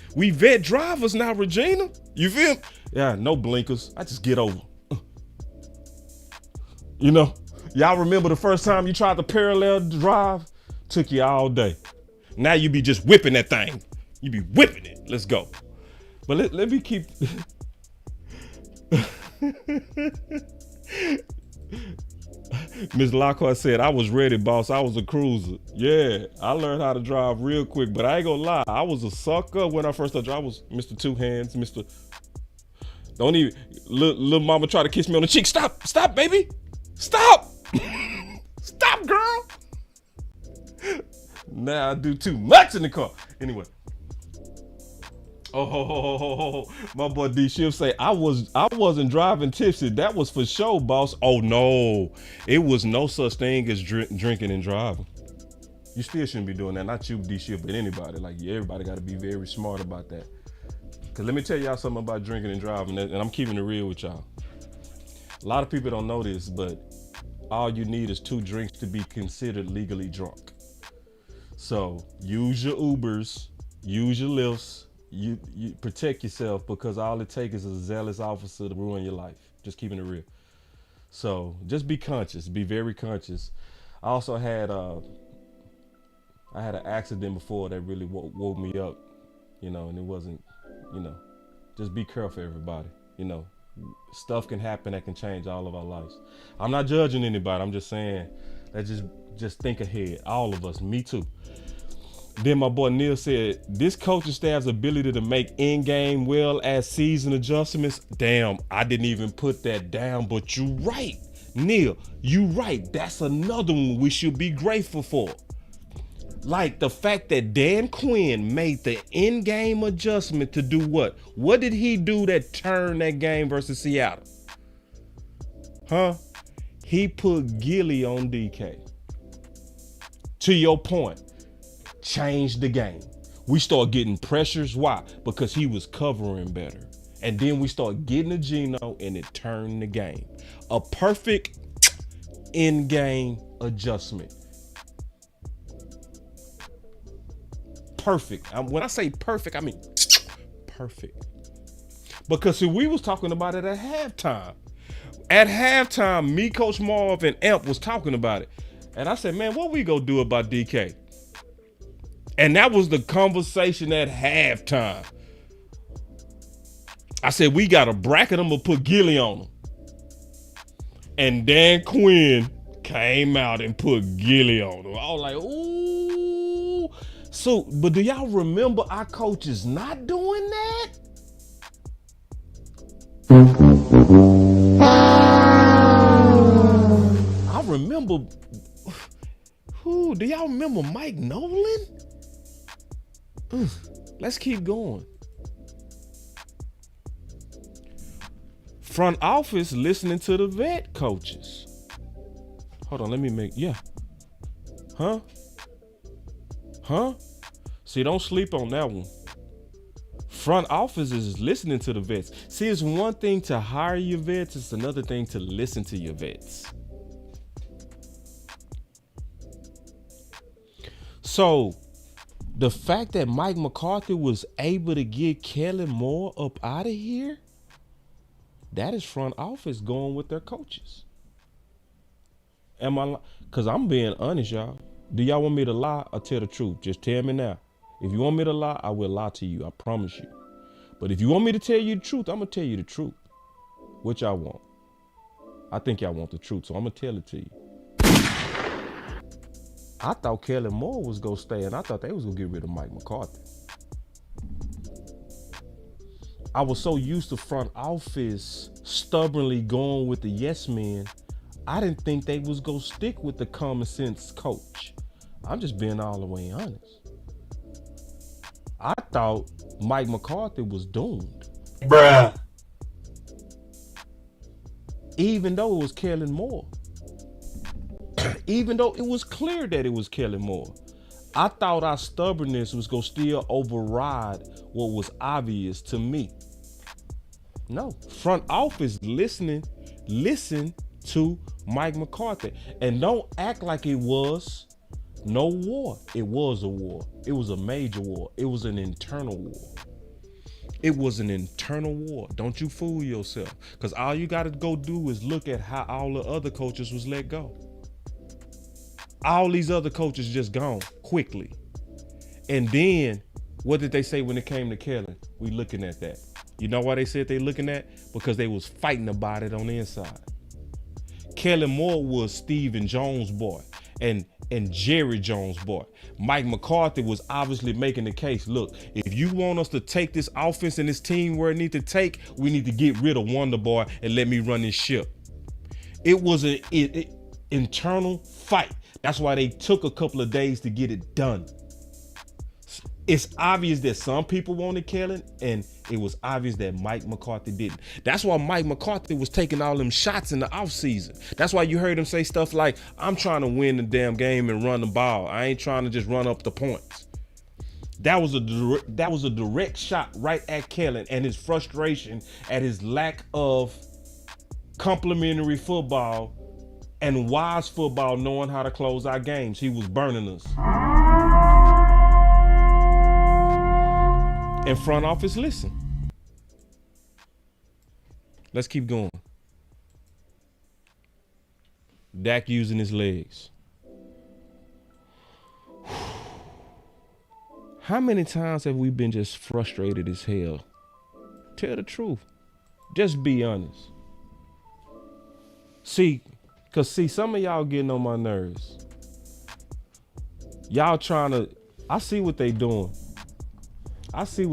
drivers now, Regina. You feel me? Yeah, no blinkers. I just get over. You know, y'all remember the first time you tried to parallel drive? Took you all day. Now you be just whipping that thing. You be whipping it. Let's go. But let me keep. Ms. Lockhart said, I was ready, boss. I was a cruiser. Yeah, I learned how to drive real quick, but I ain't gonna lie. I was a sucker when I first started driving. I was Mr. Two Hands, Mr. Don't even, little mama try to kiss me on the cheek. Stop, baby. Stop. Stop, girl. Now I do too much in the car. Anyway. Oh, my boy D Shiv say I wasn't driving tipsy. That was for sure, boss. Oh no, it was no such thing as drinking and driving. You still shouldn't be doing that. Not you, D Shiv, but anybody. Like everybody got to be very smart about that. Cause let me tell y'all something about drinking and driving, and I'm keeping it real with y'all. A lot of people don't know this, but all you need is 2 drinks to be considered legally drunk. So use your Ubers, use your Lyfts. You protect yourself, because all it takes is a zealous officer to ruin your life. Just keeping it real. So just be conscious, be very conscious. I also had I had an accident before that really woke me up, and it wasn't, just be careful, everybody. Stuff can happen that can change all of our lives. I'm not judging anybody. I'm just saying that just think ahead. All of us, me too. Then my boy Neil said, this coaching staff's ability to make in-game well as season adjustments. Damn, I didn't even put that down, but you right. Neil, you right. That's another one we should be grateful for. Like the fact that Dan Quinn made the in-game adjustment to do what? What did he do that turned that game versus Seattle? Huh? He put Gilly on DK. To your point. Changed the game. We start getting pressures. Why? Because he was covering better. And then we start getting a Geno, and it turned the game. A perfect in-game adjustment. Perfect. When I say perfect, I mean perfect. Because see, we was talking about it at halftime. At halftime, me, Coach Marv, and Amp was talking about it. And I said, man, what we gonna do about DK? And that was the conversation at halftime. I said, we got to bracket him or put Gilly on him. And Dan Quinn came out and put Gilly on him. I was like, ooh. So, but do y'all remember our coaches not doing that? I remember, do y'all remember Mike Nolan? Let's keep going. Front office listening to the vet coaches. Hold on, let me make, Huh? See, don't sleep on that one. Front office is listening to the vets. See, it's one thing to hire your vets, it's another thing to listen to your vets. So, the fact that Mike McCarthy was able to get Kellen Moore up out of here, that is front office going with their coaches. Because I'm being honest, y'all. Do y'all want me to lie or tell the truth? Just tell me now. If you want me to lie, I will lie to you. I promise you. But if you want me to tell you the truth, I'm going to tell you the truth. What y'all want? I think y'all want the truth, so I'm going to tell it to you. I thought Kellen Moore was going to stay, and I thought they was going to get rid of Mike McCarthy. I was so used to front office stubbornly going with the yes men, I didn't think they was going to stick with the common sense coach. I'm just being all the way honest. I thought Mike McCarthy was doomed. Bruh. Even though it was Kellen Moore. Even though it was clear that it was Kellen Moore. I thought our stubbornness was going to still override what was obvious to me. No. Front office listen to Mike McCarthy. And don't act like it was no war. It was a war. It was a major war. It was an internal war. It was an internal war. Don't you fool yourself. Because all you got to go do is look at how all the other coaches was let go. All these other coaches just gone quickly. And then, what did they say when it came to Kellen? We looking at that. You know why they said they looking at? Because they was fighting about it on the inside. Kellen Moore was Stephen Jones' boy and Jerry Jones' boy. Mike McCarthy was obviously making the case, look, if you want us to take this offense and this team where it need to take, we need to get rid of Wonder Boy and let me run this ship. It was internal fight. That's why they took a couple of days to get it done. It's obvious that some people wanted Kellen, and it was obvious that Mike McCarthy didn't. That's why Mike McCarthy was taking all them shots in the offseason. That's why you heard him say stuff like, I'm trying to win the damn game and run the ball. I ain't trying to just run up the points. That was a direct shot right at Kellen and his frustration at his lack of complimentary football and wise football, knowing how to close our games. He was burning us. And front office, listen. Let's keep going. Dak using his legs. How many times have we been just frustrated as hell? Tell the truth. Just be honest. See, some of y'all getting on my nerves. Y'all trying to, I see what they doing. See,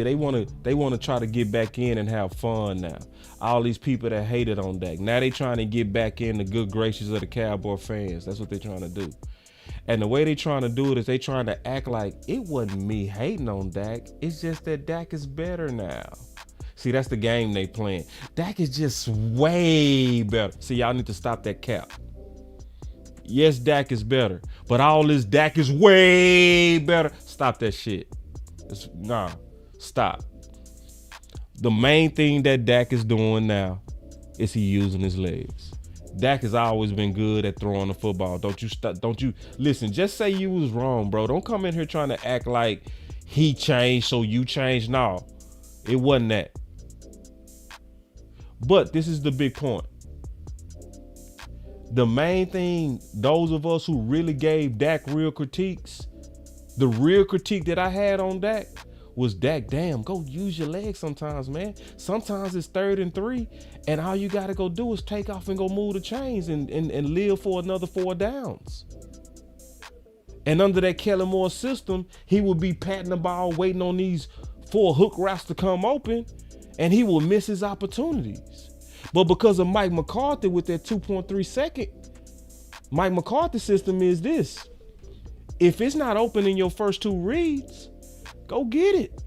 they want to try to get back in and have fun now. All these people that hated on Dak. Now they trying to get back in the good graces of the Cowboy fans. That's what they trying to do. And the way they trying to do it is they trying to act like it wasn't me hating on Dak. It's just that Dak is better now. See, that's the game they playing. Dak is just way better. See, y'all need to stop that cap. Yes, Dak is better, but all this Dak is way better. Stop that shit. Stop. The main thing that Dak is doing now is he using his legs. Dak has always been good at throwing the football. Don't you listen, just say you was wrong, bro. Don't come in here trying to act like he changed so you changed. No, it wasn't that. But this is the big point. The main thing, those of us who really gave Dak real critiques, the real critique that I had on Dak was, Dak, damn, go use your legs sometimes, man. Sometimes it's 3rd and 3, and all you got to go do is take off and go move the chains and live for another 4 downs. And under that Kellen Moore system, he would be patting the ball, waiting on these 4 hook routes to come open, and he will miss his opportunities. But because of Mike McCarthy with that 2.3 second, Mike McCarthy's system is this. If it's not open in your first 2 reads, go get it.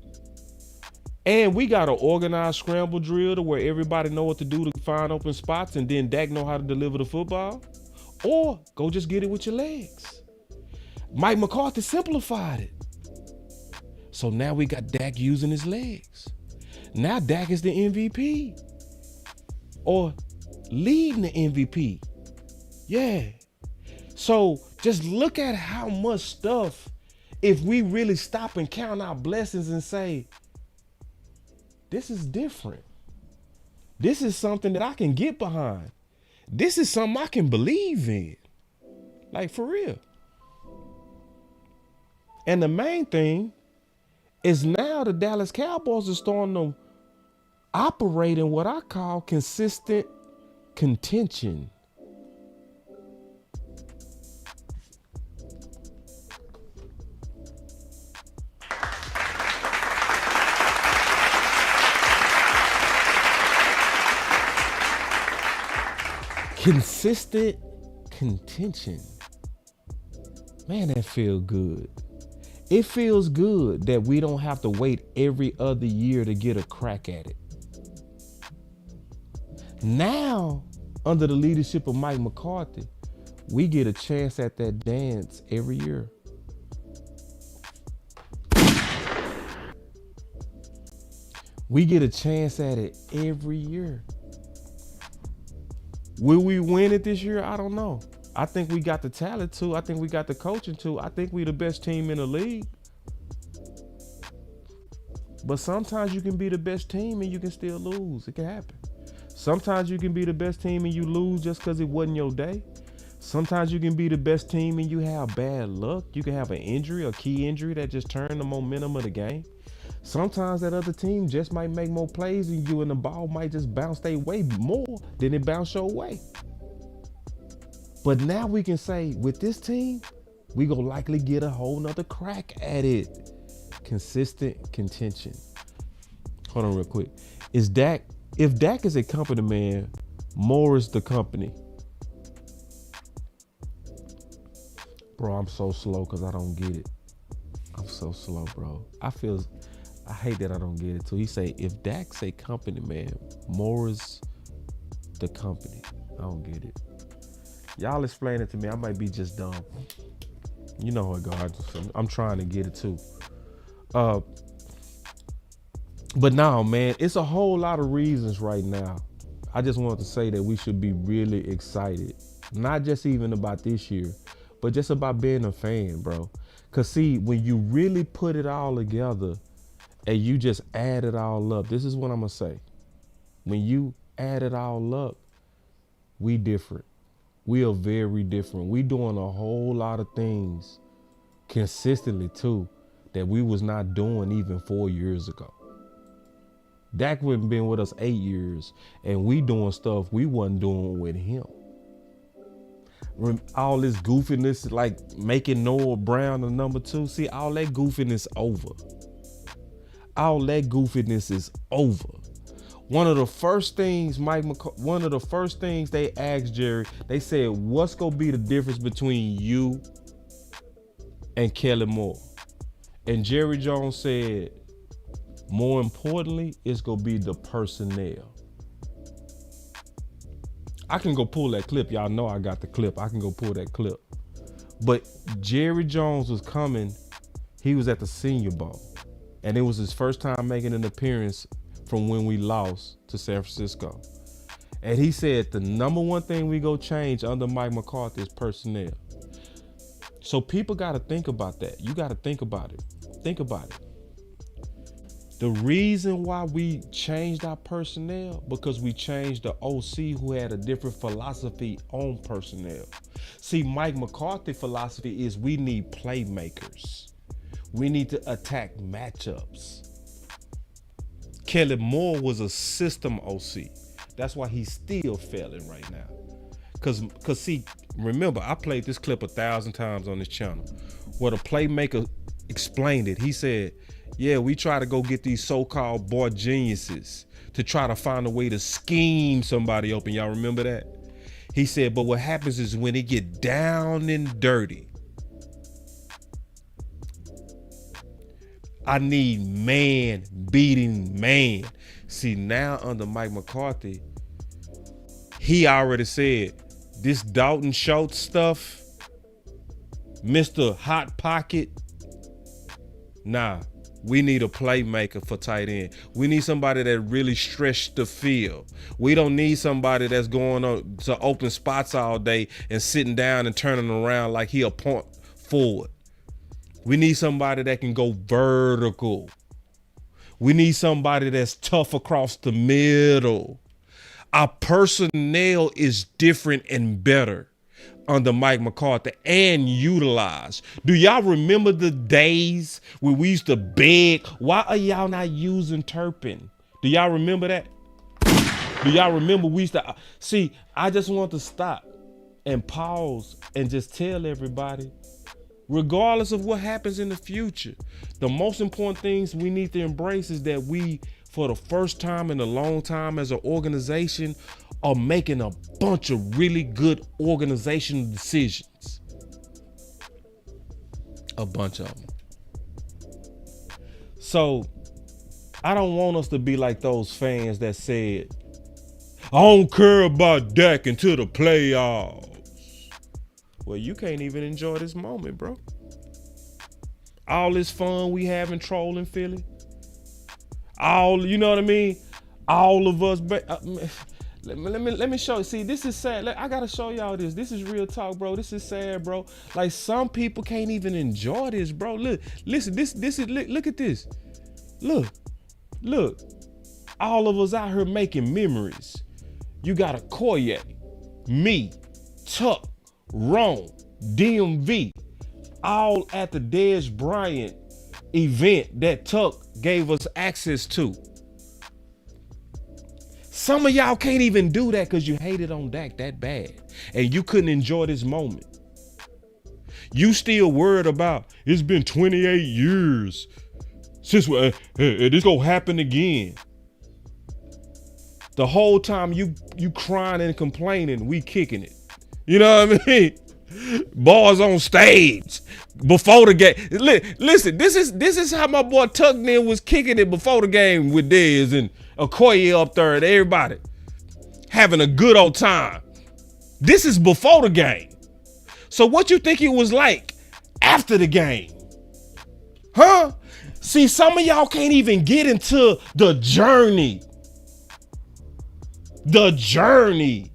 And we got an organized scramble drill to where everybody know what to do to find open spots, and then Dak know how to deliver the football. Or go just get it with your legs. Mike McCarthy simplified it. So now we got Dak using his legs. Now Dak is the MVP. Or leading the MVP. Yeah. So just look at how much stuff, if we really stop and count our blessings and say, this is different. This is something that I can get behind. This is something I can believe in. Like, for real. And the main thing is now the Dallas Cowboys are starting to operate in what I call consistent contention. Consistent contention. Man, that feels good. It feels good that we don't have to wait every other year to get a crack at it. Now, under the leadership of Mike McCarthy, we get a chance at that dance every year. We get a chance at it every year. Will we win it this year? I don't know. I think we got the talent to. I think we got the coaching to. I think we the best team in the league. But sometimes you can be the best team and you can still lose. It can happen. Sometimes you can be the best team and you lose just because it wasn't your day. Sometimes you can be the best team and you have bad luck. You can have an injury, a key injury that just turned the momentum of the game. Sometimes that other team just might make more plays than you and the ball might just bounce their way more than it bounced your way. But now we can say, with this team, we gonna likely get a whole nother crack at it. Consistent contention. Hold on real quick. If Dak is a company man, Moore is the company. Bro, I'm so slow because I don't get it. I'm so slow, bro. I hate that I don't get it too. He say, if Dak say company, man, Moore is the company. I don't get it. Y'all explain it to me. I might be just dumb. You know what, God? I'm trying to get it too. But now, man, it's a whole lot of reasons right now. I just wanted to say that we should be really excited. Not just even about this year, but just about being a fan, bro. Cause see, when you really put it all together and you just add it all up, this is what I'm gonna say. When you add it all up, we different. We are very different. We doing a whole lot of things consistently too that we was not doing even 4 years ago. Dak wouldn't been with us 8 years, and we doing stuff we wasn't doing with him. All this goofiness, like making Noah Brown the number 2. See, all that goofiness over. All that goofiness is over. One of the first things they asked Jerry, they said, what's gonna be the difference between you and Kellen Moore? And Jerry Jones said, more importantly, it's gonna be the personnel. I can go pull that clip. Y'all know I got the clip. I can go pull that clip. But Jerry Jones was coming. He was at the Senior Bowl. And it was his first time making an appearance from when we lost to San Francisco. And he said the number one thing we go change under Mike McCarthy is personnel. So people got to think about that. You got to think about it. Think about it. The reason why we changed our personnel, because we changed the OC who had a different philosophy on personnel. See, Mike McCarthy's philosophy is we need playmakers. We need to attack matchups. Kellen Moore was a system OC. That's why he's still failing right now. Cause see, remember, I played this clip 1,000 times on this channel where the playmaker explained it. He said, yeah, we try to go get these so-called boy geniuses to try to find a way to scheme somebody open. Y'all remember that? He said, but what happens is when it get down and dirty, I need man beating man. See, now under Mike McCarthy, he already said this Dalton Schultz stuff, Mr. Hot Pocket, nah. We need a playmaker for tight end. We need somebody that really stretched the field. We don't need somebody that's going on to open spots all day and sitting down and turning around like he a point forward. We need somebody that can go vertical. We need somebody that's tough across the middle. Our personnel is different and better under Mike McCarthy and utilized. Do y'all remember the days when we used to beg, why are y'all not using Turpin? Do y'all remember that? Do y'all remember we used to, see, I just want to stop and pause and just tell everybody, regardless of what happens in the future, the most important things we need to embrace is that we, for the first time in a long time as an organization, are making a bunch of really good organizational decisions. A bunch of them. So I don't want us to be like those fans that said, I don't care about Dak until the playoffs. Well, you can't even enjoy this moment, bro. All this fun we having trolling Philly. All, you know what I mean? All of us, let me show you. See, this is sad. I gotta show y'all this. This is real talk, bro. This is sad, bro. Like, some people can't even enjoy this, bro. Look, listen, this is, look at this. Look. All of us out here making memories. You got a Kool-Aid, me, Tuck, Rome, DMV, all at the Dez Bryant event that Tuck gave us access to. Some of y'all can't even do that because you hated on Dak that bad and you couldn't enjoy this moment. You still worried about, it's been 28 years since this gonna happen again. The whole time you crying and complaining, we kicking it. You know what I mean? Bars on stage before the game. Listen, this is how my boy Tuckman was kicking it before the game with Dez and Okoye up there and everybody having a good old time. This is before the game. So what you think it was like after the game? Huh? See, some of y'all can't even get into the journey. The journey.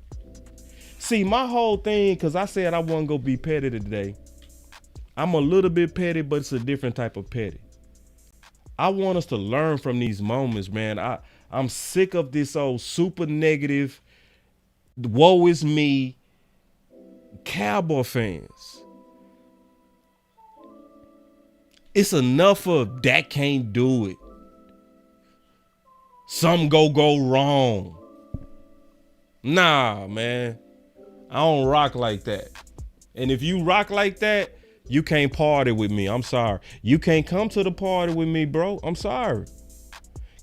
See, my whole thing, because I said I wasn't going to be petty today. I'm a little bit petty, but it's a different type of petty. I want us to learn from these moments, man. I'm sick of this old super negative, woe is me, Cowboy fans. It's enough of that can't do it. Some go wrong. Nah, man. I don't rock like that. And if you rock like that, you can't party with me. I'm sorry. You can't come to the party with me, bro. I'm sorry.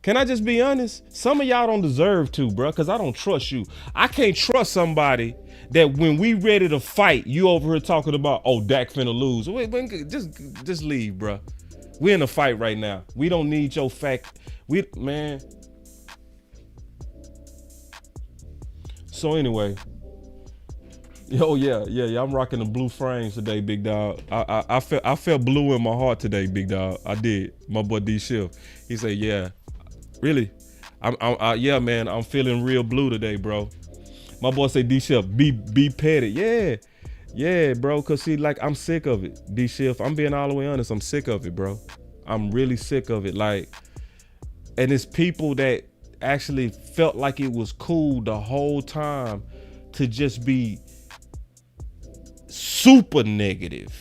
Can I just be honest? Some of y'all don't deserve to, bro, because I don't trust you. I can't trust somebody that when we ready to fight, you over here talking about, oh, Dak finna lose. Wait, just leave, bro. We're in a fight right now. We don't need your fact. Man. So anyway. Oh yeah, I'm rocking the blue frames today, big dog. I felt blue in my heart today, big dog. I did. My boy D Shift. He said, yeah. Really? Yeah, man, I'm feeling real blue today, bro. My boy say D Shift, be petty. Yeah, bro. Cause see, like, I'm sick of it. D Shift, I'm being all the way honest. I'm sick of it, bro. I'm really sick of it. Like, and it's people that actually felt like it was cool the whole time to just be super negative.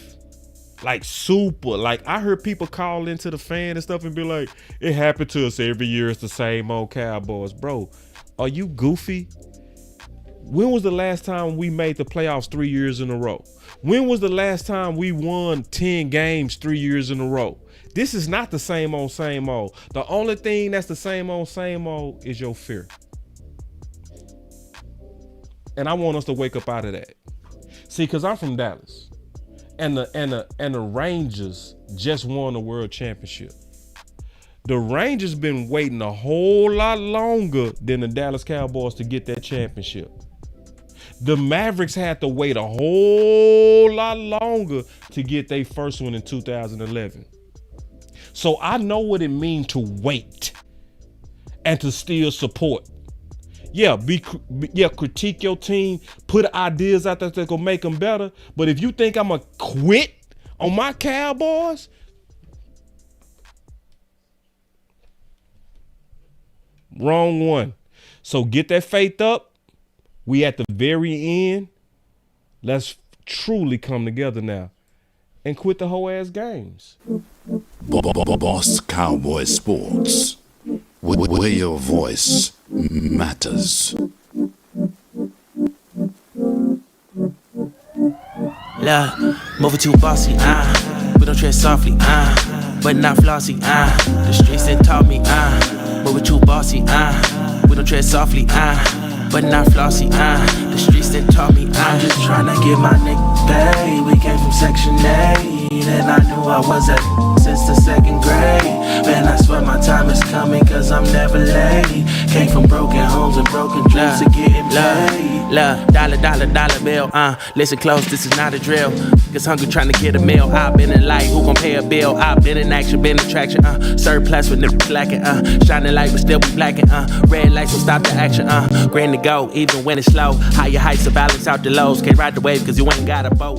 Like super. Like, I heard people call into the fan and stuff and be like, it happened to us every year. It's the same old Cowboys. Bro, are you goofy? When was the last time we made the playoffs 3 years in a row? When was the last time we won 10 games 3 years in a row? This is not the same old, same old. The only thing that's the same old is your fear. And I want us to wake up out of that. See, because I'm from Dallas. And the Rangers just won the world championship. The Rangers been waiting a whole lot longer than the Dallas Cowboys to get that championship. The Mavericks had to wait a whole lot longer to get their first one in 2011. So I know what it means to wait and to still support. Yeah, critique your team, put ideas out there that gonna make them better. But if you think I'm gonna quit on my Cowboys, wrong one. So get that faith up. We at the very end. Let's truly come together now and quit the whole ass games. Boss Cowboy Sports, where your voice matters. Look, moving too bossy, we don't tread softly, but not flossy, the streets that taught me, moving too bossy, we don't tread softly, but not flossy, the streets that taught me, I'm just tryna get my nigga paid. We came from Section 8, and I knew I was at since the second grade. Man, I swear my time is coming, cause I'm never late. Came from broken homes and broken dreams to getting paid. Dollar bill, listen close, this is not a drill. Niggas hungry trying to get a meal. I've been in light, who gon' pay a bill? I've been in action, been in traction, surplus with niggas lacking, shining light but still be blacking, red lights will stop the action, green to go, even when it's slow. Higher heights to balance out the lows. Can't ride the wave cause you ain't got a boat.